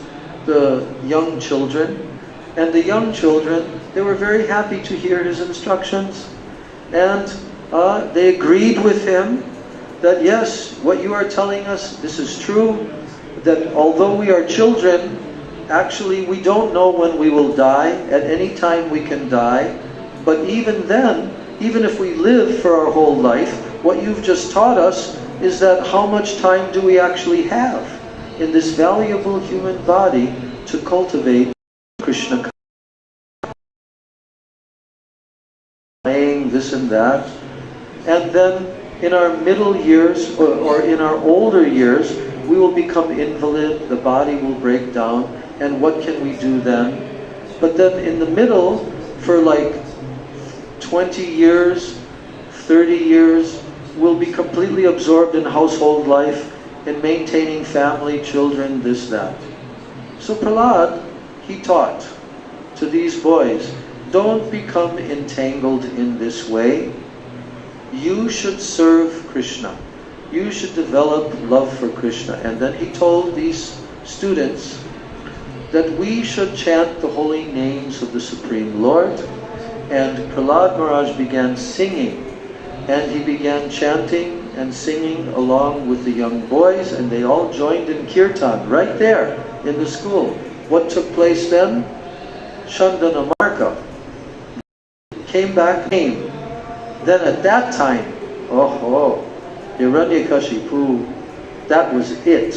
Speaker 1: the young children, and the young children, they were very happy to hear his instructions. And they agreed with him that yes, what you are telling us, this is true, that although we are children, actually we don't know when we will die. At any time we can die. But even then, even if we live for our whole life, what you've just taught us is that how much time do we actually have in this valuable human body to cultivate Krishna playing this and that. And then in our middle years or in our older years, we will become invalid, the body will break down, and what can we do then? But then in the middle, for like 20 years, 30 years, we'll be completely absorbed in household life, in maintaining family, children, this, that. So Prahlad, he taught to these boys, don't become entangled in this way. You should serve Krishna. You should develop love for Krishna. And then he told these students that we should chant the holy names of the Supreme Lord. And Prahlad Maharaj began singing. And he began chanting and singing along with the young boys. And they all joined in kirtan right there in the school. What took place then? Shanda and Amarka came back. Then at that time, Hiranyakashipu, that was it.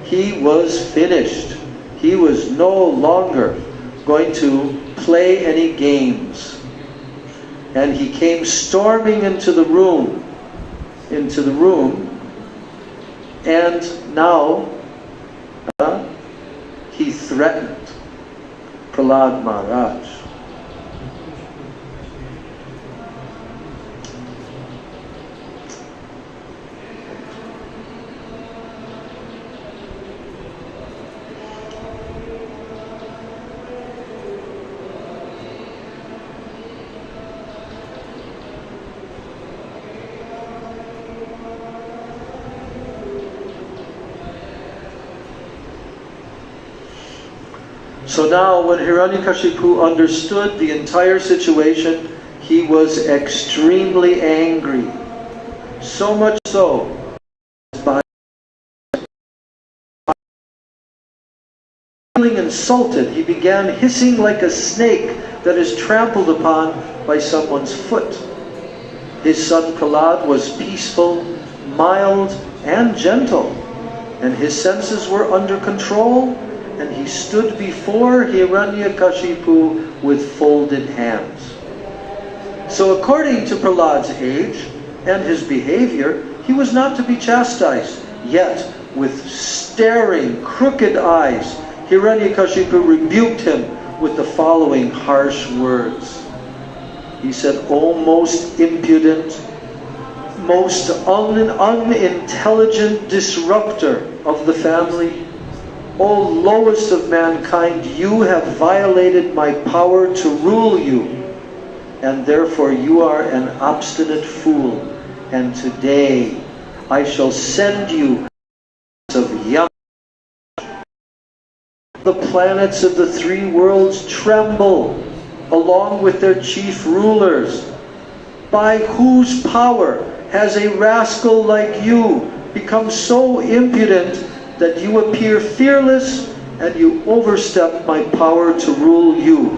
Speaker 1: He was finished. He was no longer going to play any games. And he came storming into the room, and now he threatened Prahlad Maharaj. So now when Hiranyakashipu understood the entire situation, he was extremely angry. So much so, by feeling insulted, he began hissing like a snake that is trampled upon by someone's foot. His son Prahlad was peaceful, mild, and gentle, and his senses were under control, and he stood before Hiranyakashipu with folded hands. So according to Prahlad's age and his behavior, he was not to be chastised. Yet, with staring, crooked eyes, Hiranyakashipu rebuked him with the following harsh words. He said, "O most impudent, most unintelligent disruptor of the family, O lowest of mankind, you have violated my power to rule you, and therefore you are an obstinate fool, and today I shall send you of young. The planets of the three worlds tremble, along with their chief rulers. By whose power has a rascal like you become so impudent that you appear fearless and you overstep my power to rule you?"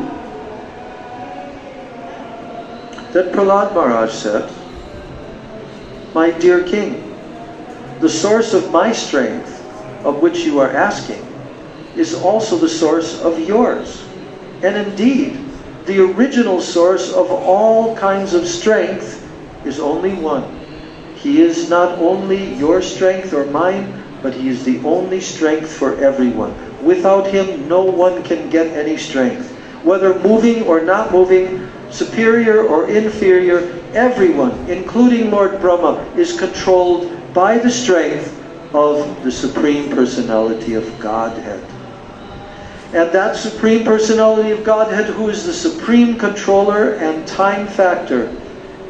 Speaker 1: Then Prahlad Maharaj said, "My dear king, the source of my strength, of which you are asking, is also the source of yours. And indeed, the original source of all kinds of strength is only one. He is not only your strength or mine, but he is the only strength for everyone. Without him, no one can get any strength. Whether moving or not moving, superior or inferior, everyone, including Lord Brahma, is controlled by the strength of the Supreme Personality of Godhead. And that Supreme Personality of Godhead, who is the supreme controller and time factor,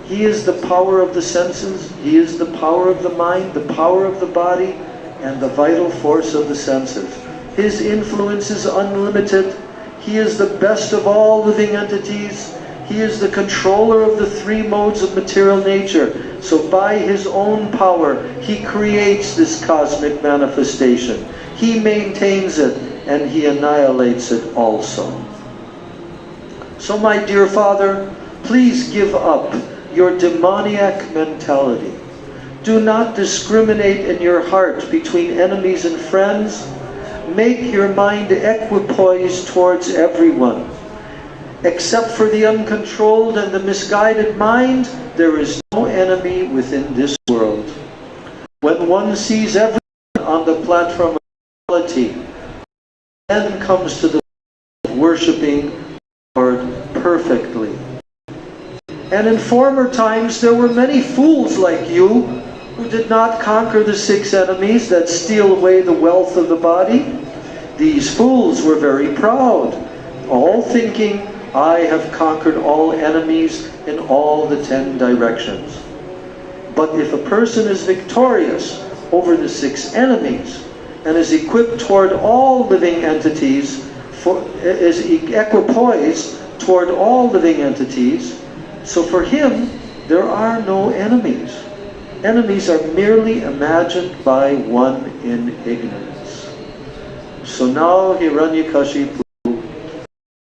Speaker 1: he is the power of the senses, he is the power of the mind, the power of the body, and the vital force of the senses. His influence is unlimited. He is the best of all living entities. He is the controller of the three modes of material nature. So by his own power, he creates this cosmic manifestation. He maintains it, and he annihilates it also. So my dear father, please give up your demoniac mentality. Do not discriminate in your heart between enemies and friends. Make your mind equipoised towards everyone. Except for the uncontrolled and the misguided mind, there is no enemy within this world. When one sees everyone on the platform of reality, then comes to the worshipping Lord perfectly. And in former times there were many fools like you who did not conquer the 6 enemies that steal away the wealth of the body. These fools were very proud, all thinking, I have conquered all enemies in all the 10 directions. But if a person is victorious over the 6 enemies and is equipped toward all living entities, is equipoised toward all living entities, so for him there are no enemies. Enemies are merely imagined by one in ignorance. So now Hiranyakashipu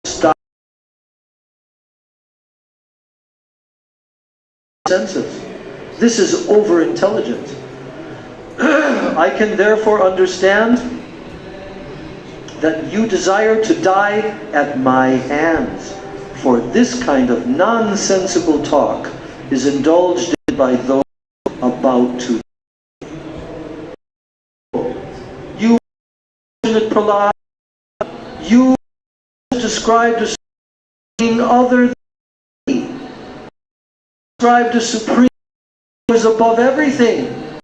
Speaker 1: stopped senses. This is over-intelligent. I can therefore understand that you desire to die at my hands, for this kind of nonsensical talk is indulged in by those about to. You, Prahlad, you described a being other than me. Described a supreme who is above everything,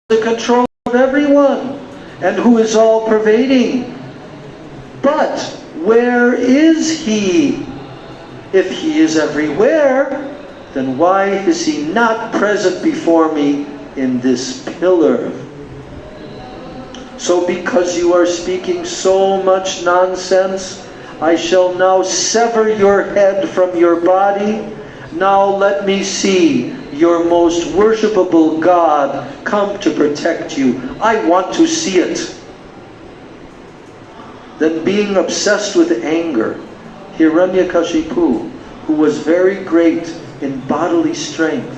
Speaker 1: the control of everyone, and who is all pervading. But where is he? If he is everywhere, then why is he not present before me in this pillar? So because you are speaking so much nonsense, I shall now sever your head from your body. Now let me see your most worshipable God come to protect you. I want to see it. Then being obsessed with anger, Hiranyakashipu, who was very great in bodily strength,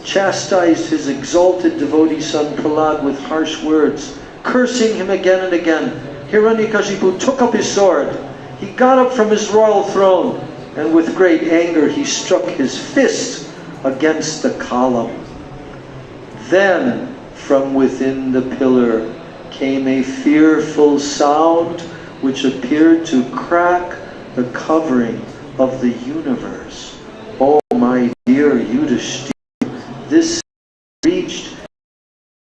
Speaker 1: chastised his exalted devotee son Prahlad with harsh words, cursing him again and again. Hiranyakashipu took up his sword. He got up from his royal throne, and with great anger he struck his fist against the column. Then from within the pillar came a fearful sound which appeared to crack the covering of the universe. Oh my dear Yudhishthira, this reached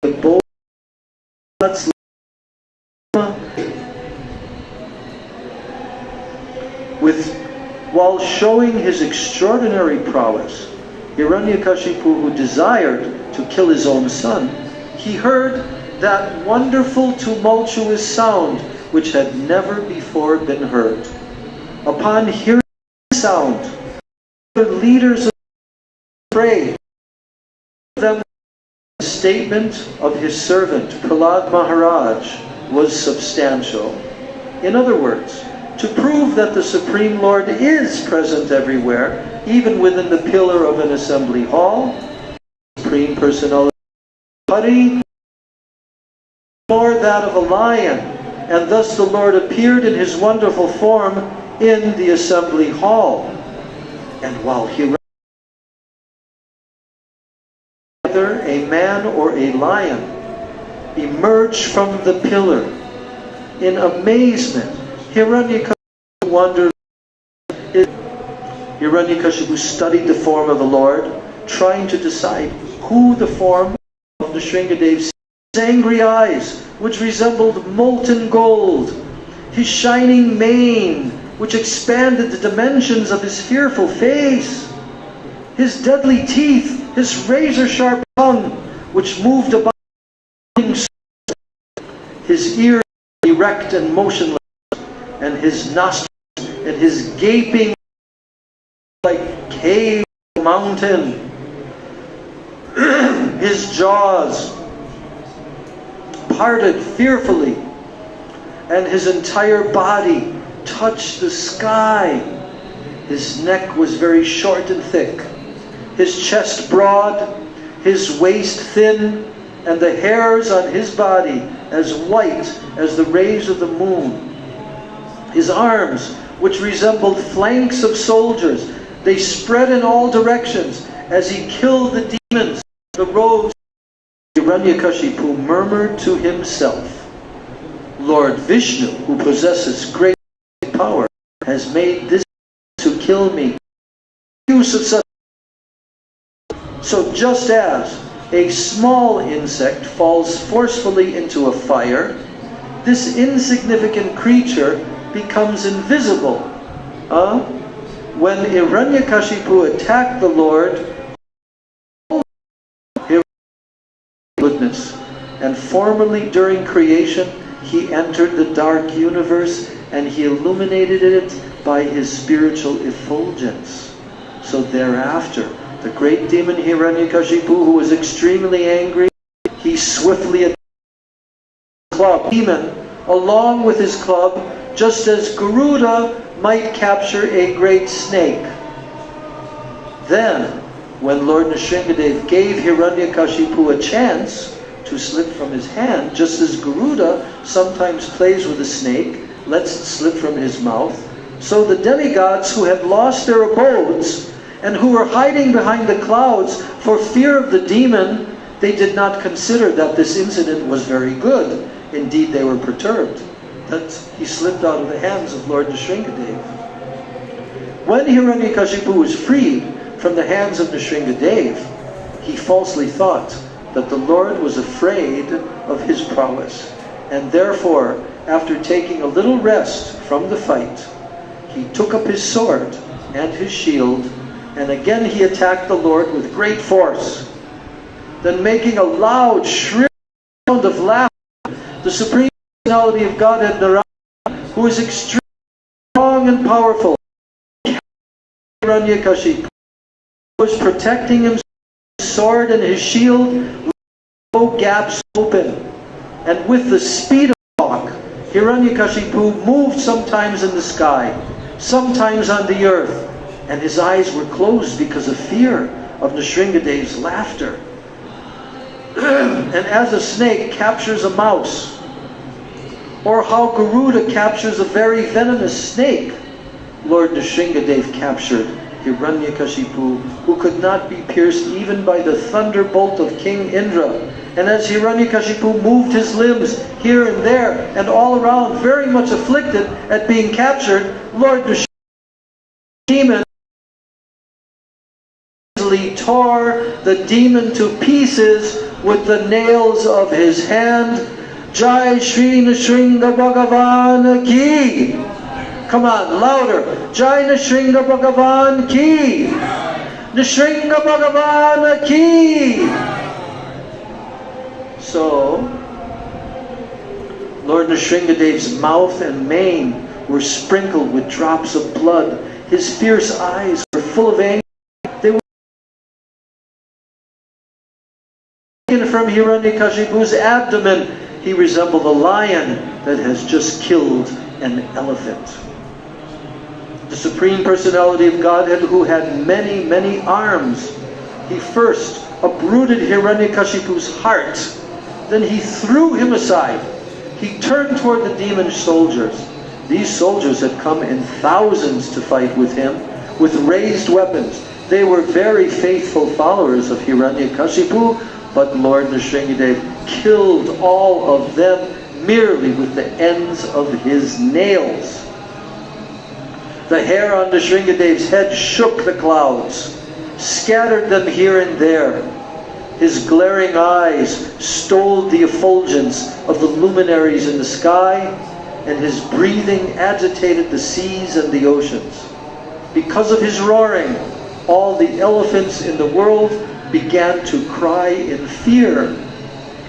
Speaker 1: the bowl while showing his extraordinary prowess. Hiranyakashipu, who desired to kill his own son, he heard that wonderful tumultuous sound which had never before been heard. Upon hearing the sound, the leaders of prayed. Them the statement of his servant Prahlad Maharaj was substantial. In other words, to prove that the Supreme Lord is present everywhere, even within the pillar of an assembly hall, Supreme Personality Hari, nor that of a lion, and thus the Lord appeared in his wonderful form in the assembly hall. And while he either a man or a lion emerged from the pillar, in amazement, Hiranyakashipu wondered. Hiranyakashipu studied the form of the Lord, trying to decide who the form of Nrsingadev. His angry eyes, which resembled molten gold, his shining mane, which expanded the dimensions of his fearful face, his deadly teeth, his razor-sharp tongue, which moved about, his ears erect and motionless, and his nostrils and his gaping like cave mountain, his jaws parted fearfully, and his entire body touched the sky. His neck was very short and thick, his chest broad, his waist thin, and the hairs on his body as white as the rays of the moon. His arms, which resembled flanks of soldiers, they spread in all directions as he killed the demons, the rogues. Hiranyakashipu murmured to himself, Lord Vishnu, who possesses great power, has made this to kill me. Use of such. So just as a small insect falls forcefully into a fire, this insignificant creature becomes invisible. When Hiranyakashipu attacked the Lord, goodness, and formerly during creation he entered the dark universe and he illuminated it by his spiritual effulgence. So thereafter, the great demon Hiranyakashipu, who was extremely angry, he swiftly attacked the club demon along with his club, just as Garuda might capture a great snake. Then, when Lord Nrsingadev gave Hiranyakashipu a chance to slip from his hand, just as Garuda sometimes plays with a snake, lets it slip from his mouth, so the demigods who had lost their abodes and who were hiding behind the clouds for fear of the demon, they did not consider that this incident was very good. Indeed, they were perturbed that he slipped out of the hands of Lord Nrsingadev. When Hiranyakashipu was freed from the hands of Nrsingadev, he falsely thought that the Lord was afraid of his prowess, and therefore, after taking a little rest from the fight, he took up his sword and his shield, and again he attacked the Lord with great force. Then making a loud, shrill sound of laughter, the The Supreme Personality of Godhead, Narayana, who is extremely strong and powerful, Hiranyakashipu was protecting himself with his sword and his shield, no gaps open. And with the speed of thought, Hiranyakashipu moved sometimes in the sky, sometimes on the earth, and his eyes were closed because of fear of Nrsingadev's laughter. And as a snake captures a mouse, or how Garuda captures a very venomous snake, Lord Nrsingadev captured Hiranyakashipu, who could not be pierced even by the thunderbolt of King Indra. And as Hiranyakashipu moved his limbs here and there and all around, very much afflicted at being captured, Lord Nrsingadev, demon, easily tore the demon to pieces with the nails of his hand. Jai Shri Nrsinga Bhagavan Ki! Come on, louder! Jai Nrsinga Bhagavan Ki! Nrsinga Bhagavan Ki! So, Lord Nrsingadev's mouth and mane were sprinkled with drops of blood. His fierce eyes were full of anger. They were taken from Hiranyakashipu's abdomen. He resembled a lion that has just killed an elephant. The Supreme Personality of Godhead, who had many, many arms, he first uprooted Hiranyakashipu's heart. Then he threw him aside. He turned toward the demon soldiers. These soldiers had come in thousands to fight with him, with raised weapons. They were very faithful followers of Hiranyakashipu, but Lord Nrsingadev killed all of them merely with the ends of his nails. The hair on Nrsingadev's head shook the clouds, scattered them here and there. His glaring eyes stole the effulgence of the luminaries in the sky, and his breathing agitated the seas and the oceans. Because of his roaring, all the elephants in the world began to cry in fear.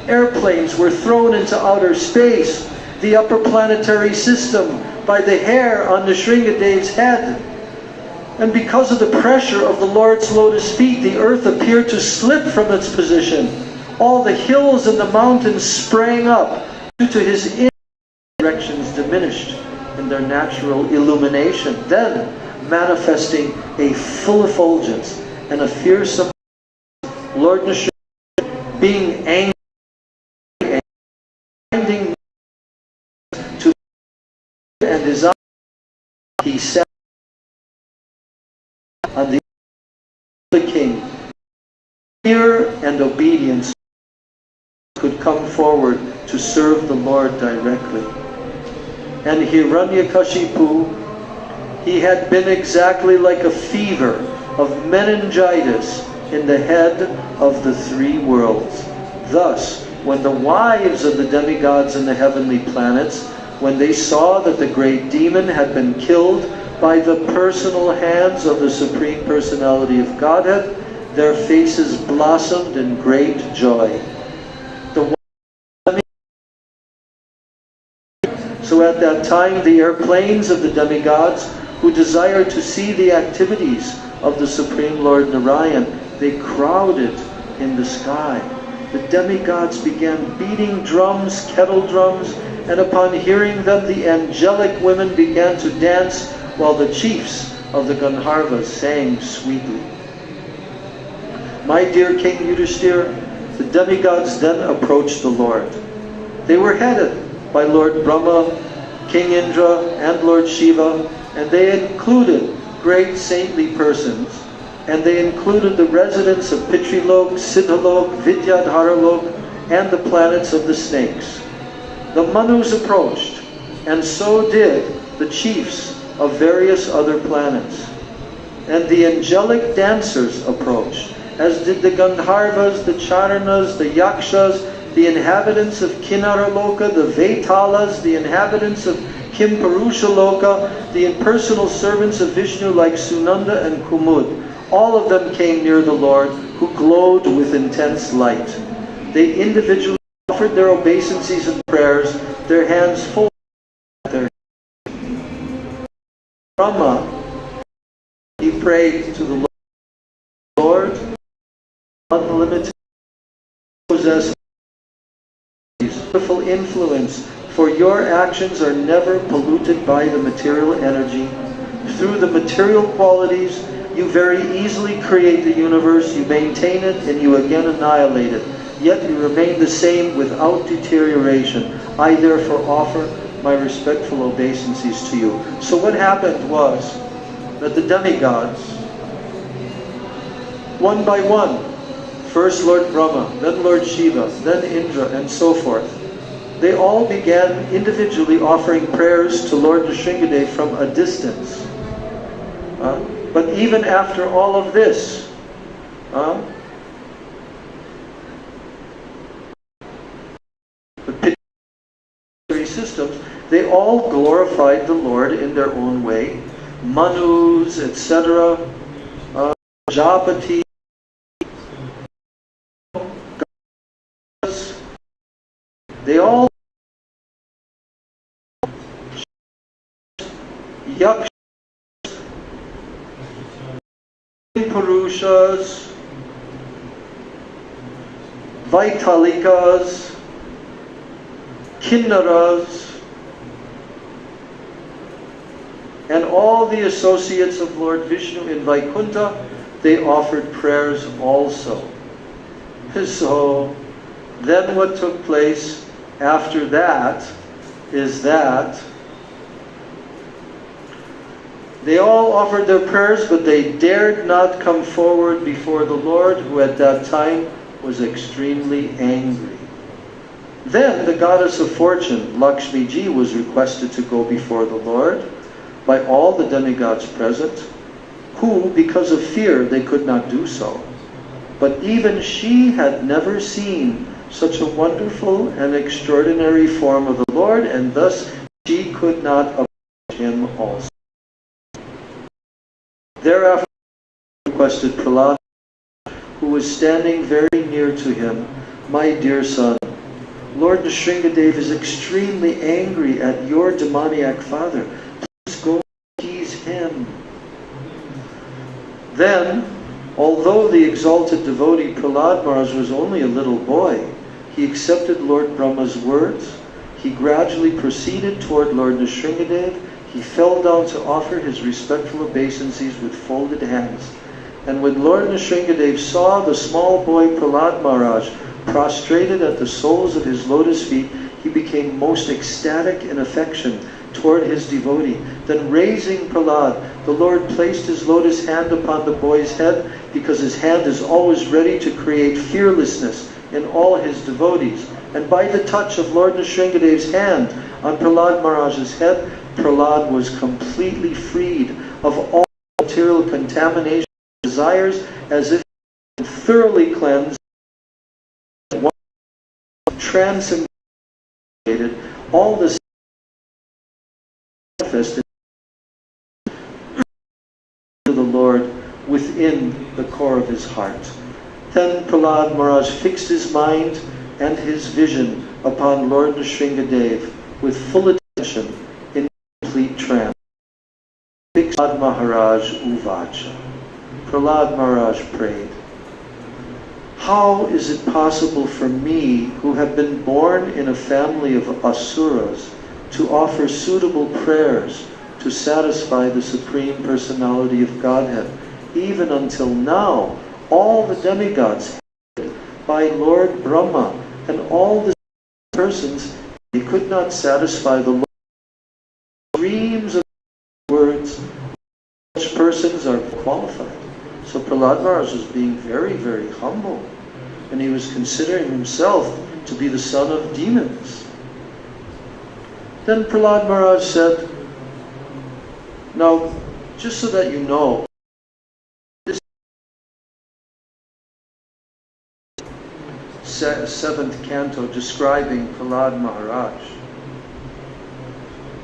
Speaker 1: Airplanes were thrown into outer space, the upper planetary system, by the hair on Nrsingadev's head. And because of the pressure of the Lord's lotus feet, the earth appeared to slip from its position. All the hills and the mountains sprang up due to his directions diminished in their natural illumination, then manifesting a full effulgence and a fearsome Lord Nrsingadev, being angry and finding to and his eyes, he sat on the king. Fear and obedience could come forward to serve the Lord directly. And Hiranyakashipu, he had been exactly like a fever of meningitis in the head of the three worlds. Thus, when the wives of the demigods in the heavenly planets, when they saw that the great demon had been killed by the personal hands of the Supreme Personality of Godhead, their faces blossomed in great joy. So at that time, the airplanes of the demigods, who desired to see the activities of the Supreme Lord Narayan, they crowded in the sky. The demigods began beating drums, kettle drums, and upon hearing them, the angelic women began to dance, while the chiefs of the Gandharvas sang sweetly. My dear King Yudhishthira, the demigods then approached the Lord. They were headed by Lord Brahma, King Indra, and Lord Shiva, and they included great saintly persons, and they included the residents of Pitrilok, Siddhalok, Vidyadharalok, and the planets of the snakes. The Manus approached, and so did the chiefs of various other planets. And the angelic dancers approached, as did the Gandharvas, the Charanas, the Yakshas, the inhabitants of Kinnaraloka, the Vetalas, the inhabitants of Kimpurushaloka, the impersonal servants of Vishnu like Sunanda and Kumud. All of them came near the Lord, who glowed with intense light. They individually offered their obeisances and prayers, their hands full of their Brahma, he prayed to the Lord, unlimited, possess beautiful influence, for your actions are never polluted by the material energy. Through the material qualities, you very easily create the universe, you maintain it, and you again annihilate it. Yet you remain the same without deterioration. I therefore offer my respectful obeisances to you. So what happened was that the demigods, one by one, first Lord Brahma, then Lord Shiva, then Indra, and so forth, they all began individually offering prayers to Lord Nrsingadev from a distance. But even after all of this, the pitary systems, they all glorified the Lord in their own way. Manus, etc., Japati, they all Yakshas, Purushas, Vaitalikas, Kinnaras, and all the associates of Lord Vishnu in Vaikuntha, they offered prayers also. So then what took place after that is that they all offered their prayers, but they dared not come forward before the Lord, who at that time was extremely angry. Then the goddess of fortune, Lakshmi Ji, was requested to go before the Lord by all the demigods present, who, because of fear, they could not do so. But even she had never seen such a wonderful and extraordinary form of the Lord, and thus she could not approach him also. Thereafter he requested Prahlad, who was standing very near to him, "My dear son, Lord Nrsingadev is extremely angry at your demoniac father. Please go appease him." Then, although the exalted devotee Prahlad Maharaj was only a little boy, he accepted Lord Brahma's words. He gradually proceeded toward Lord Nrsingadev. He fell down to offer his respectful obeisances with folded hands. And when Lord Nrsingadev saw the small boy Prahlad Maharaj prostrated at the soles of his lotus feet, he became most ecstatic in affection toward his devotee. Then raising Prahlad, the Lord placed his lotus hand upon the boy's head, because his hand is always ready to create fearlessness in all his devotees. And by the touch of Lord Nrsingadev's hand on Prahlad Maharaj's head, Prahlad was completely freed of all material contamination and desires, as if thoroughly cleansed, transcended all this manifested to the Lord within the core of his heart. Then Prahlad Maharaj fixed his mind and his vision upon Lord Nrsingadev with full attention in complete trance. Prahlad Maharaj Uvacha. Prahlad Maharaj prayed, "How is it possible for me, who have been born in a family of asuras, to offer suitable prayers to satisfy the Supreme Personality of Godhead? Even until now, all the demigods, headed by Lord Brahma, and all the persons, they could not satisfy the Lord. Streams of words, such persons are qualified." So Prahlad Maharaj was being very, very humble, and he was considering himself to be the son of demons. Then Prahlad Maharaj said, "Now, just so that you know, this seventh canto describing Prahlad Maharaj.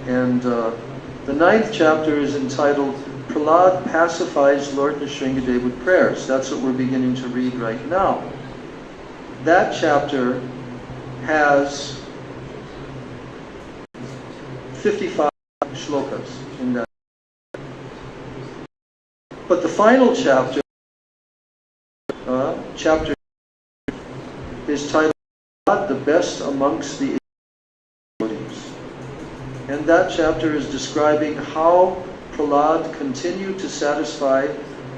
Speaker 1: And the ninth chapter is entitled, Prahlad Pacifies Lord Nrsingadev with Prayers. That's what we're beginning to read right now. That chapter has 55 shlokas in that. But the final chapter, chapter is titled God the Best Amongst the Devotees. And that chapter is describing how Prahlad continued to satisfy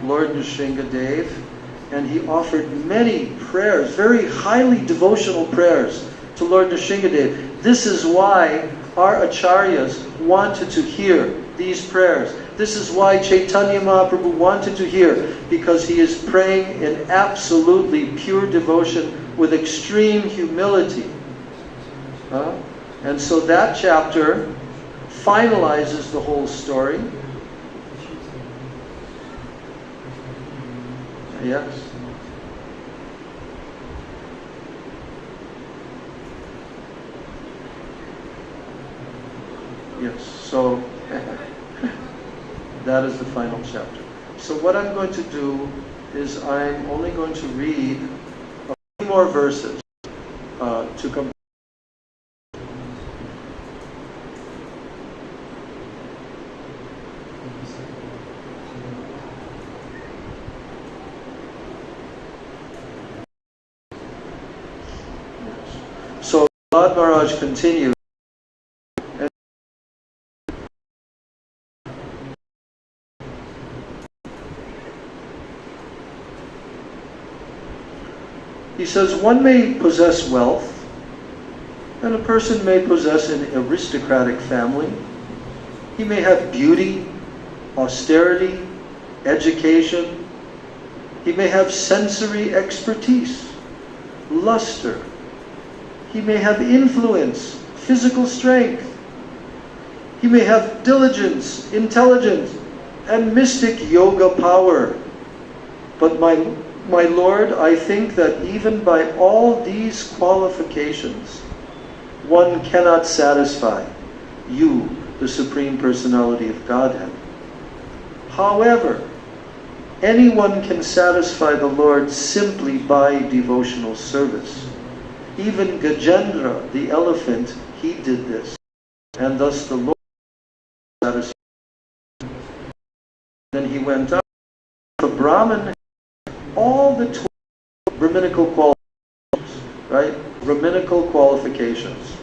Speaker 1: Lord Nrsingadev, and he offered many prayers, very highly devotional prayers to Lord Nrsingadev. This is why our acharyas wanted to hear these prayers. This is why Chaitanya Mahaprabhu wanted to hear, because he is praying in absolutely pure devotion with extreme humility. And so that chapter finalizes the whole story. Yes. Yes, so that is the final chapter. So what I'm going to do is I'm only going to read a few more verses to complete. So Prahlad Maharaj continues. He says, one may possess wealth, and a person may possess an aristocratic family. He may have beauty, austerity, education. He may have sensory expertise, luster. He may have influence, physical strength. He may have diligence, intelligence, and mystic yoga power. But my Lord, I think that even by all these qualifications, one cannot satisfy you, the Supreme Personality of Godhead. However, anyone can satisfy the Lord simply by devotional service. Even Gajendra, the elephant, he did this. And thus the Lord satisfied. Then he went up. The Brahman, all the 12 Brahminical qualifications, right? Brahminical qualifications.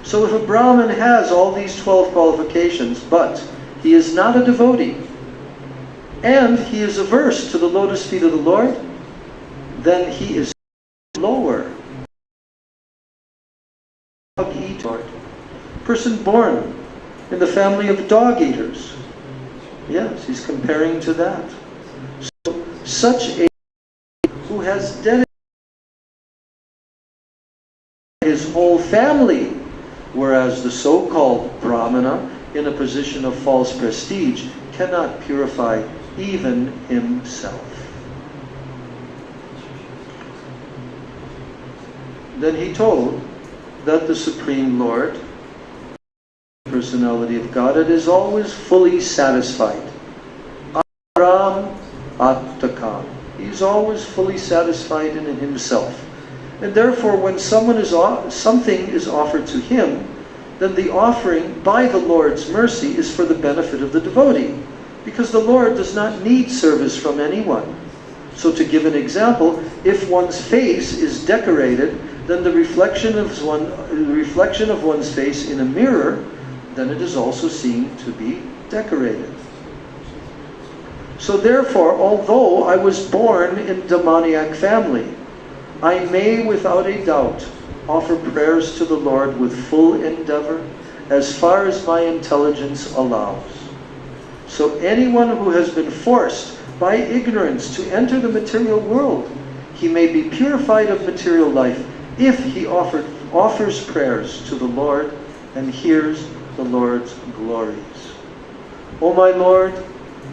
Speaker 1: So if a Brahmin has all these 12 qualifications, but he is not a devotee, and he is averse to the lotus feet of the Lord, then he is lower. Dog eater. Person born in the family of dog eaters. Yes, he's comparing to that. So, such a who has dedicated his whole family, whereas the so-called Brahmana, in a position of false prestige, cannot purify even himself. Then he told that the Supreme Lord, Personality of Godhead, is always fully satisfied. Aram Attakam. He's always fully satisfied in himself. And therefore, when something is offered to him, then the offering by the Lord's mercy is for the benefit of the devotee. Because the Lord does not need service from anyone. So to give an example, if one's face is decorated, then the reflection of one's face in a mirror, then it is also seen to be decorated. So therefore, although I was born in demoniac family, I may without a doubt offer prayers to the Lord with full endeavor, as far as my intelligence allows. So anyone who has been forced by ignorance to enter the material world, he may be purified of material life if he offers prayers to the Lord and hears the Lord's glories. O my Lord,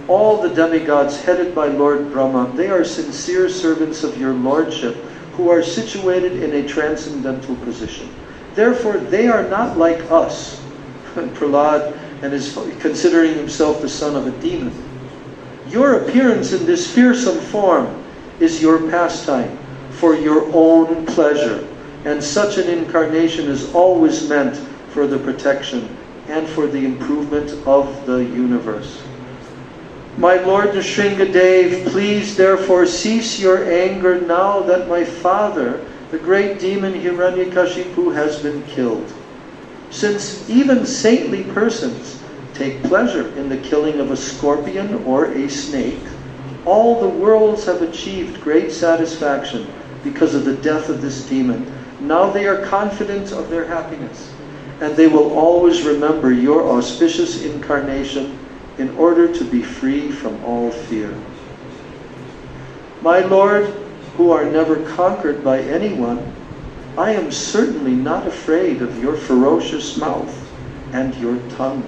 Speaker 1: all the demigods headed by Lord Brahma, they are sincere servants of your Lordship, who are situated in a transcendental position. Therefore, they are not like us. Prahlad and is considering himself the son of a demon. Your appearance in this fearsome form is your pastime for your own pleasure, and such an incarnation is always meant for the protection and for the improvement of the universe. My Lord Nrsingadev, please therefore cease your anger now that my father, the great demon Hiranyakashipu, has been killed. Since even saintly persons take pleasure in the killing of a scorpion or a snake, all the worlds have achieved great satisfaction because of the death of this demon. Now they are confident of their happiness, and they will always remember your auspicious incarnation in order to be free from all fear. My Lord, who are never conquered by anyone, I am certainly not afraid of your ferocious mouth and your tongue,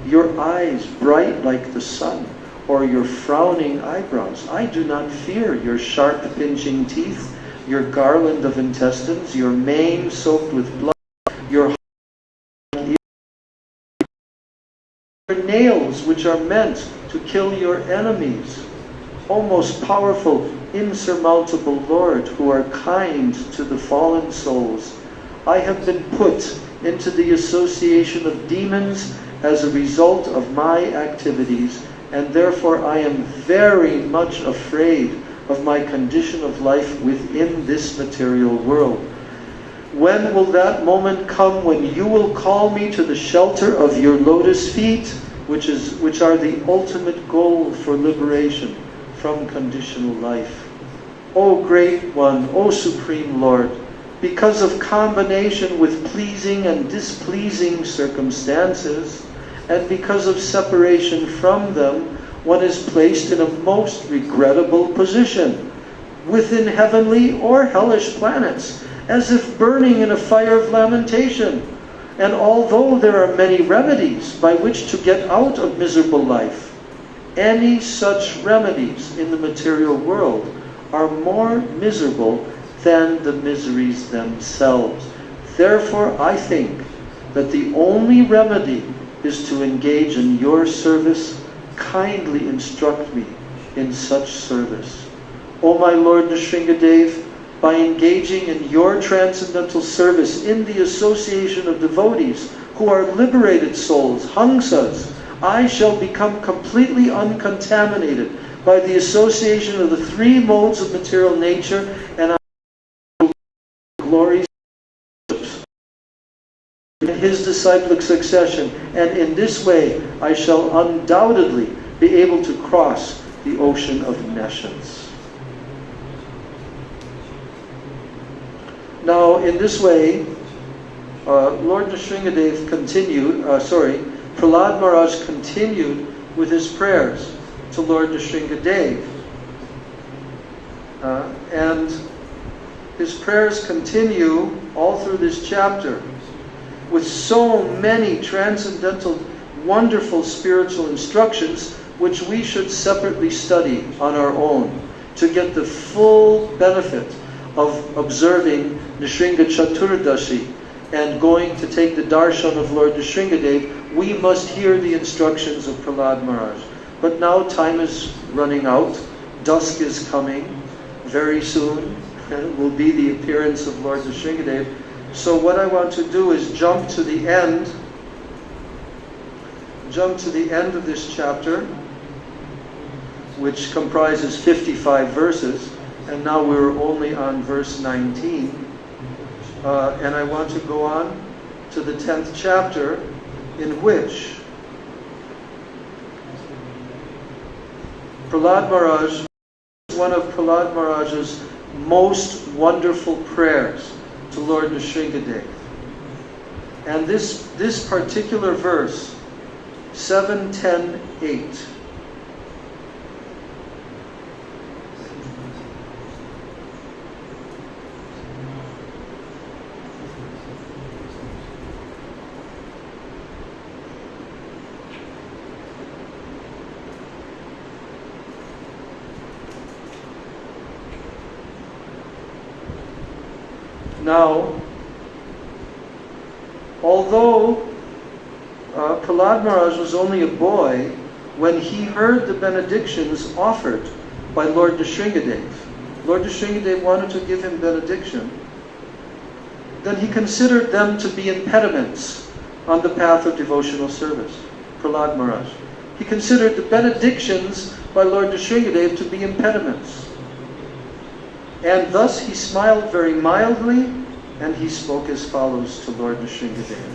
Speaker 1: your eyes bright like the sun, or your frowning eyebrows. I do not fear your sharp pinching teeth, your garland of intestines, your mane soaked with blood, your nails which are meant to kill your enemies. O most powerful, insurmountable Lord, who are kind to the fallen souls, I have been put into the association of demons as a result of my activities, and therefore I am very much afraid of my condition of life within this material world. When will that moment come when you will call me to the shelter of your lotus feet, which are the ultimate goal for liberation from conditional life? O Great One, O Supreme Lord, because of combination with pleasing and displeasing circumstances, and because of separation from them, one is placed in a most regrettable position, within heavenly or hellish planets, as if burning in a fire of lamentation. And although there are many remedies by which to get out of miserable life, any such remedies in the material world are more miserable than the miseries themselves. Therefore, I think that the only remedy is to engage in your service. Kindly instruct me in such service. O my Lord Nrsingadev, by engaging in your transcendental service in the association of devotees who are liberated souls, Hangsas, I shall become completely uncontaminated by the association of the three modes of material nature, and I will glories in his disciplic succession, and in this way I shall undoubtedly be able to cross the ocean of nescience. Now, in this way, Lord Nrsingadev Prahlad Maharaj continued with his prayers to Lord Nrsingadev. And his prayers continue all through this chapter with so many transcendental, wonderful spiritual instructions which we should separately study on our own to get the full benefit of observing Nrsinga Chaturdashi and going to take the darshan of Lord Nrsingadev. We must hear the instructions of Prahlad Maharaj. But now time is running out. Dusk is coming. Very soon will be the appearance of Lord Nrsingadev. So what I want to do is jump to the end of this chapter, which comprises 55 verses, and now we're only on verse 19. And I want to go on to the 10th chapter, in which Prahlad Maharaj, one of Prahlad Maharaj's most wonderful prayers to Lord Nrsingadev. And this particular verse, 7.10.8, now, although Prahlad Maharaj was only a boy when he heard the benedictions offered by Lord Nrsingadev, Lord Nrsingadev wanted to give him benediction. then he considered them to be impediments on the path of devotional service. Prahlad Maharaj. He considered the benedictions by Lord Nrsingadev to be impediments. And thus he smiled very mildly, and he spoke as follows to Lord Nrsingadev.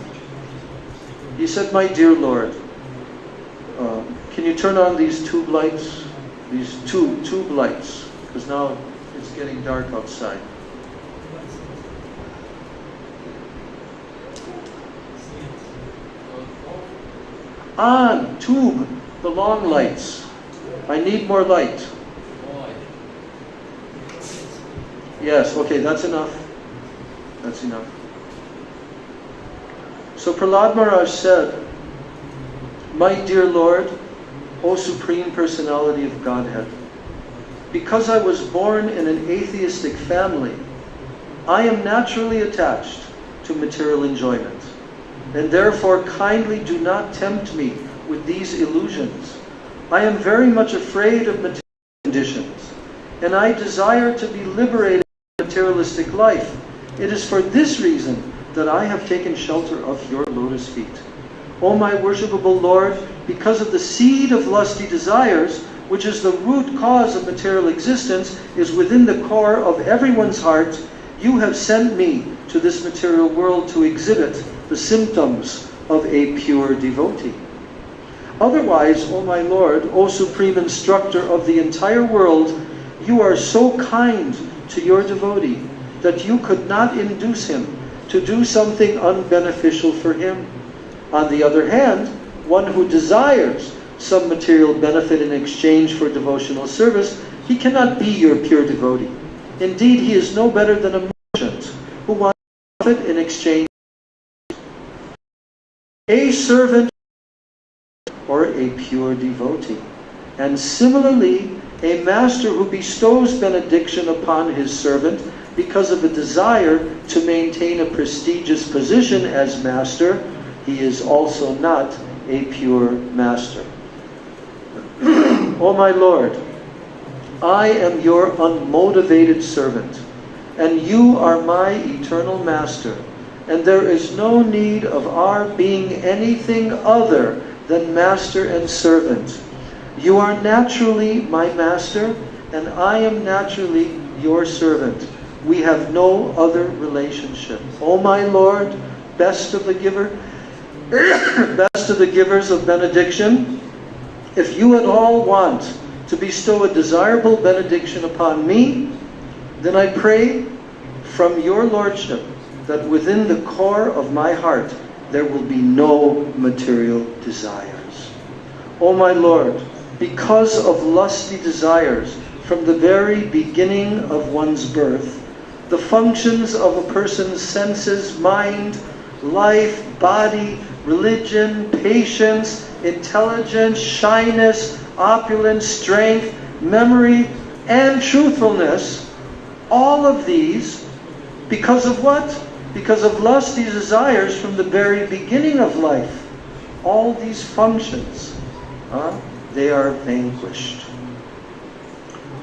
Speaker 1: He said, "My dear Lord, can you turn on these tube lights? These tube lights, because now it's getting dark outside." On, tube, the long lights. I need more light. Yes, okay, that's enough. That's enough. So Prahlad Maharaj said, "My dear Lord, O Supreme Personality of Godhead, because I was born in an atheistic family, I am naturally attached to material enjoyment. And therefore kindly do not tempt me with these illusions. I am very much afraid of material conditions, and I desire to be liberated from materialistic life. It is for this reason that I have taken shelter of your lotus feet. O my worshipable Lord, because of the seed of lusty desires, which is the root cause of material existence, is within the core of everyone's heart, you have sent me to this material world to exhibit the symptoms of a pure devotee. Otherwise, O my Lord, O Supreme Instructor of the entire world, you are so kind to your devotee that you could not induce him to do something unbeneficial for him. On the other hand, one who desires some material benefit in exchange for devotional service, he cannot be your pure devotee. Indeed, he is no better than a merchant who wants profit in exchange. A servant or a pure devotee. And similarly, a master who bestows benediction upon his servant because of a desire to maintain a prestigious position as master, he is also not a pure master. O my Lord, I am your unmotivated servant, and you are my eternal master, and there is no need of our being anything other than master and servant. You are naturally my master, and I am naturally your servant. We have no other relationship. O my Lord, best of the givers of benediction, if you at all want to bestow a desirable benediction upon me, then I pray from your Lordship that within the core of my heart there will be no material desires. O my Lord, because of lusty desires from the very beginning of one's birth, the functions of a person's senses, mind, life, body, religion, patience, intelligence, shyness, opulence, strength, memory, and truthfulness, all of these, because of what? Because of lusty desires from the very beginning of life. All these functions, they are vanquished.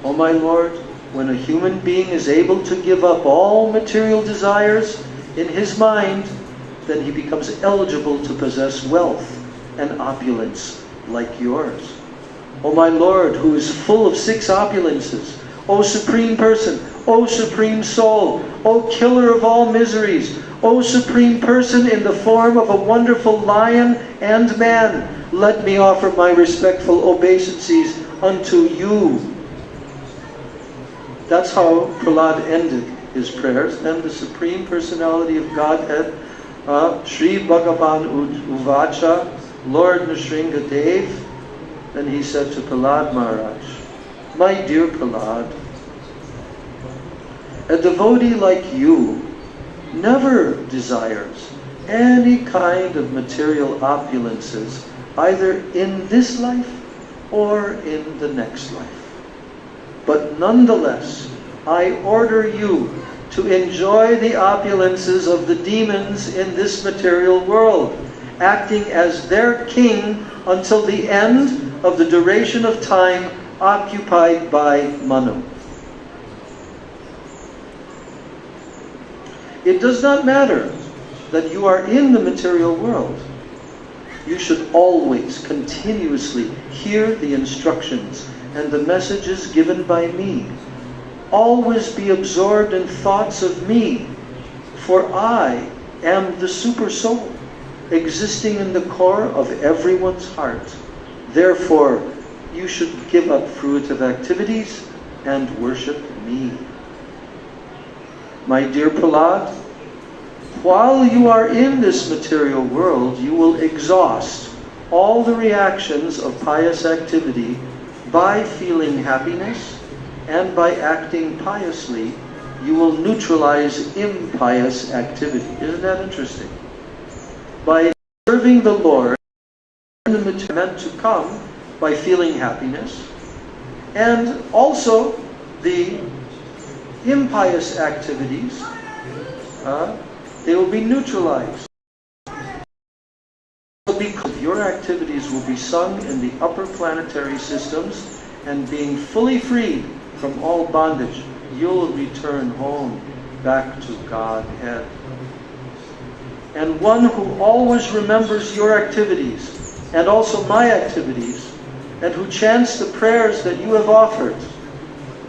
Speaker 1: O my Lord, when a human being is able to give up all material desires in his mind, then he becomes eligible to possess wealth and opulence like yours. O my Lord, who is full of 6 opulences, O Supreme Person, O Supreme Soul, O Killer of all miseries, O Supreme Person in the form of a wonderful lion and man, let me offer my respectful obeisances unto you. That's how Prahlad ended his prayers. And the Supreme Personality of Godhead, Sri Bhagavan Uvacha, Lord Nrsingadev, then he said to Prahlad Maharaj, my dear Prahlad, a devotee like you never desires any kind of material opulences, either in this life or in the next life. But nonetheless, I order you to enjoy the opulences of the demons in this material world, acting as their king until the end of the duration of time occupied by Manu. It does not matter that you are in the material world. You should always, continuously hear the instructions and the messages given by me. Always be absorbed in thoughts of me, for I am the Super Soul, existing in the core of everyone's heart. Therefore, you should give up fruitive activities and worship me. My dear Prahlad, while you are in this material world, you will exhaust all the reactions of pious activity by feeling happiness, and by acting piously, you will neutralize impious activity. Isn't that interesting? By serving the Lord, the material meant to come by feeling happiness, and also the impious activities, they will be neutralized. Because your activities will be sung in the upper planetary systems, and being fully freed from all bondage, you'll return home back to Godhead. And one who always remembers your activities, and also my activities, and who chants the prayers that you have offered,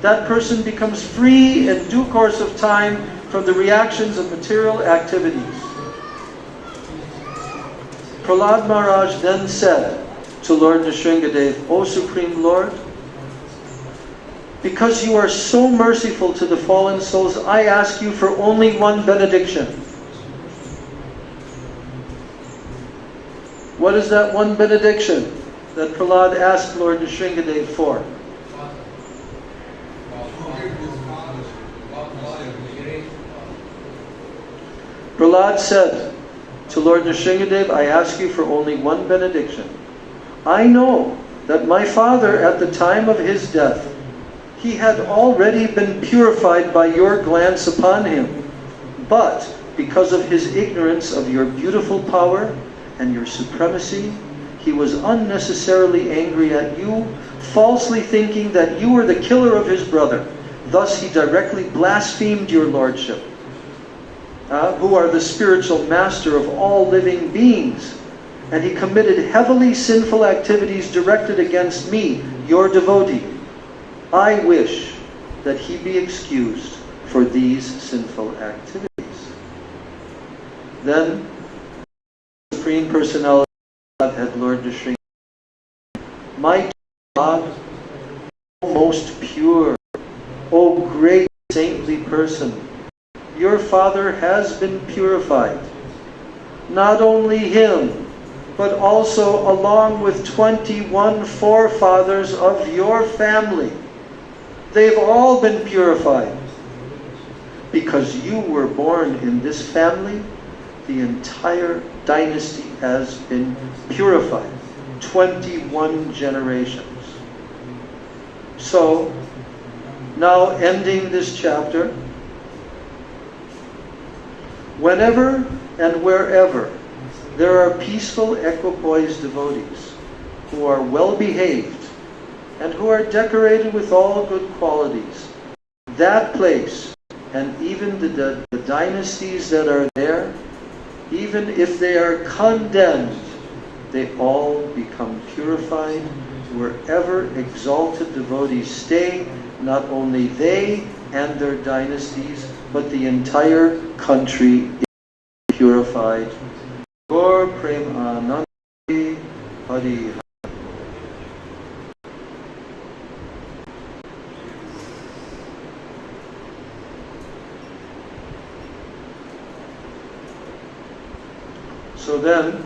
Speaker 1: that person becomes free in due course of time from the reactions of material activities. Prahlad Maharaj then said to Lord Nrsingadev, O Supreme Lord, because you are so merciful to the fallen souls, I ask you for only one benediction. What is that one benediction that Prahlad asked Lord Nrsingadev for? Prahlad said to Lord Nrsingadev, I ask you for only one benediction. I know that my father, at the time of his death, he had already been purified by your glance upon him. But because of his ignorance of your beautiful power and your supremacy, he was unnecessarily angry at you, falsely thinking that you were the killer of his brother. Thus he directly blasphemed your lordship, who are the spiritual master of all living beings. And he committed heavily sinful activities directed against me, your devotee. I wish that he be excused for these sinful activities. Then, the Supreme Personality of Godhead, Lord Nrsingadev, my God, O most pure, O great saintly person, your father has been purified. Not only him, but also along with 21 forefathers of your family. They've all been purified. Because you were born in this family, the entire dynasty has been purified. 21 generations. So, now ending this chapter, whenever and wherever there are peaceful, equipoise devotees who are well behaved and who are decorated with all good qualities, that place and even the dynasties that are there, even if they are condemned, they all become purified. Wherever exalted devotees stay, not only they and their dynasties, but the entire country is purified. Gaur Prem Anandi Hari. So then,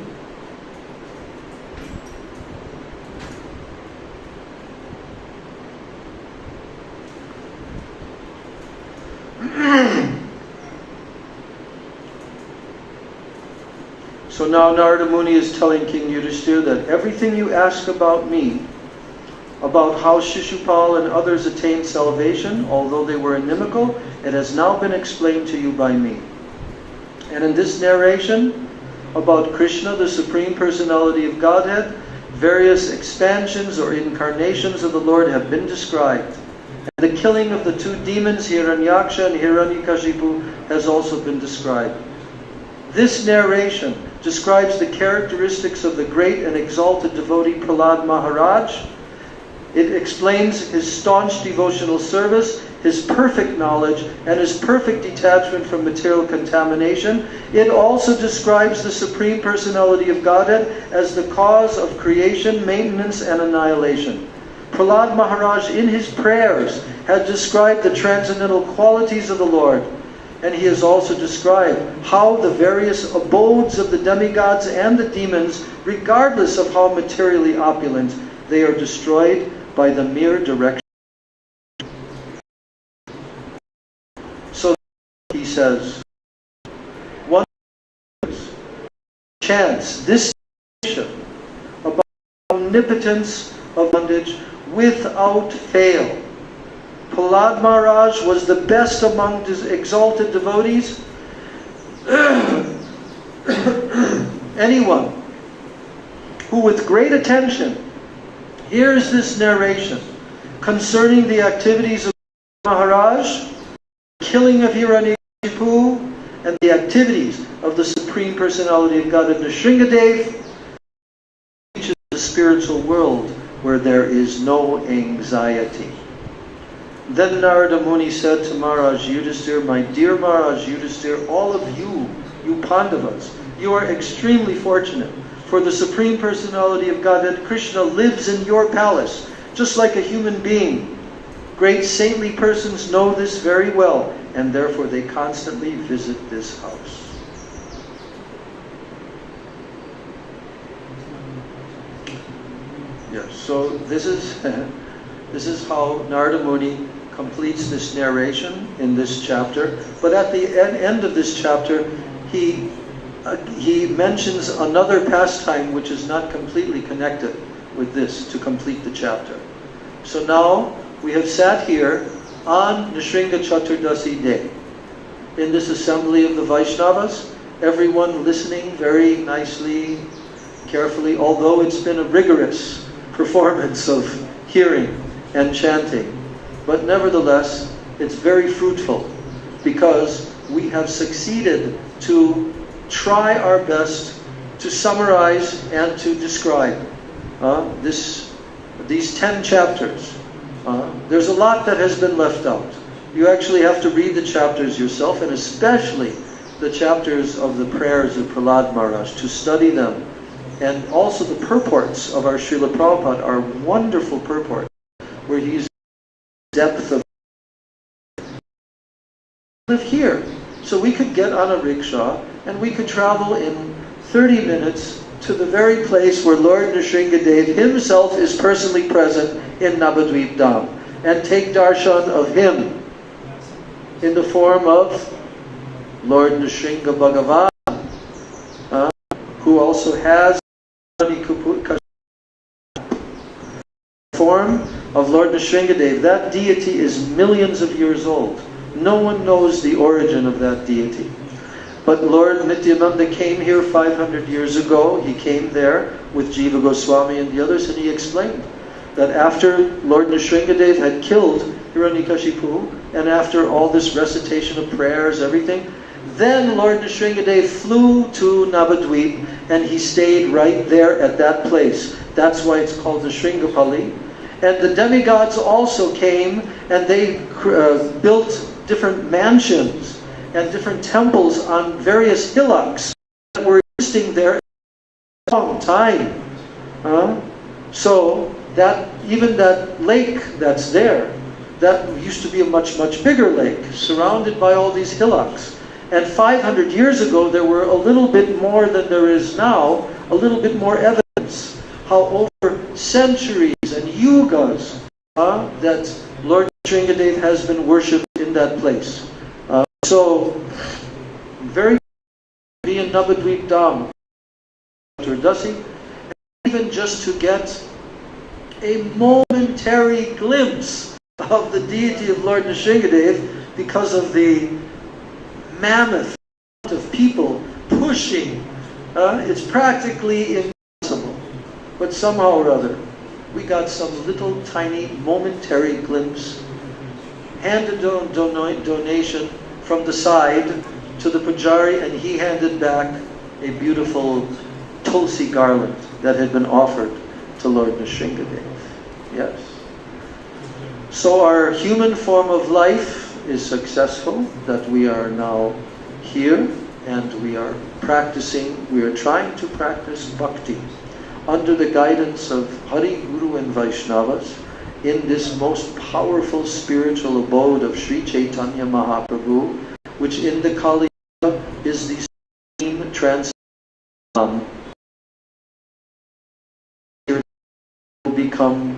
Speaker 1: so now Narada Muni is telling King Yudhishthira that everything you ask about me, about how Shishupal and others attained salvation, although they were inimical, it has now been explained to you by me. And in this narration about Krishna, the Supreme Personality of Godhead, various expansions or incarnations of the Lord have been described. And the killing of the two demons, Hiranyaksha and Hiranyakashipu, has also been described. This narration describes the characteristics of the great and exalted devotee Prahlad Maharaj. It explains his staunch devotional service, his perfect knowledge, and his perfect detachment from material contamination. It also describes the Supreme Personality of Godhead as the cause of creation, maintenance, and annihilation. Prahlad Maharaj, in his prayers, had described the transcendental qualities of the Lord. And he has also described how the various abodes of the demigods and the demons, regardless of how materially opulent, they are destroyed by the mere direction. So he says, one chants this about omnipotence of bondage without fail. Prahlad Maharaj was the best among his exalted devotees. Anyone who with great attention hears this narration concerning the activities of Maharaj, the killing of Hiranyakashipu, and the activities of the Supreme Personality of Godhead Nrsingadev, reaches the spiritual world where there is no anxiety. Then Narada Muni said to Maharaj Yudhisthira, my dear Maharaj Yudhisthira, all of you, you Pandavas, you are extremely fortunate. For the Supreme Personality of Godhead, Krishna, lives in your palace, just like a human being. Great saintly persons know this very well, and therefore they constantly visit this house. Yes, so this is how Narada Muni completes this narration in this chapter. But at the end of this chapter, he mentions another pastime which is not completely connected with this to complete the chapter. So now we have sat here on Nrsinga Chaturdasi day in this assembly of the Vaishnavas, everyone listening very nicely, carefully, although it's been a rigorous performance of hearing and chanting. But nevertheless, it's very fruitful because we have succeeded to try our best to summarize and to describe these 10 chapters. There's a lot that has been left out. You actually have to read the chapters yourself, and especially the chapters of the prayers of Prahlad Maharaj, to study them. And also the purports of our Srila Prabhupada are wonderful purports, where he's depth of live here. So we could get on a rickshaw and we could travel in 30 minutes to the very place where Lord Nrsingadev himself is personally present in Navadvip Dham, and take darshan of him in the form of Lord Nrsinga Bhagavan, who also has the form of Lord Nrsingadev. That deity is millions of years old. No one knows the origin of that deity. But Lord Nityananda came here 500 years ago. He came there with Jiva Goswami and the others, and he explained that after Lord Nrsingadev had killed Hiranyakashipu, and after all this recitation of prayers, everything, then Lord Nrsingadev flew to Navadvip, and he stayed right there at that place. That's why it's called Nrshingapali. And the demigods also came, and they built different mansions and different temples on various hillocks that were existing there a long time. So that even that lake that's there, that used to be a much, much bigger lake, surrounded by all these hillocks. And 500 years ago, there were a little bit more than there is now, a little bit more evidence how over centuries and yugas that Lord Nrsingadev has been worshipped in that place. So, very be in Navadvip Dham, Turdasi, even just to get a momentary glimpse of the deity of Lord Nrsingadev because of the mammoth amount of people pushing. It's practically impossible. But somehow or other, we got some little tiny momentary glimpse handed a donation from the side to the pujari, and he handed back a beautiful tulsi garland that had been offered to Lord Nrsingadev. Yes. So our human form of life is successful, that we are now here and we are practicing, we are trying to practice bhakti under the guidance of Hari, Guru and Vaishnavas in this most powerful spiritual abode of Sri Chaitanya Mahaprabhu, which in the Kali Yuga is the supreme transcendent. Will become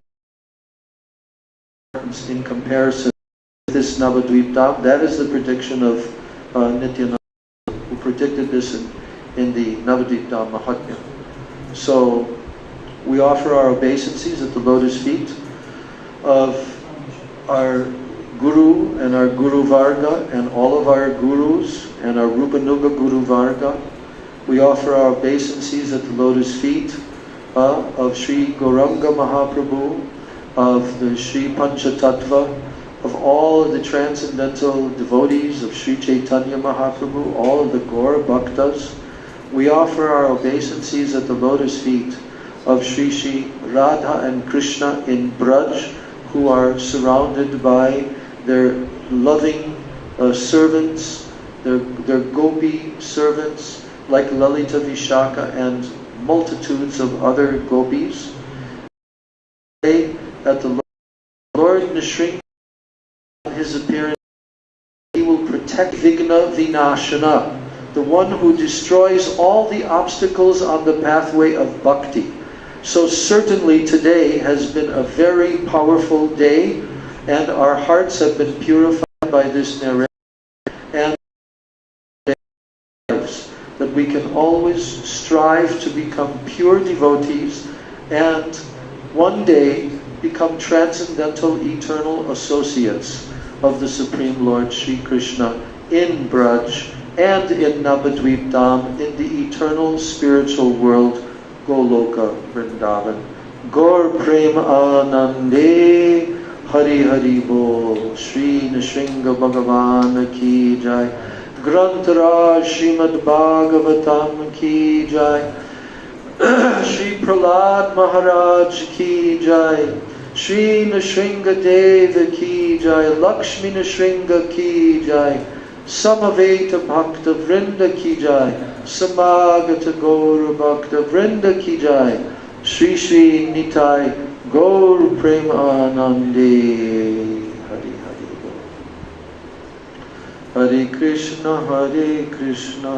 Speaker 1: in comparison with this Navadvip Dham. That is the prediction of Nityananda, who predicted this in the Navadvip Dham Mahatmya. So we offer our obeisances at the lotus feet of our Guru and our Guru Varga and all of our Gurus and our Rupanuga Guru Varga. We offer our obeisances at the lotus feet of Sri Gauranga Mahaprabhu, of the Sri Panchatattva, of all of the transcendental devotees of Sri Chaitanya Mahaprabhu, all of the Gaura Bhaktas. We offer our obeisances at the lotus feet of Sri Sri Radha and Krishna in Braj, who are surrounded by their loving servants, their gopi servants, like Lalita Vishaka and multitudes of other gopis. At the Lord Nrsingadev, his appearance, he will protect Vigna Vinashana, the one who destroys all the obstacles on the pathway of bhakti. So certainly today has been a very powerful day, and our hearts have been purified by this narration, and that we can always strive to become pure devotees and one day become transcendental eternal associates of the Supreme Lord Sri Krishna in Braj and in Navadvip Dham, in the eternal spiritual world Goloka Vrindavan. Gaur Prem Anande Hari Hari Bol. Shri Nrsinga Bhagavan Ki Jai. Grantaraj Srimad Bhagavatam Ki Jai. Shri Prahlad Maharaj Ki Jai. Shri Nrsingadev Ki Jai. Lakshmi Nrsinga Ki Jai. Samaveta Bhakta Vrinda Ki Jai. Samagata Gaura Bhakta Vrinda Ki Jai. Shri Shri Nitai Gaur Prem Anande. Hari Hari Bol. Hare Krishna Hare Krishna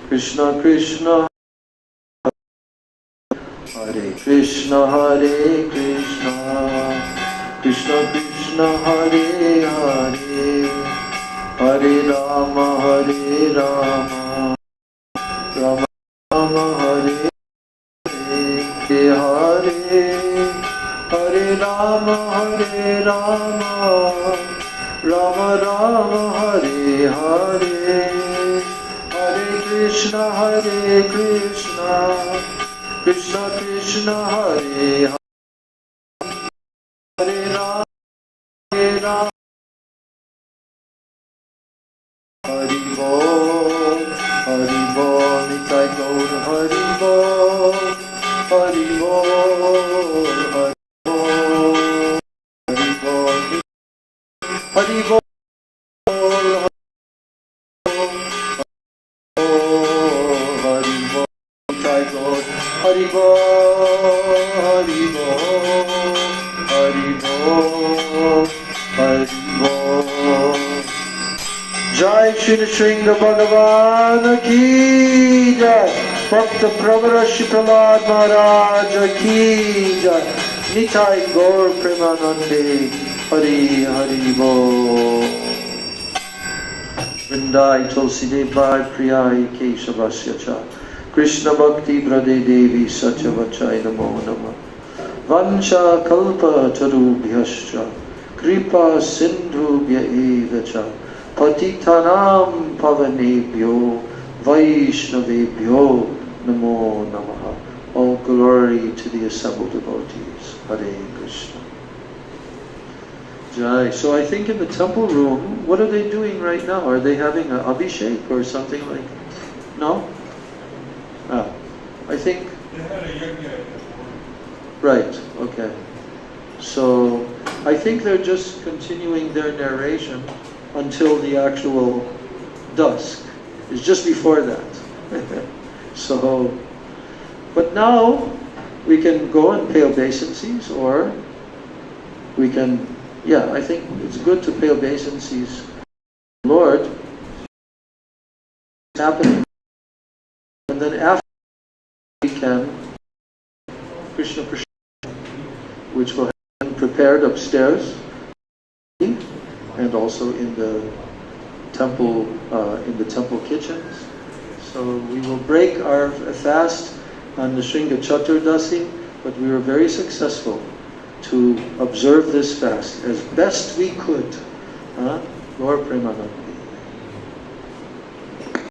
Speaker 1: Krishna Krishna Hare Krishna Hare Krishna Krishna Krishna Hare Hare Hare Rama Hare Rama Rama Rama Hare Hare Hare Rama Hare Rama Rama Rama Hare Hare Hare Krishna Hare Krishna Krishna Krishna Hare Hare Hare Rama Hare Rama Hari Bol Hari Bol Nitai Gaur Hari Bol Hari Bol Hari Bol Hari Bol Hari Bol, Hari Bol, Hari Bol, Hari Bol. Jai Shri Nrsinga Bhagavan Ki Jai. Bhakta Pravara Shri Prahlad Maharaj Ki Jai. Nitai Gaur Premanande. Hari Hari Bol. Vrindai Tulsi Devai Priyai Keshavasya Cha. Krishna Bhakti Brade Devi Satya Vachai Namo Namah. Vancha Kalpa Tarubhyascha Kripa Sindhubhya Evacha Patitanam Pavanebhyo Vaishnavebhyo Namo Namaha. All glory to the assembled devotees. Hare Krishna. Jai. So I think in the temple room, what are they doing right now? Are they having an abhishek or something like? No? Ah, I think.
Speaker 2: They had a yajna.
Speaker 1: Right. Okay. So I think they're just continuing their narration until the actual dusk. It's just before that. So, but now we can go and pay obeisances, or we can, yeah, I think it's good to pay obeisances. Lord, it's happening. And then after we can, Krishna Prasad, which will have been prepared upstairs, and also in the temple kitchens. So we will break our fast on the Shringa Chaturdasi, but we were very successful to observe this fast as best we could. Lord Premanand.